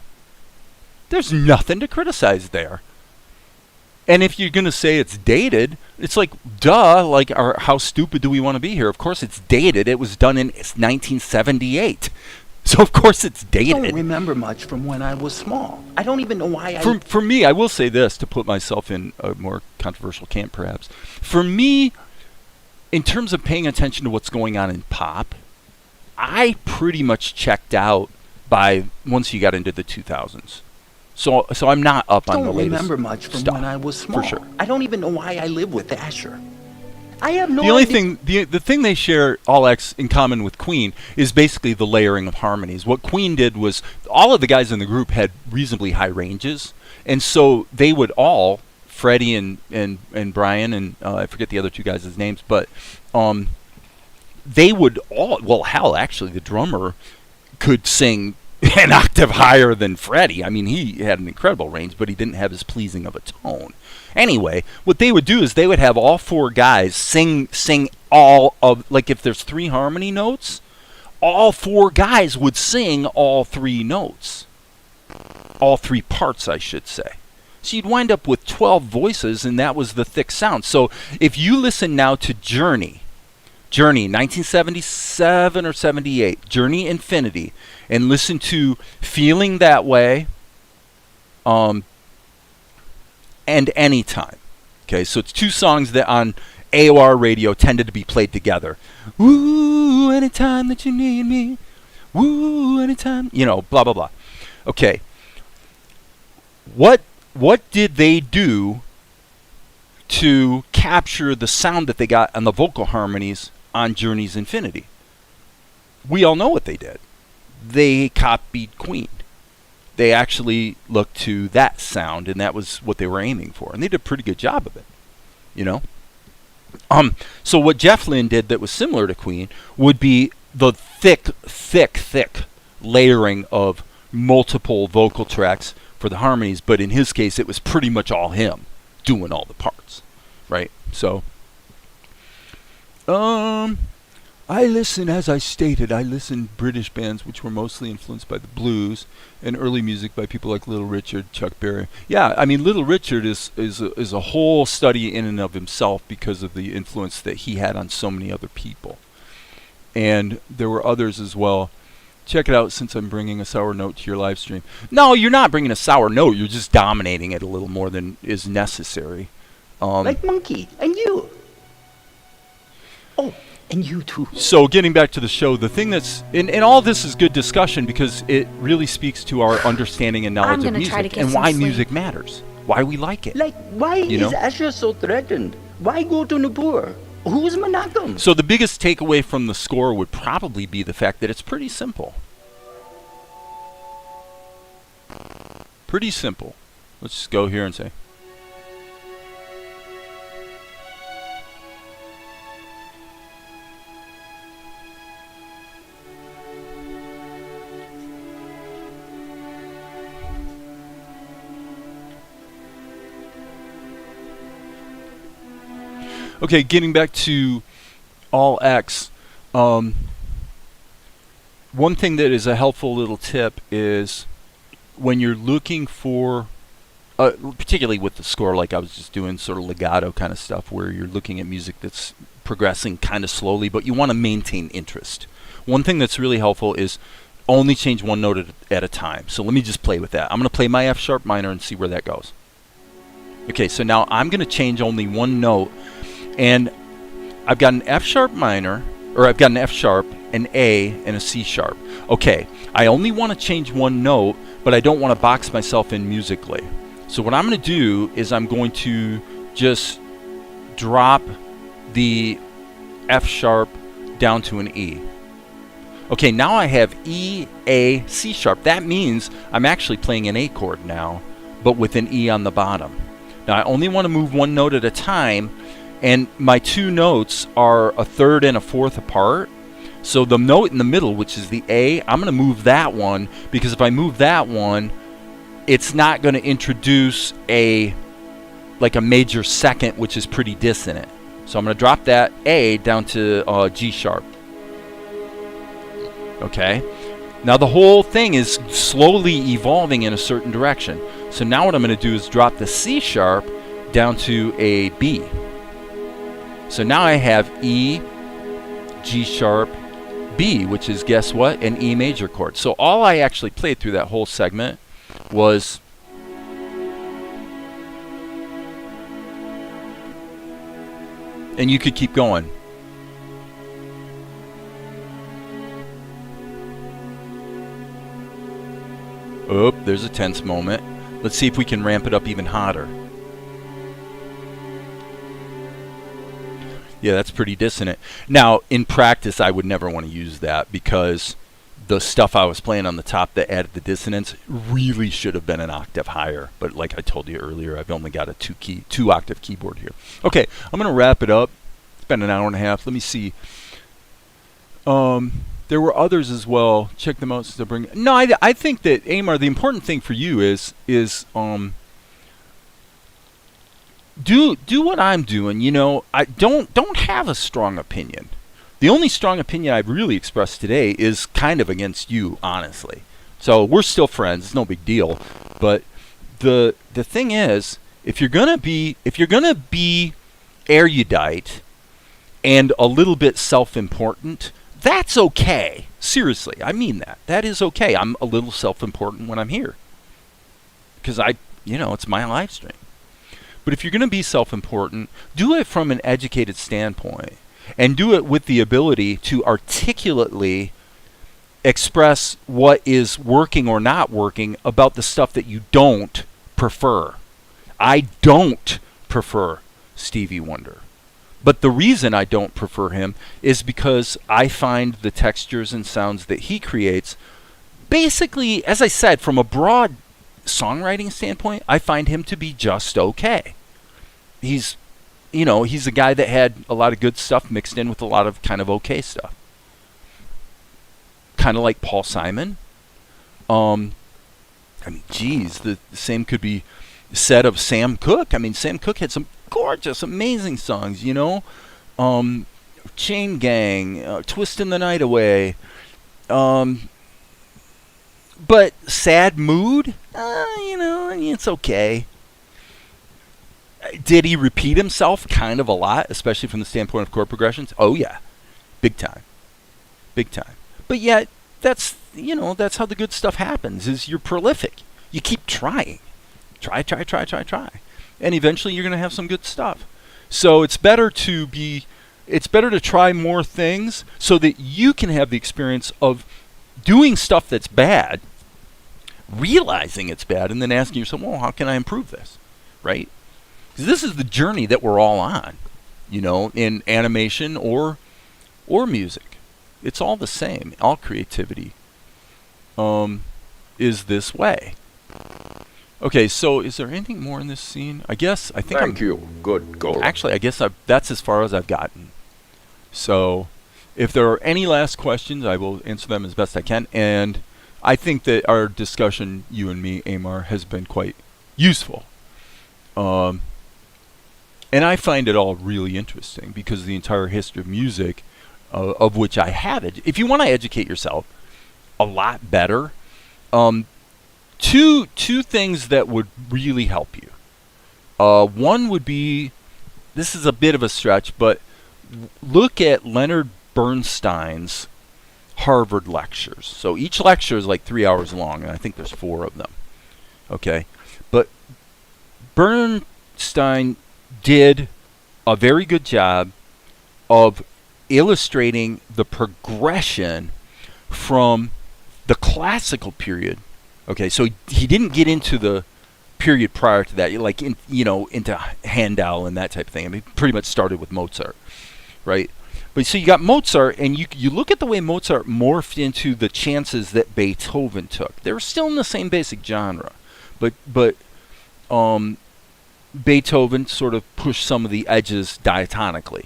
There's nothing to criticize there. And if you're going to say it's dated, it's like, duh, like, how stupid do we want to be here? Of course it's dated. It was done in 1978. So of course it's dated. I don't remember much from when I was small. I don't even know why For me, I will say this, to put myself in a more controversial camp perhaps. For me, in terms of paying attention to what's going on in pop, I pretty much checked out by once you got into the 2000s. So I'm not up on the latest. I don't remember much from stuff, when I was small. for sure. I don't even know why I live with Asher. I have no The only idea. thing, the thing they share, All X, in common with Queen is basically the layering of harmonies. What Queen did was all of the guys in the group had reasonably high ranges, and so they would all, Freddie and Brian, and I forget the other two guys' names, but they would all, well, hell, actually, the drummer could sing an octave higher than Freddie. I mean, he had an incredible range, but he didn't have as pleasing of a tone. Anyway, what they would do is they would have all four guys sing all of, like if there's 3 harmony notes, all 4 guys would sing all 3 notes. All 3 parts, I should say. So you'd wind up with 12 voices, and that was the thick sound. So if you listen now to Journey, 1977 or 78, Journey Infinity, and listen to Feeling That Way, and Anytime. Okay, so it's 2 songs that on AOR radio tended to be played together. Woo, anytime that you need me. Woo, anytime. You know, blah, blah, blah. Okay. What did they do to capture the sound that they got on the vocal harmonies on Journey's Infinity? We all know what they did. They copied Queen. They actually looked to that sound, and that was what they were aiming for. And they did a pretty good job of it, you know? So what Jeff Lynne did that was similar to Queen would be the thick layering of multiple vocal tracks for the harmonies, but in his case, it was pretty much all him doing all the parts, right? So, I listen, as I stated, I listened British bands which were mostly influenced by the blues and early music by people like Little Richard, Chuck Berry. Yeah, I mean, Little Richard is a whole study in and of himself because of the influence that he had on so many other people. And there were others as well. Check it out, since I'm bringing a sour note to your live stream. No, you're not bringing a sour note. You're just dominating it a little more than is necessary. Like Monkey, and you. Oh, and you too. So getting back to the show, the thing that's... And all this is good discussion because it really speaks to our understanding and knowledge of music and why music matters. Why we like it. Like, why is Asher so threatened? Why go to Nippur? Who's Menachem? So the biggest takeaway from the score would probably be the fact that it's pretty simple. Pretty simple. Let's just go here and say. Okay, getting back to All X, one thing that is a helpful little tip is when you're looking for, particularly with the score, like I was just doing sort of legato kind of stuff, where you're looking at music that's progressing kind of slowly, but you want to maintain interest. One thing that's really helpful is only change one note at a time. So let me just play with that. I'm going to play my F sharp minor and see where that goes. Okay, so now I'm going to change only one note. And I've got an F sharp minor, or I've got an F sharp, an A, and a C sharp. Okay, I only want to change one note, but I don't want to box myself in musically. So what I'm going to do is I'm going to just drop the F sharp down to an E. Okay, now I have E, A, C sharp. That means I'm actually playing an A chord now, but with an E on the bottom. Now I only want to move one note at a time, and my 2 notes are a third and a fourth apart. So the note in the middle, which is the A, I'm going to move that one, because if I move that one, it's not going to introduce a major second, which is pretty dissonant. So I'm going to drop that A down to G sharp. Okay. Now the whole thing is slowly evolving in a certain direction. So now what I'm going to do is drop the C sharp down to a B. So now I have E, G sharp, B, which is, guess what? An E major chord. So all I actually played through that whole segment was and you could keep going. Oh, there's a tense moment. Let's see if we can ramp it up even hotter. Yeah, that's pretty dissonant. Now, in practice, I would never want to use that because the stuff I was playing on the top that added the dissonance really should have been an octave higher. But like I told you earlier, I've only got a two octave keyboard here. Okay, I'm going to wrap it up. It's been an hour and a half. Let me see. There were others as well. Check them out to bring. No, I think that Amar, the important thing for you is do what I'm doing. You know, I don't have a strong opinion. The only strong opinion I've really expressed today is kind of against you, honestly. So we're still friends. It's no big deal. But the thing is, if you're gonna be erudite and a little bit self-important, that's okay. Seriously, I mean that. That is okay. I'm a little self-important when I'm here because it's my live stream. But if you're going to be self-important, do it from an educated standpoint and do it with the ability to articulately express what is working or not working about the stuff that you don't prefer. I don't prefer Stevie Wonder. But the reason I don't prefer him is because I find the textures and sounds that he creates, basically, as I said, from a broad songwriting standpoint, I find him to be just okay. He's a guy that had a lot of good stuff mixed in with a lot of kind of okay stuff. Kind of like Paul Simon. The same could be said of Sam Cooke. I mean, Sam Cooke had some gorgeous, amazing songs, Chain Gang, Twisting the Night Away. But Sad Mood, it's okay. Did he repeat himself kind of a lot, especially from the standpoint of chord progressions? Oh, yeah. Big time. Big time. But yet, that's how the good stuff happens, is you're prolific. You keep trying. Try. And eventually you're going to have some good stuff. So it's better to try more things so that you can have the experience of doing stuff that's bad, realizing it's bad, and then asking yourself, well, how can I improve this? Right? Because this is the journey that we're all on, in animation or music. It's all the same. All creativity is this way. Okay, so is there anything more in this scene? Thank you. Good goal. Actually, I guess that's as far as I've gotten. So if there are any last questions, I will answer them as best I can. And I think that our discussion, you and me, Amar, has been quite useful. And I find it all really interesting because the entire history of music, of which I have it. If you want to educate yourself a lot better, two things that would really help you. One would be, this is a bit of a stretch, but look at Leonard Bernstein's Harvard lectures. So each lecture is like 3 hours long, and I think there's 4 of them. Okay? But Bernstein did a very good job of illustrating the progression from the classical period. Okay, so he didn't get into the period prior to that, like into Handel and that type of thing. I mean, he pretty much started with Mozart, right? But so you got Mozart, and you look at the way Mozart morphed into the chances that Beethoven took. They were still in the same basic genre, but Beethoven sort of pushed some of the edges diatonically,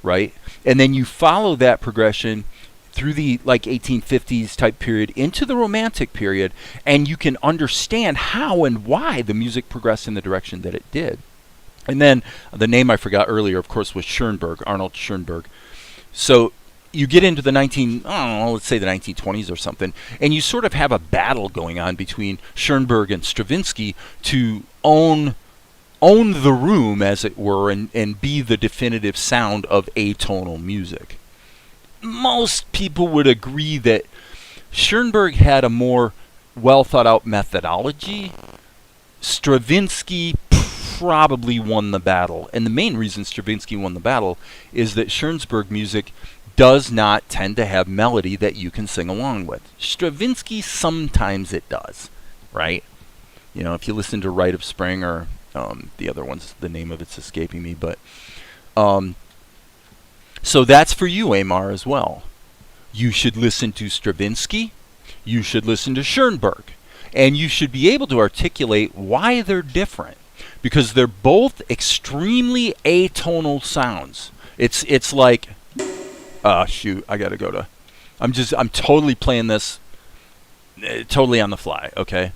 right? And then you follow that progression through the 1850s type period into the Romantic period, and you can understand how and why the music progressed in the direction that it did. And then the name I forgot earlier, of course, was Schoenberg, Arnold Schoenberg. So you get into the let's say the 1920s or something, and you sort of have a battle going on between Schoenberg and Stravinsky to own the room, as it were, and be the definitive sound of atonal music. Most people would agree that Schoenberg had a more well thought out methodology. Stravinsky probably won the battle. And the main reason Stravinsky won the battle is that Schoenberg music does not tend to have melody that you can sing along with. Stravinsky, sometimes it does, right? You know, if you listen to Rite of Spring or the other one's, the name of it's escaping me, but so that's for you, Amar, as well. You should listen to Stravinsky. You should listen to Schoenberg. And you should be able to articulate why they're different. Because they're both extremely atonal sounds. It's like, shoot, I gotta go to, I'm totally playing this totally on the fly, okay?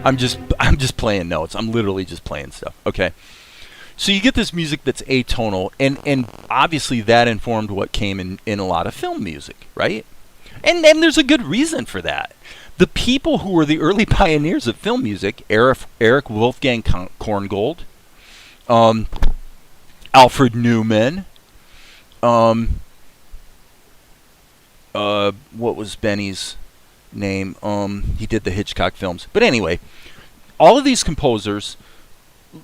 I'm just playing notes. I'm literally just playing stuff. Okay. So you get this music that's atonal, and obviously that informed what came in a lot of film music, right? And there's a good reason for that. The people who were the early pioneers of film music, Eric Wolfgang Korngold, Alfred Newman, what was Benny's name? He did the Hitchcock films. But anyway, all of these composers,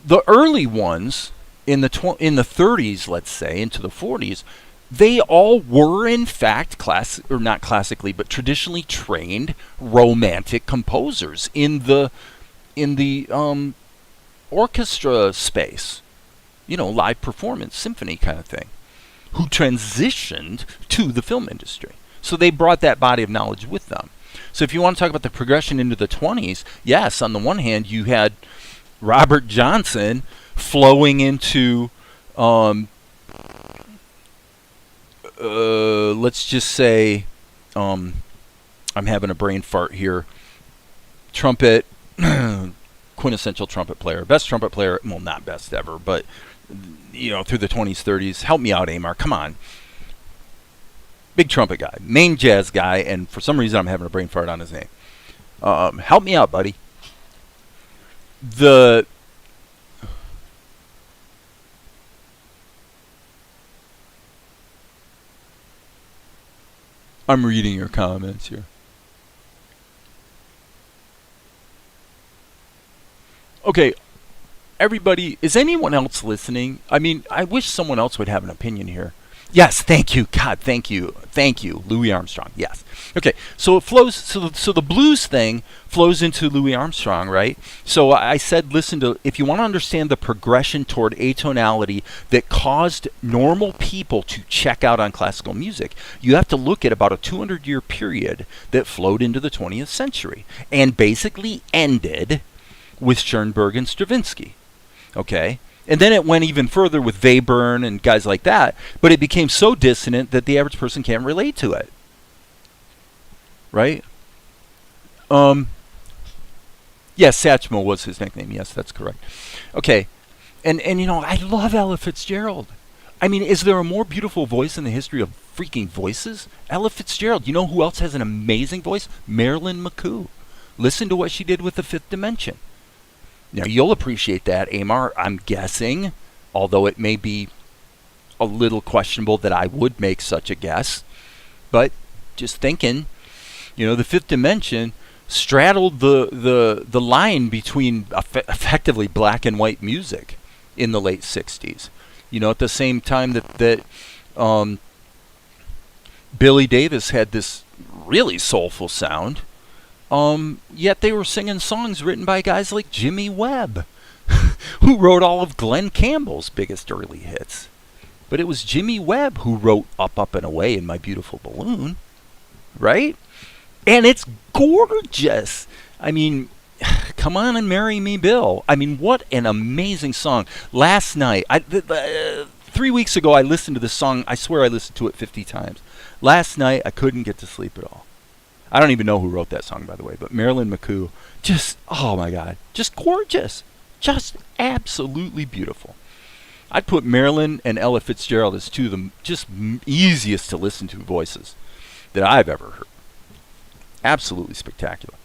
the early ones in the 30s, let's say, into the 40s, they all were in fact not classically, but traditionally trained romantic composers in the orchestra space, you know, live performance, symphony kind of thing, who transitioned to the film industry. So they brought that body of knowledge with them. So if you want to talk about the progression into the 20s, yes, on the one hand, you had Robert Johnson flowing into, let's just say, I'm having a brain fart here, trumpet, quintessential trumpet player, best trumpet player, well, not best ever, but, you know, through the 20s, 30s. Help me out, Amar, come on. Big trumpet guy, main jazz guy, and for some reason I'm having a brain fart on his name. Help me out, buddy. I'm reading your comments here. Okay, everybody, is anyone else listening? I mean, I wish someone else would have an opinion here. Yes, thank you. God, thank you. Thank you. Louis Armstrong. Yes. Okay, so it flows, so the blues thing flows into Louis Armstrong, right? So I said, listen to, if you want to understand the progression toward atonality that caused normal people to check out on classical music, you have to look at about a 200-year period that flowed into the 20th century and basically ended with Schoenberg and Stravinsky. Okay? And then it went even further with Webern and guys like that, but it became so dissonant that the average person can't relate to it. Right? Yes, Satchmo was his nickname. Yes, that's correct. Okay. And you know, I love Ella Fitzgerald. I mean, is there a more beautiful voice in the history of freaking voices? Ella Fitzgerald. You know who else has an amazing voice? Marilyn McCoo. Listen to what she did with The Fifth Dimension. Now, you'll appreciate that, Amar, I'm guessing, although it may be a little questionable that I would make such a guess. But just thinking, you know, The Fifth Dimension straddled the line between effectively black and white music in the late 60s. You know, at the same time that Billy Davis had this really soulful sound. Yet they were singing songs written by guys like Jimmy Webb, who wrote all of Glenn Campbell's biggest early hits. But it was Jimmy Webb who wrote Up, Up, and Away in My Beautiful Balloon, right? And it's gorgeous. I mean, come on and marry me, Bill. I mean, what an amazing song. Last night, 3 weeks ago, I listened to this song. I swear I listened to it 50 times. Last night, I couldn't get to sleep at all. I don't even know who wrote that song, by the way, but Marilyn McCoo, just, oh my God, just gorgeous. Just absolutely beautiful. I'd put Marilyn and Ella Fitzgerald as two of the just easiest to listen to voices that I've ever heard. Absolutely spectacular.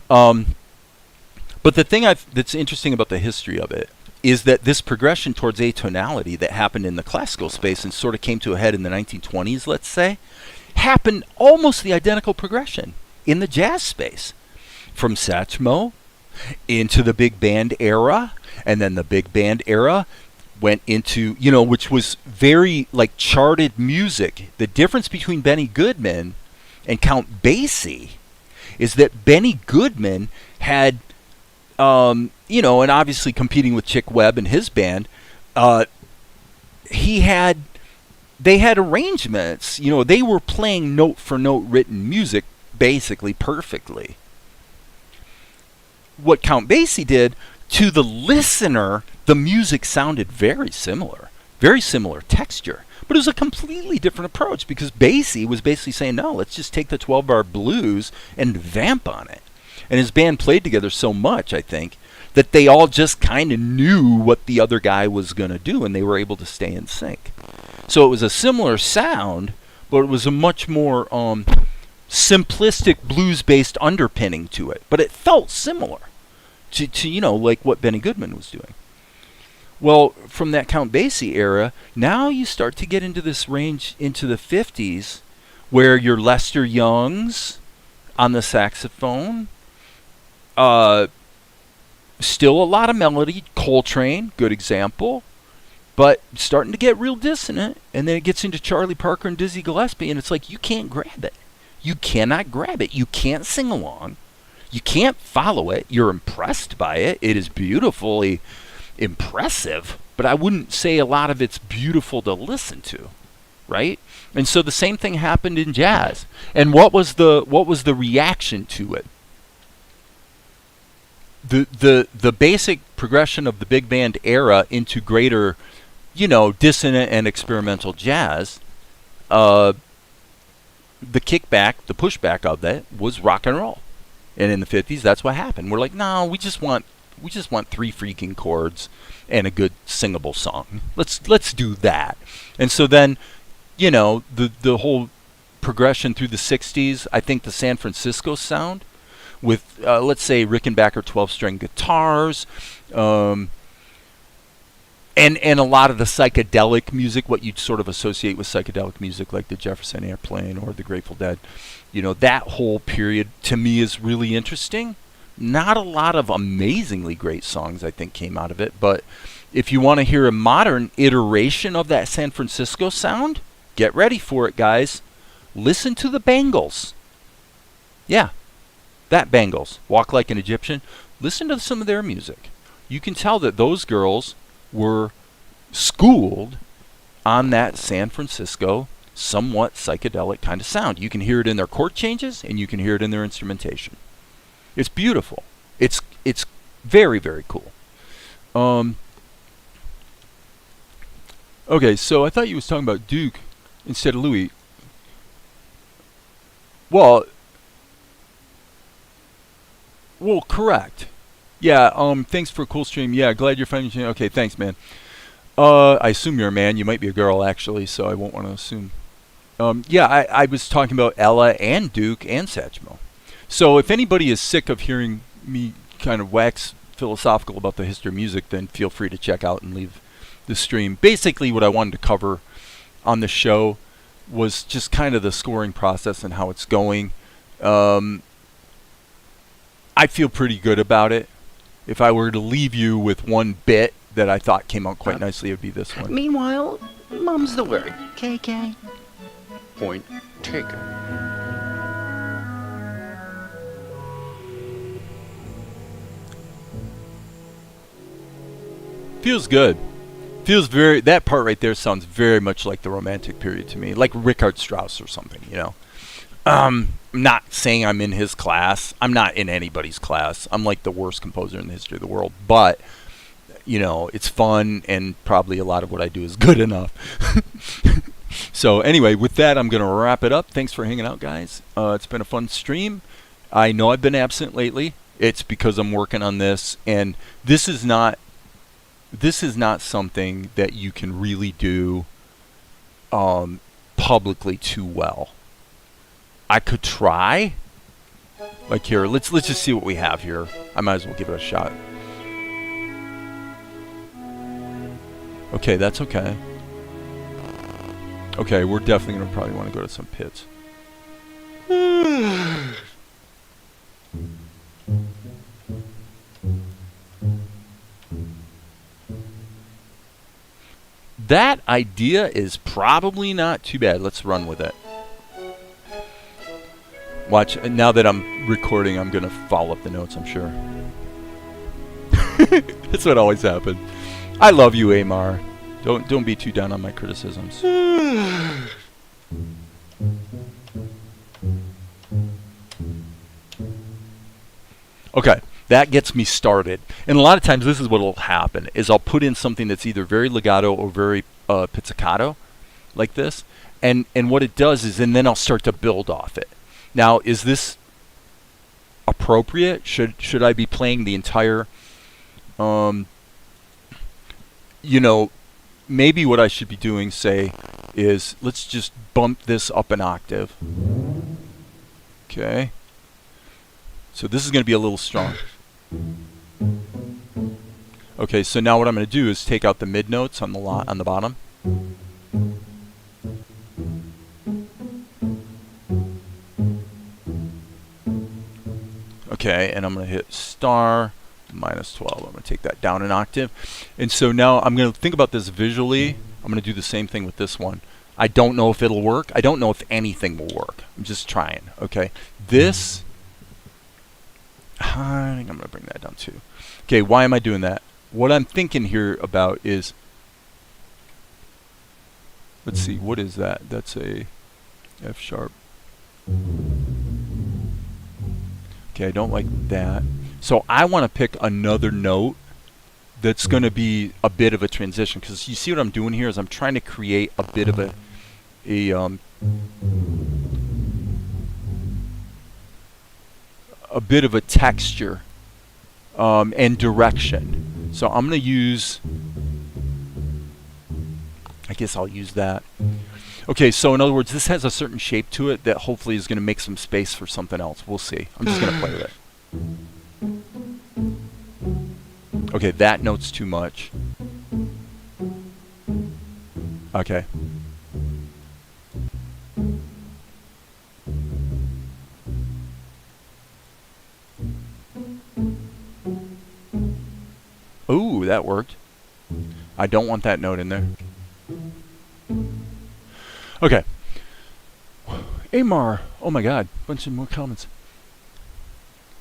But the thing that's interesting about the history of it is that this progression towards atonality that happened in the classical space and sort of came to a head in the 1920s, let's say, happened almost the identical progression in the jazz space. From Satchmo into the big band era, and then the big band era went into, which was very like charted music. The difference between Benny Goodman and Count Basie is that Benny Goodman had, and obviously competing with Chick Webb and his band, they had arrangements. They were playing note for note written music basically perfectly. What Count Basie did, to the listener, the music sounded very similar texture. But it was a completely different approach because Basie was basically saying, no, let's just take the 12-bar blues and vamp on it. And his band played together so much, I think, that they all just kind of knew what the other guy was going to do, and they were able to stay in sync. So it was a similar sound, but it was a much more simplistic blues-based underpinning to it. But it felt similar to like what Benny Goodman was doing. Well, from that Count Basie era, now you start to get into this range into the 50s, where your Lester Youngs on the saxophone, still a lot of melody. Coltrane, good example. But starting to get real dissonant, and then it gets into Charlie Parker and Dizzy Gillespie, and it's like you can't grab it. You cannot grab it. You can't sing along. You can't follow it. You're impressed by it. It is beautifully impressive, but I wouldn't say a lot of it's beautiful to listen to, right? And so the same thing happened in jazz. And what was the reaction to it? The basic progression of the big band era into greater, dissonant and experimental jazz, the kickback, the pushback of that was rock and roll. And in the 50s, that's what happened. We're like, no, we just want 3 freaking chords and a good singable song. Let's do that. And so then, the whole progression through the 60s, I think the San Francisco sound with, let's say, Rickenbacker 12-string guitars, and a lot of the psychedelic music, what you'd sort of associate with psychedelic music, like the Jefferson Airplane or the Grateful Dead. That whole period, to me, is really interesting. Not a lot of amazingly great songs, I think, came out of it. But if you want to hear a modern iteration of that San Francisco sound, get ready for it, guys. Listen to the Bangles. Yeah, that Bangles. Walk Like an Egyptian. Listen to some of their music. You can tell that those girls were schooled on that San Francisco, somewhat psychedelic kind of sound. You can hear it in their chord changes, and you can hear it in their instrumentation. It's beautiful. It's very, very cool. Okay, so I thought you was talking about Duke instead of Louis. Well, correct. Yeah, thanks for a cool stream. Yeah, glad you're finding your... Okay, thanks, man. I assume you're a man. You might be a girl, actually, so I won't want to assume. Yeah, I was talking about Ella and Duke and Satchmo. So if anybody is sick of hearing me kind of wax philosophical about the history of music, then feel free to check out and leave the stream. Basically, what I wanted to cover on the show was just kind of the scoring process and how it's going. I feel pretty good about it. If I were to leave you with one bit that I thought came out quite nicely, it would be this one. Meanwhile, mum's the word. KK. Point taken. Feels good. That part right there sounds very much like the Romantic period to me, like Richard Strauss or something, I'm not saying I'm in his class. I'm not in anybody's class. I'm like the worst composer in the history of the world. But you know, it's fun, and probably a lot of what I do is good enough. So anyway, with that, I'm going to wrap it up. Thanks for hanging out, guys. It's been a fun stream. I know I've been absent lately. It's because I'm working on this, and this is not something that you can really do publicly too well. I could try. Like here, let's just see what we have here. I might as well give it a shot. Okay, that's okay. Okay, we're definitely going to probably want to go to some pits. That idea is probably not too bad. Let's run with it. Watch, now that I'm recording, I'm going to follow up the notes, I'm sure. That's what always happens. I love you, Amar. Don't be too down on my criticisms. Okay, that gets me started. And a lot of times this is what will happen, is I'll put in something that's either very legato or very pizzicato, like this. And what it does is, and then I'll start to build off it. Now, is this appropriate? Should I be playing the entire, you know, maybe what I should be doing, say, is let's just bump this up an octave. Okay. So this is going to be a little strong. Okay, so now what I'm going to do is take out the mid notes on the bottom. Okay, and I'm going to hit star -12. I'm going to take that down an octave. And so now I'm going to think about this visually. I'm going to do the same thing with this one. I don't know if it'll work. I don't know if anything will work. I'm just trying. Okay, this, I think I'm going to bring that down too. Okay, why am I doing that? What I'm thinking here about is, let's see, what is that? That's a F sharp. Okay, I don't like that. So I want to pick another note that's going to be a bit of a transition, because you see what I'm doing here is I'm trying to create a bit of a bit of a texture and direction. So I'm going to use, I guess I'll use that. Okay, so in other words, this has a certain shape to it that hopefully is going to make some space for something else. We'll see. I'm just going to play with it. Okay, that note's too much. Okay. Ooh, that worked. I don't want that note in there. Okay. Amar, oh my god, bunch of more comments.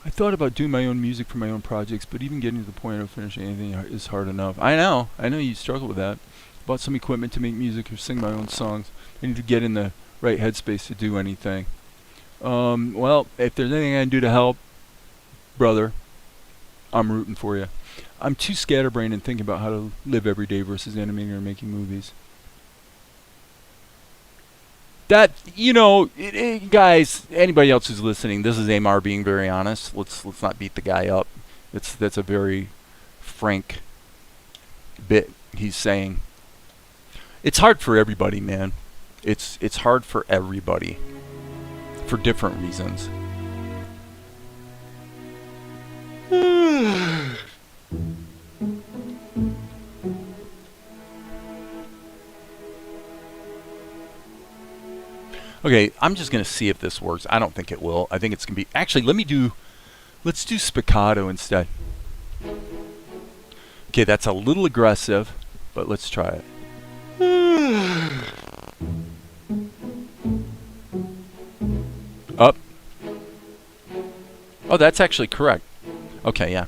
I thought about doing my own music for my own projects, but even getting to the point of finishing anything is hard enough. I know you struggle with that. Bought some equipment to make music or sing my own songs. I need to get in the right headspace to do anything. Well, if there's anything I can do to help, brother, I'm rooting for you. I'm too scatterbrained and thinking about how to live every day versus animating or making movies. That, you know, guys, anybody else who's listening, this is Amar being very honest. Let's not beat the guy up. That's a very frank bit he's saying. It's hard for everybody, man. It's hard for everybody for different reasons. Okay, I'm just going to see if this works. I don't think it will. I think it's going to be... Actually, let's do spiccato instead. Okay, that's a little aggressive, but let's try it. Up. Oh, that's actually correct. Okay, yeah.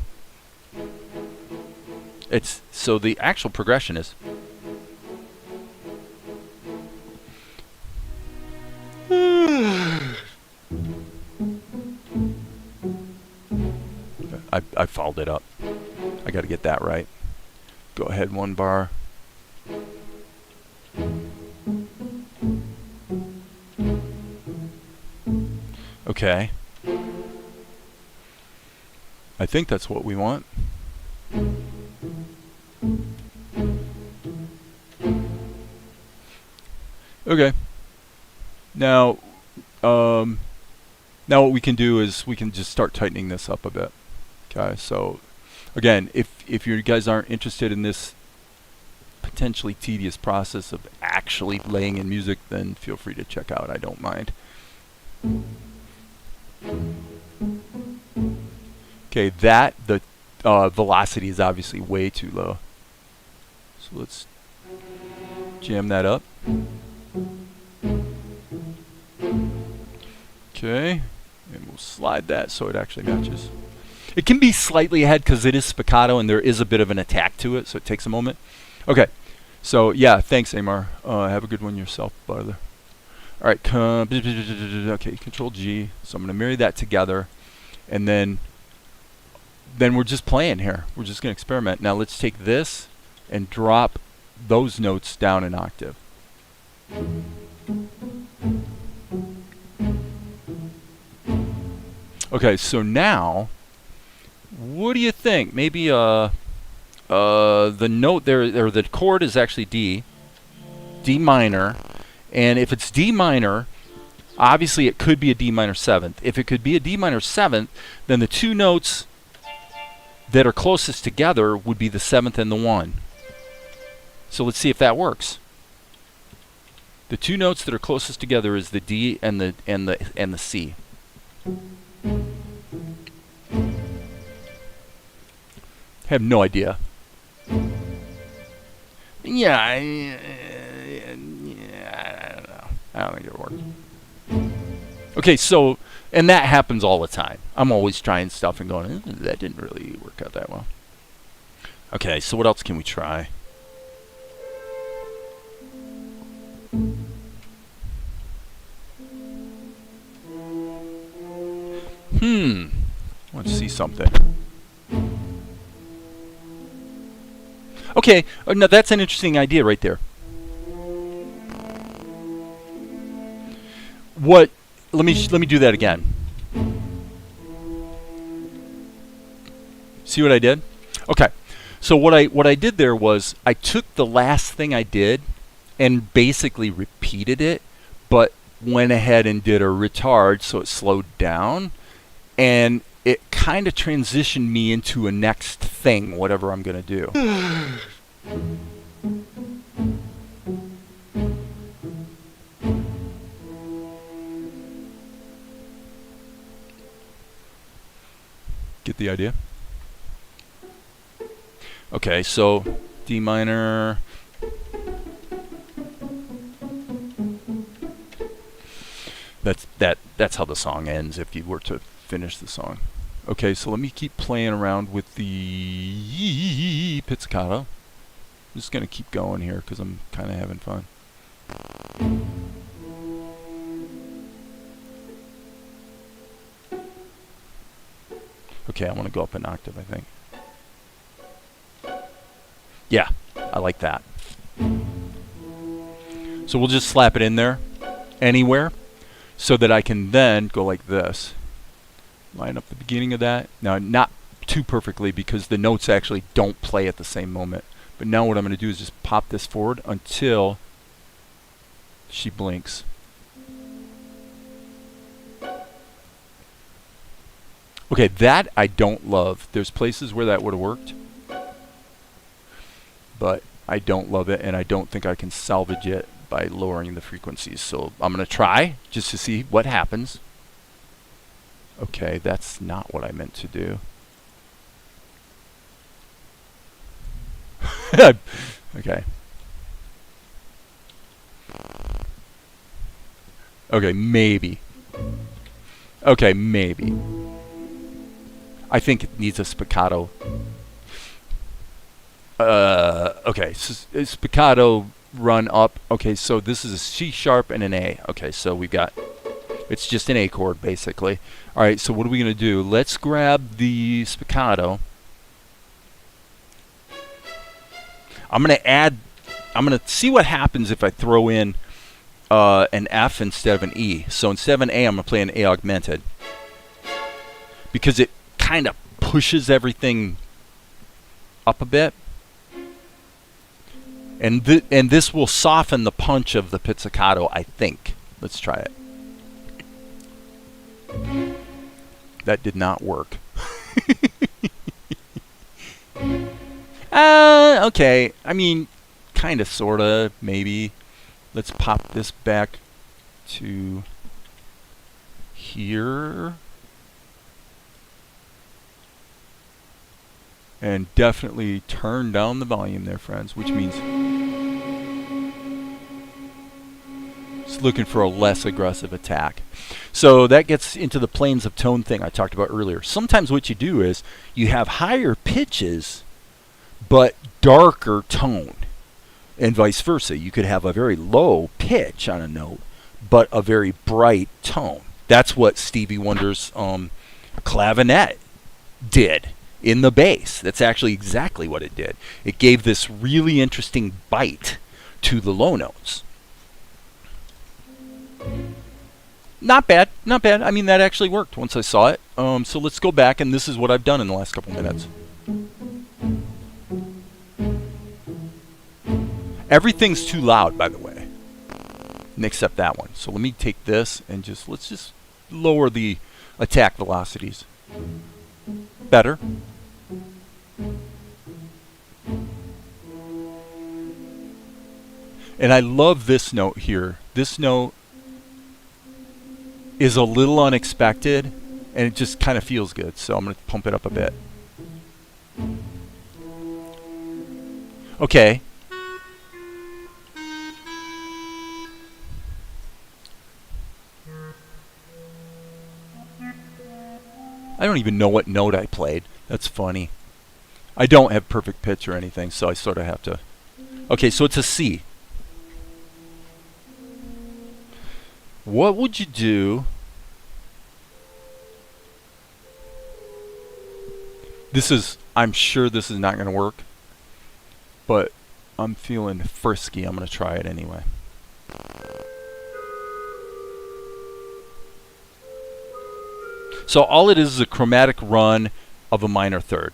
It's... So the actual progression is... I fouled it up. I got to get that right. go ahead one bar. Okay. I think that's what we want. Okay. Now, now what we can do is we can just start tightening this up a bit. Okay, so again, if you guys aren't interested in this potentially tedious process of actually laying in music, then feel free to check out. I don't mind. Okay, the velocity is obviously way too low. So let's jam that up. Okay, and we'll slide that so it actually matches. It can be slightly ahead because it is spiccato and there is a bit of an attack to it, so it takes a moment. Okay, so yeah, thanks, Amar. Have a good one yourself, brother. All right, okay, Control G. So I'm going to marry that together, and then we're just playing here. We're just going to experiment. Now let's take this and drop those notes down an octave. Okay, so now, what do you think? Maybe the note there, or the chord is actually D minor, and if it's D minor, obviously it could be a D minor 7th. If it could be a D minor 7th, then the two notes that are closest together would be the 7th and the 1. So let's see if that works. The two notes that are closest together is the D and the C. Have no idea. Yeah, I don't know. I don't think it works. Okay, so, and that happens all the time. I'm always trying stuff and going, that didn't really work out that well. Okay, so what else can we try? Let's see something. Okay, now that's an interesting idea right there. What? Let me do that again. See what I did? Okay. So what I did there was I took the last thing I did and basically repeated it, but went ahead and did a retard so it slowed down, and it kind of transitioned me into a next thing, whatever I'm going to do. Get the idea? Okay, so D minor. That's how the song ends if you were to finish the song. Okay, so let me keep playing around with the pizzicato. I'm just gonna keep going here because I'm kind of having fun. Okay, I want to go up an octave, I think. Yeah, I like that. So we'll just slap it in there, anywhere, so that I can then go like this. Line up the beginning of that. Now, not too perfectly because the notes actually don't play at the same moment. But now what I'm going to do is just pop this forward until she blinks. Okay, that I don't love. There's places where that would have worked, but I don't love it, and I don't think I can salvage it by lowering the frequencies. So I'm going to try just to see what happens. Okay, that's not what I meant to do. Okay. Okay, maybe. Okay, maybe. I think it needs a spiccato. Okay, so spiccato run up. Okay, so this is a C sharp and an A. Okay, so we've got, it's just an A chord basically. All right, so what are we going to do? Let's grab the spiccato. I'm going to see what happens if I throw in an F instead of an E. So instead of an A, I'm going to play an A augmented. Because it kind of pushes everything up a bit. And this will soften the punch of the pizzicato, I think. Let's try it. That did not work. Okay. I mean, kind of, sort of, maybe. Let's pop this back to here. And definitely turn down the volume there, friends, which means it's looking for a less aggressive attack. So that gets into the planes of tone thing I talked about earlier. Sometimes what you do is you have higher pitches but darker tone, and vice versa. You could have a very low pitch on a note but a very bright tone. That's what Stevie Wonder's clavinet did in the bass. That's actually exactly what it did. It gave this really interesting bite to the low notes. Not bad, not bad. I mean, that actually worked once I saw it. So let's go back, and this is what I've done in the last couple minutes. Everything's too loud, by the way, except that one. So let me take this and let's just lower the attack velocities. Better. And I love this note here. This note is a little unexpected, and it just kind of feels good. So I'm going to pump it up a bit. Okay. I don't even know what note I played. That's funny. I don't have perfect pitch or anything, so I sort of have to... Okay, so it's a C. What would you do... I'm sure this is not going to work, but I'm feeling frisky. I'm going to try it anyway. So all it is a chromatic run of a minor third.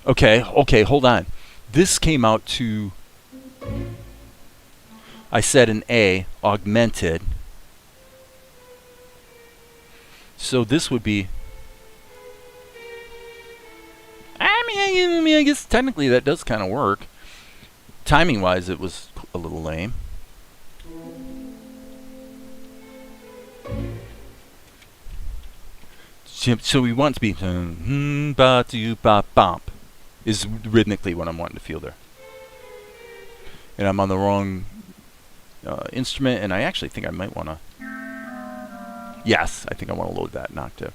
Okay, hold on. This came out to, I said an A, augmented. So this would be, I mean, I guess technically that does kind of work. Timing-wise, it was a little lame. So we want to be ba-do-ba-bump is rhythmically what I'm wanting to feel there. And I'm on the wrong instrument, and I actually think I might want to... Yes, I think I want to load that, an octave.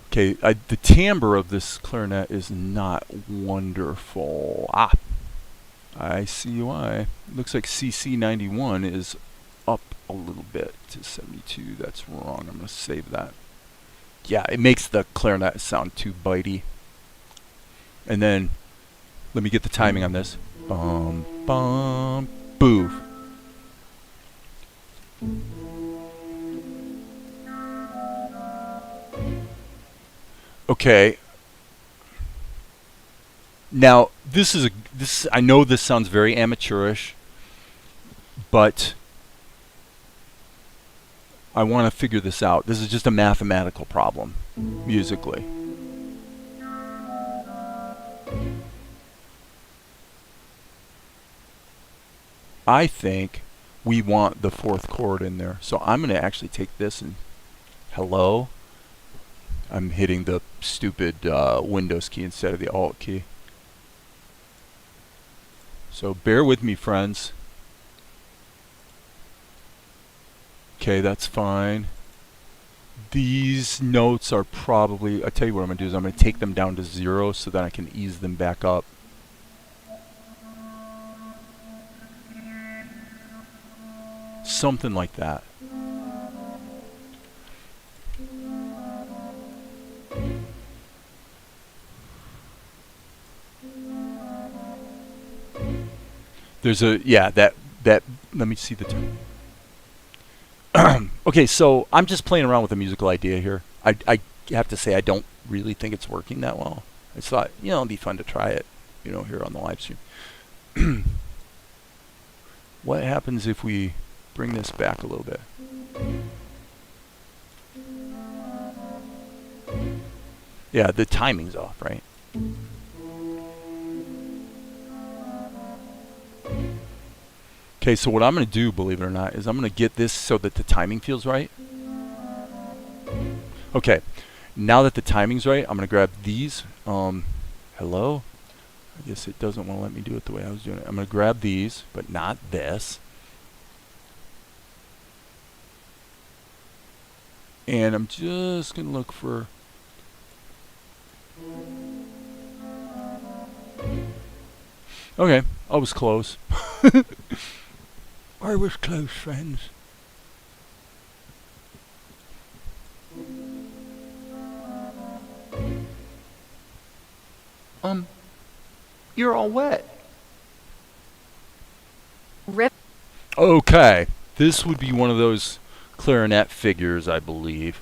Okay, the timbre of this clarinet is not wonderful. I see why. Looks like CC91 is up a little bit to 72. That's wrong. I'm going to save that. Yeah, it makes the clarinet sound too bitey. And then, let me get the timing on this. Bum, bum, boo. Okay. Now, I know this sounds very amateurish, but I want to figure this out. This is just a mathematical problem, musically. I think we want the fourth chord in there. So I'm going to actually take this and hello. I'm hitting the stupid Windows key instead of the Alt key. So bear with me, friends. Okay, that's fine. These notes are probably... I'll tell you what I'm going to do is I'm going to take them down to 0 so that I can ease them back up. Something like that. There's a, yeah, that, let me see the term. Okay, so I'm just playing around with a musical idea here. I have to say I don't really think it's working that well. I just thought, it'd be fun to try it, here on the live stream. What happens if we bring this back a little bit? Yeah, the timing's off, right? Okay, so what I'm going to do, believe it or not, is I'm going to get this so that the timing feels right. Okay, now that the timing's right, I'm going to grab these. Hello? I guess it doesn't want to let me do it the way I was doing it. I'm going to grab these, but not this. And I'm just going to look for... Okay, I was close. I was close, friends. You're all wet. Rip. Okay, this would be one of those clarinet figures, I believe.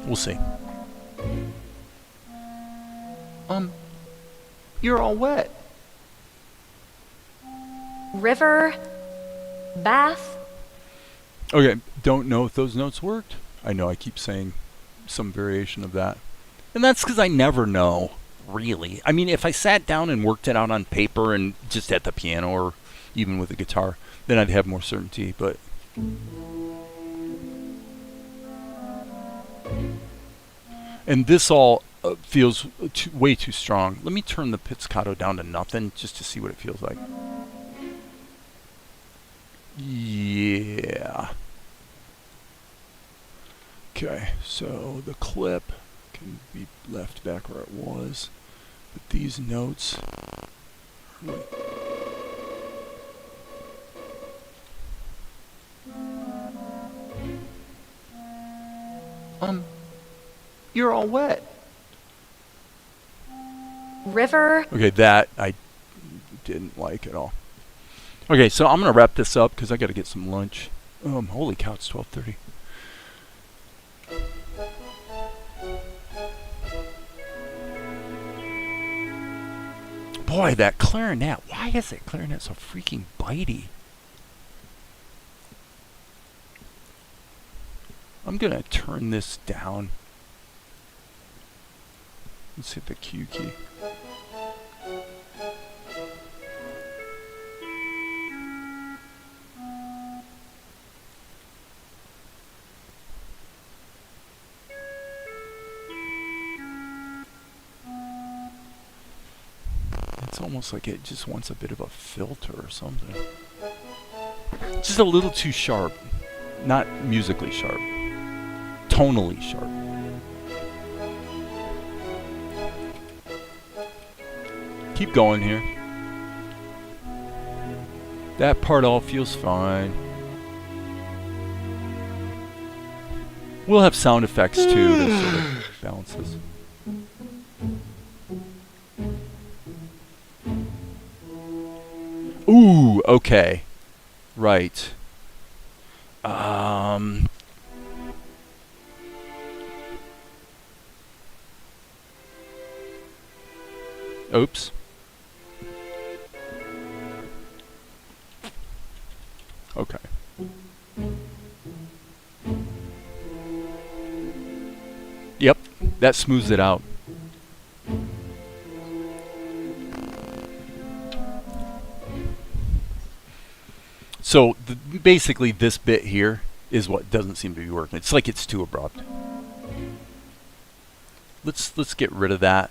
We'll see. You're all wet. River. Bath. Okay, don't know if those notes worked. I know I keep saying some variation of that. And that's because I never know, really. I mean, if I sat down and worked it out on paper and just at the piano or even with a guitar, then I'd have more certainty, but... And this all feels way too strong. Let me turn the pizzicato down to nothing just to see what it feels like. Yeah. Okay, so the clip can be left back where it was, but these notes... You're all wet. River. Okay, that I didn't like at all. Okay, so I'm going to wrap this up because I got to get some lunch. Holy cow, it's 12:30. Boy, that clarinet. Why is that clarinet so freaking bitey? I'm going to turn this down. Let's hit the Q key. It's almost like it just wants a bit of a filter or something. Just a little too sharp. Not musically sharp. Tonally sharp. Keep going here. That part all feels fine. We'll have sound effects too to sort of balance this. Ooh, okay. Right. Oops. Okay. Yep, that smooths it out. So basically this bit here is what doesn't seem to be working. It's like it's too abrupt. Let's get rid of that.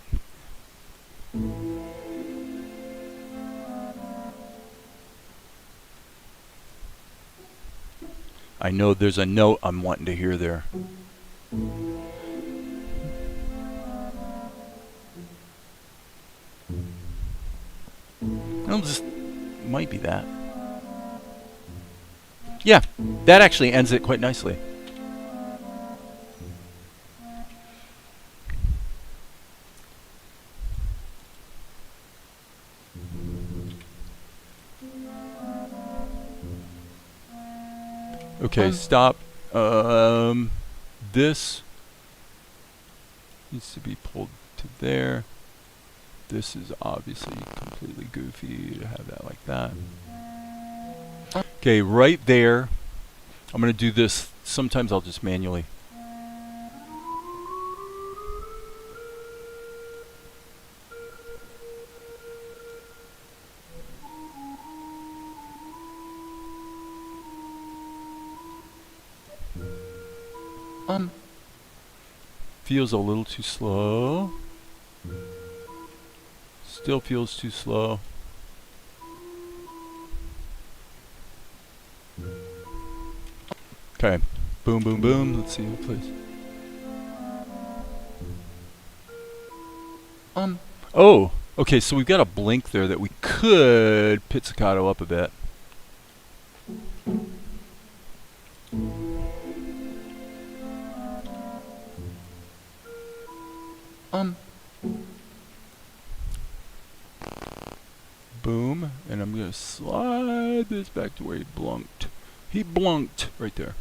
I know there's a note I'm wanting to hear there. It'll just might be that. Yeah, that actually ends it quite nicely. Okay, stop. This needs to be pulled to there. This is obviously completely goofy to have that like that. Okay, right there. I'm going to do this. Sometimes I'll just manually. Feels a little too slow. Still feels too slow. Okay. Boom, boom, boom. Let's see who plays. Oh, okay, so we've got a blink there that we could pizzicato up a bit. Boom, and I'm gonna slide this back to where he blunked. He blunked right there.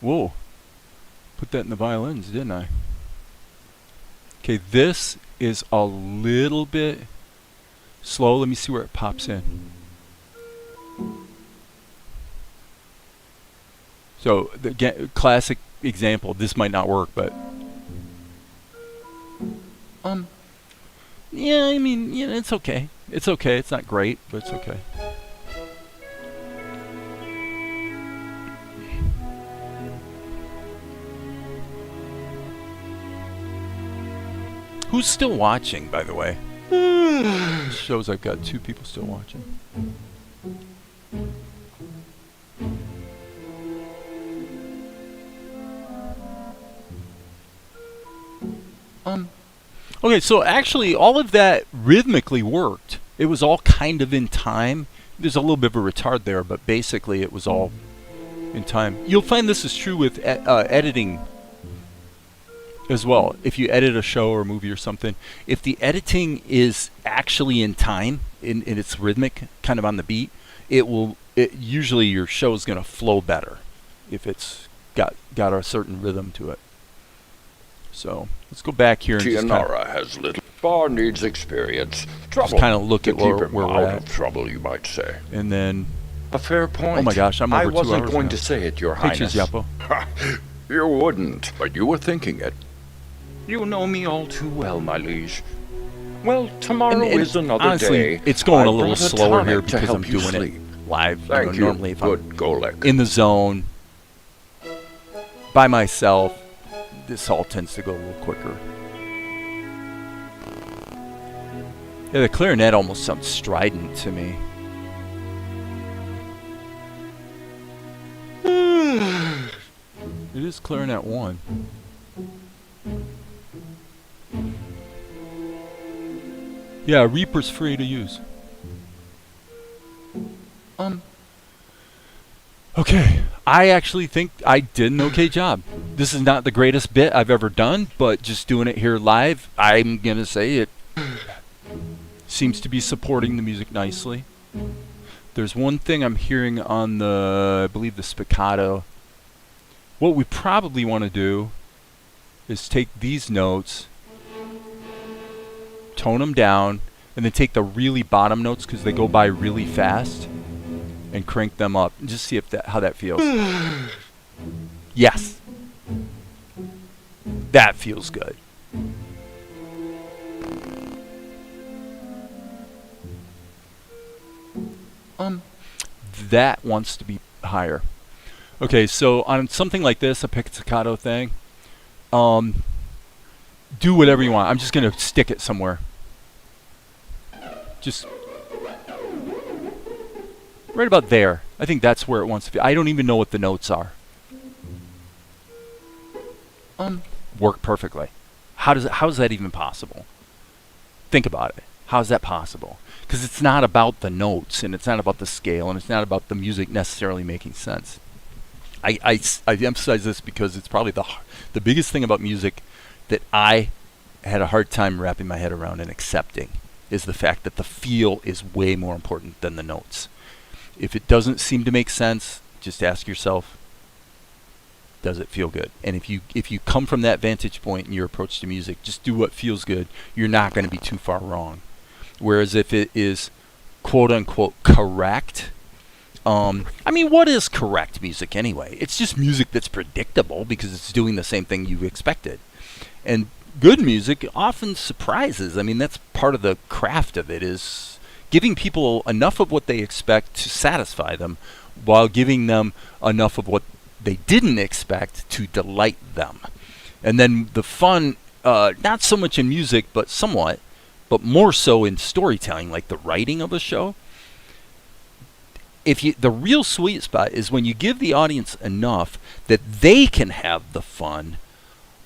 Whoa. Put that in the violins, didn't I? Okay, this is a little bit slow. Let me see where it pops in. So, the classic example. This might not work, but yeah, I mean, yeah, it's okay. It's okay. It's not great, but it's okay. Who's still watching, by the way? Shows I've got 2 people still watching. Okay, so actually all of that rhythmically worked. It was all kind of in time. There's a little bit of a retard there, but basically it was all in time. You'll find this is true with editing as well. If you edit a show or a movie or something, if the editing is actually in time, in its rhythmic, kind of on the beat, usually your show is going to flow better if it's got a certain rhythm to it. So let's go back here and Tianara has little. Bar needs experience. Trouble. just kind of look at where we're out at. of trouble, you might say. And then, A fair point. oh my gosh, I'm over 2 hours I wasn't going now. to say it, Your Hey, cheers, Highness. Yapo. You wouldn't, but you were thinking it. You know me all too well, my liege. Well, tomorrow And is another honestly, day. it's going I a little brought slower tonic here to because help I'm you doing sleep. it live. Thank you. Normally, if Good I'm Golek. in the zone by myself, this all tends to go a little quicker. Yeah, the clarinet almost sounds strident to me. It is clarinet 1. Yeah, Reaper's free to use. Okay, I actually think I did an okay job. This is not the greatest bit I've ever done, but just doing it here live, I'm gonna say it seems to be supporting the music nicely. There's one thing I'm hearing on I believe the spiccato. What we probably want to do is take these notes, tone them down, and then take the really bottom notes because they go by really fast, and crank them up and just see if how that feels. Yes. That feels good. That wants to be higher. Okay, so on something like this, a pizzicato thing, do whatever you want. I'm just going to stick it somewhere. Just right about there. I think that's where it wants to be. I don't even know what the notes are. Work perfectly. How is that even possible? Think about it. How's that possible? Because it's not about the notes, and it's not about the scale, and it's not about the music necessarily making sense. I emphasize this because it's probably the biggest thing about music that I had a hard time wrapping my head around and accepting is the fact that the feel is way more important than the notes. If it doesn't seem to make sense, just ask yourself, does it feel good? And if you come from that vantage point in your approach to music, just do what feels good, you're not going to be too far wrong. Whereas if it is quote unquote correct, I mean, what is correct music anyway? It's just music that's predictable because it's doing the same thing you expected. And good music often surprises. I mean, that's part of the craft of it, is giving people enough of what they expect to satisfy them while giving them enough of what they didn't expect to delight them. And then the fun, not so much in music, but somewhat, but more so in storytelling, like the writing of a show. The real sweet spot is when you give the audience enough that they can have the fun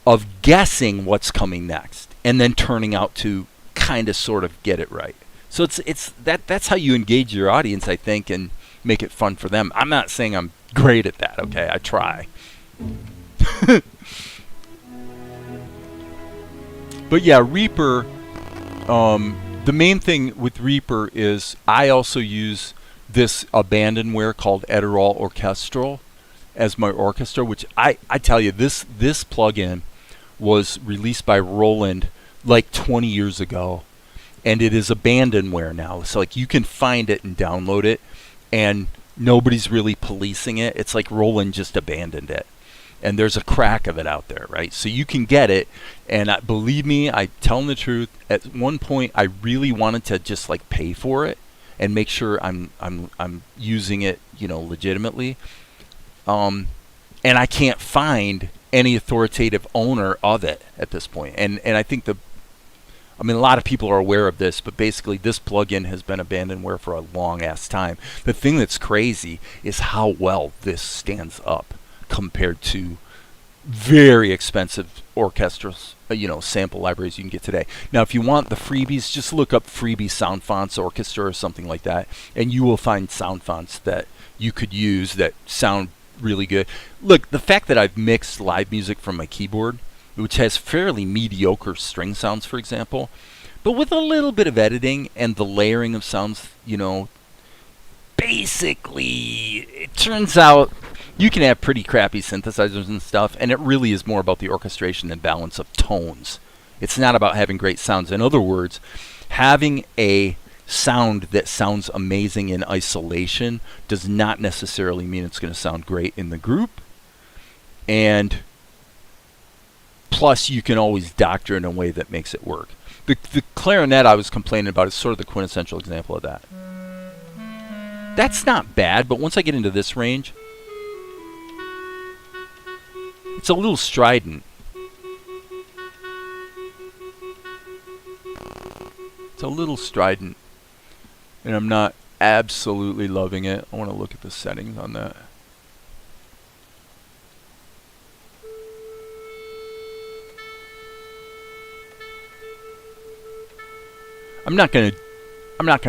of guessing what's coming next and then turning out to kind of sort of get it right. So that's how you engage your audience, I think, and make it fun for them. I'm not saying I'm great at that, okay? I try. But yeah, Reaper, the main thing with Reaper is I also use this abandonware called Edirol Orchestral as my orchestra, which I tell you, this plugin was released by Roland like 20 years ago, and it is abandonware now. So like you can find it and download it, and nobody's really policing it. It's like Roland just abandoned it, and there's a crack of it out there, right? So you can get it, and believe me, I telling the truth. At one point, I really wanted to just like pay for it and make sure I'm using it, legitimately. And I can't find any authoritative owner of it at this point. And I think a lot of people are aware of this, but basically this plugin has been abandonware for a long ass time. The thing that's crazy is how well this stands up compared to very expensive orchestras, sample libraries you can get today. Now, if you want the freebies, just look up Freebie Sound Fonts Orchestra or something like that, and you will find sound fonts that you could use that sound really good. Look, the fact that I've mixed live music from my keyboard, which has fairly mediocre string sounds, for example, but with a little bit of editing and the layering of sounds, basically, it turns out you can have pretty crappy synthesizers and stuff, and it really is more about the orchestration and balance of tones. It's not about having great sounds. In other words, having a sound that sounds amazing in isolation does not necessarily mean it's going to sound great in the group. And plus, you can always doctor it in a way that makes it work. The clarinet I was complaining about is sort of the quintessential example of that. That's not bad, but once I get into this range, it's a little strident. It's a little strident, and I'm not absolutely loving it. I want to look at the settings on that. I'm not gonna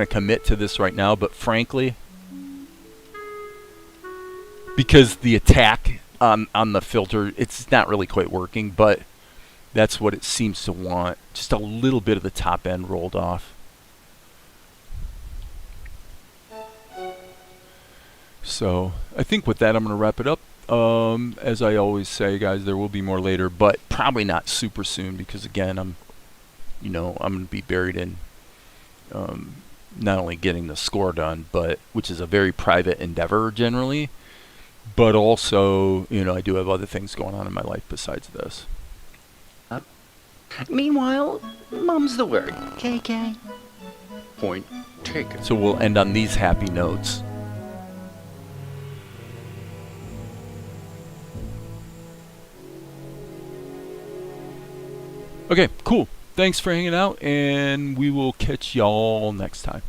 commit to this right now, but frankly, because the attack on the filter, it's not really quite working, but that's what it seems to want. Just a little bit of the top end rolled off. So I think with that, I'm going to wrap it up. As I always say, guys, there will be more later, but probably not super soon because, again, I'm going to be buried in not only getting the score done, but which is a very private endeavor generally, but also, I do have other things going on in my life besides this. Meanwhile, mum's the word. KK. Point taken. So we'll end on these happy notes. Okay, cool. Thanks for hanging out, and we will catch y'all next time.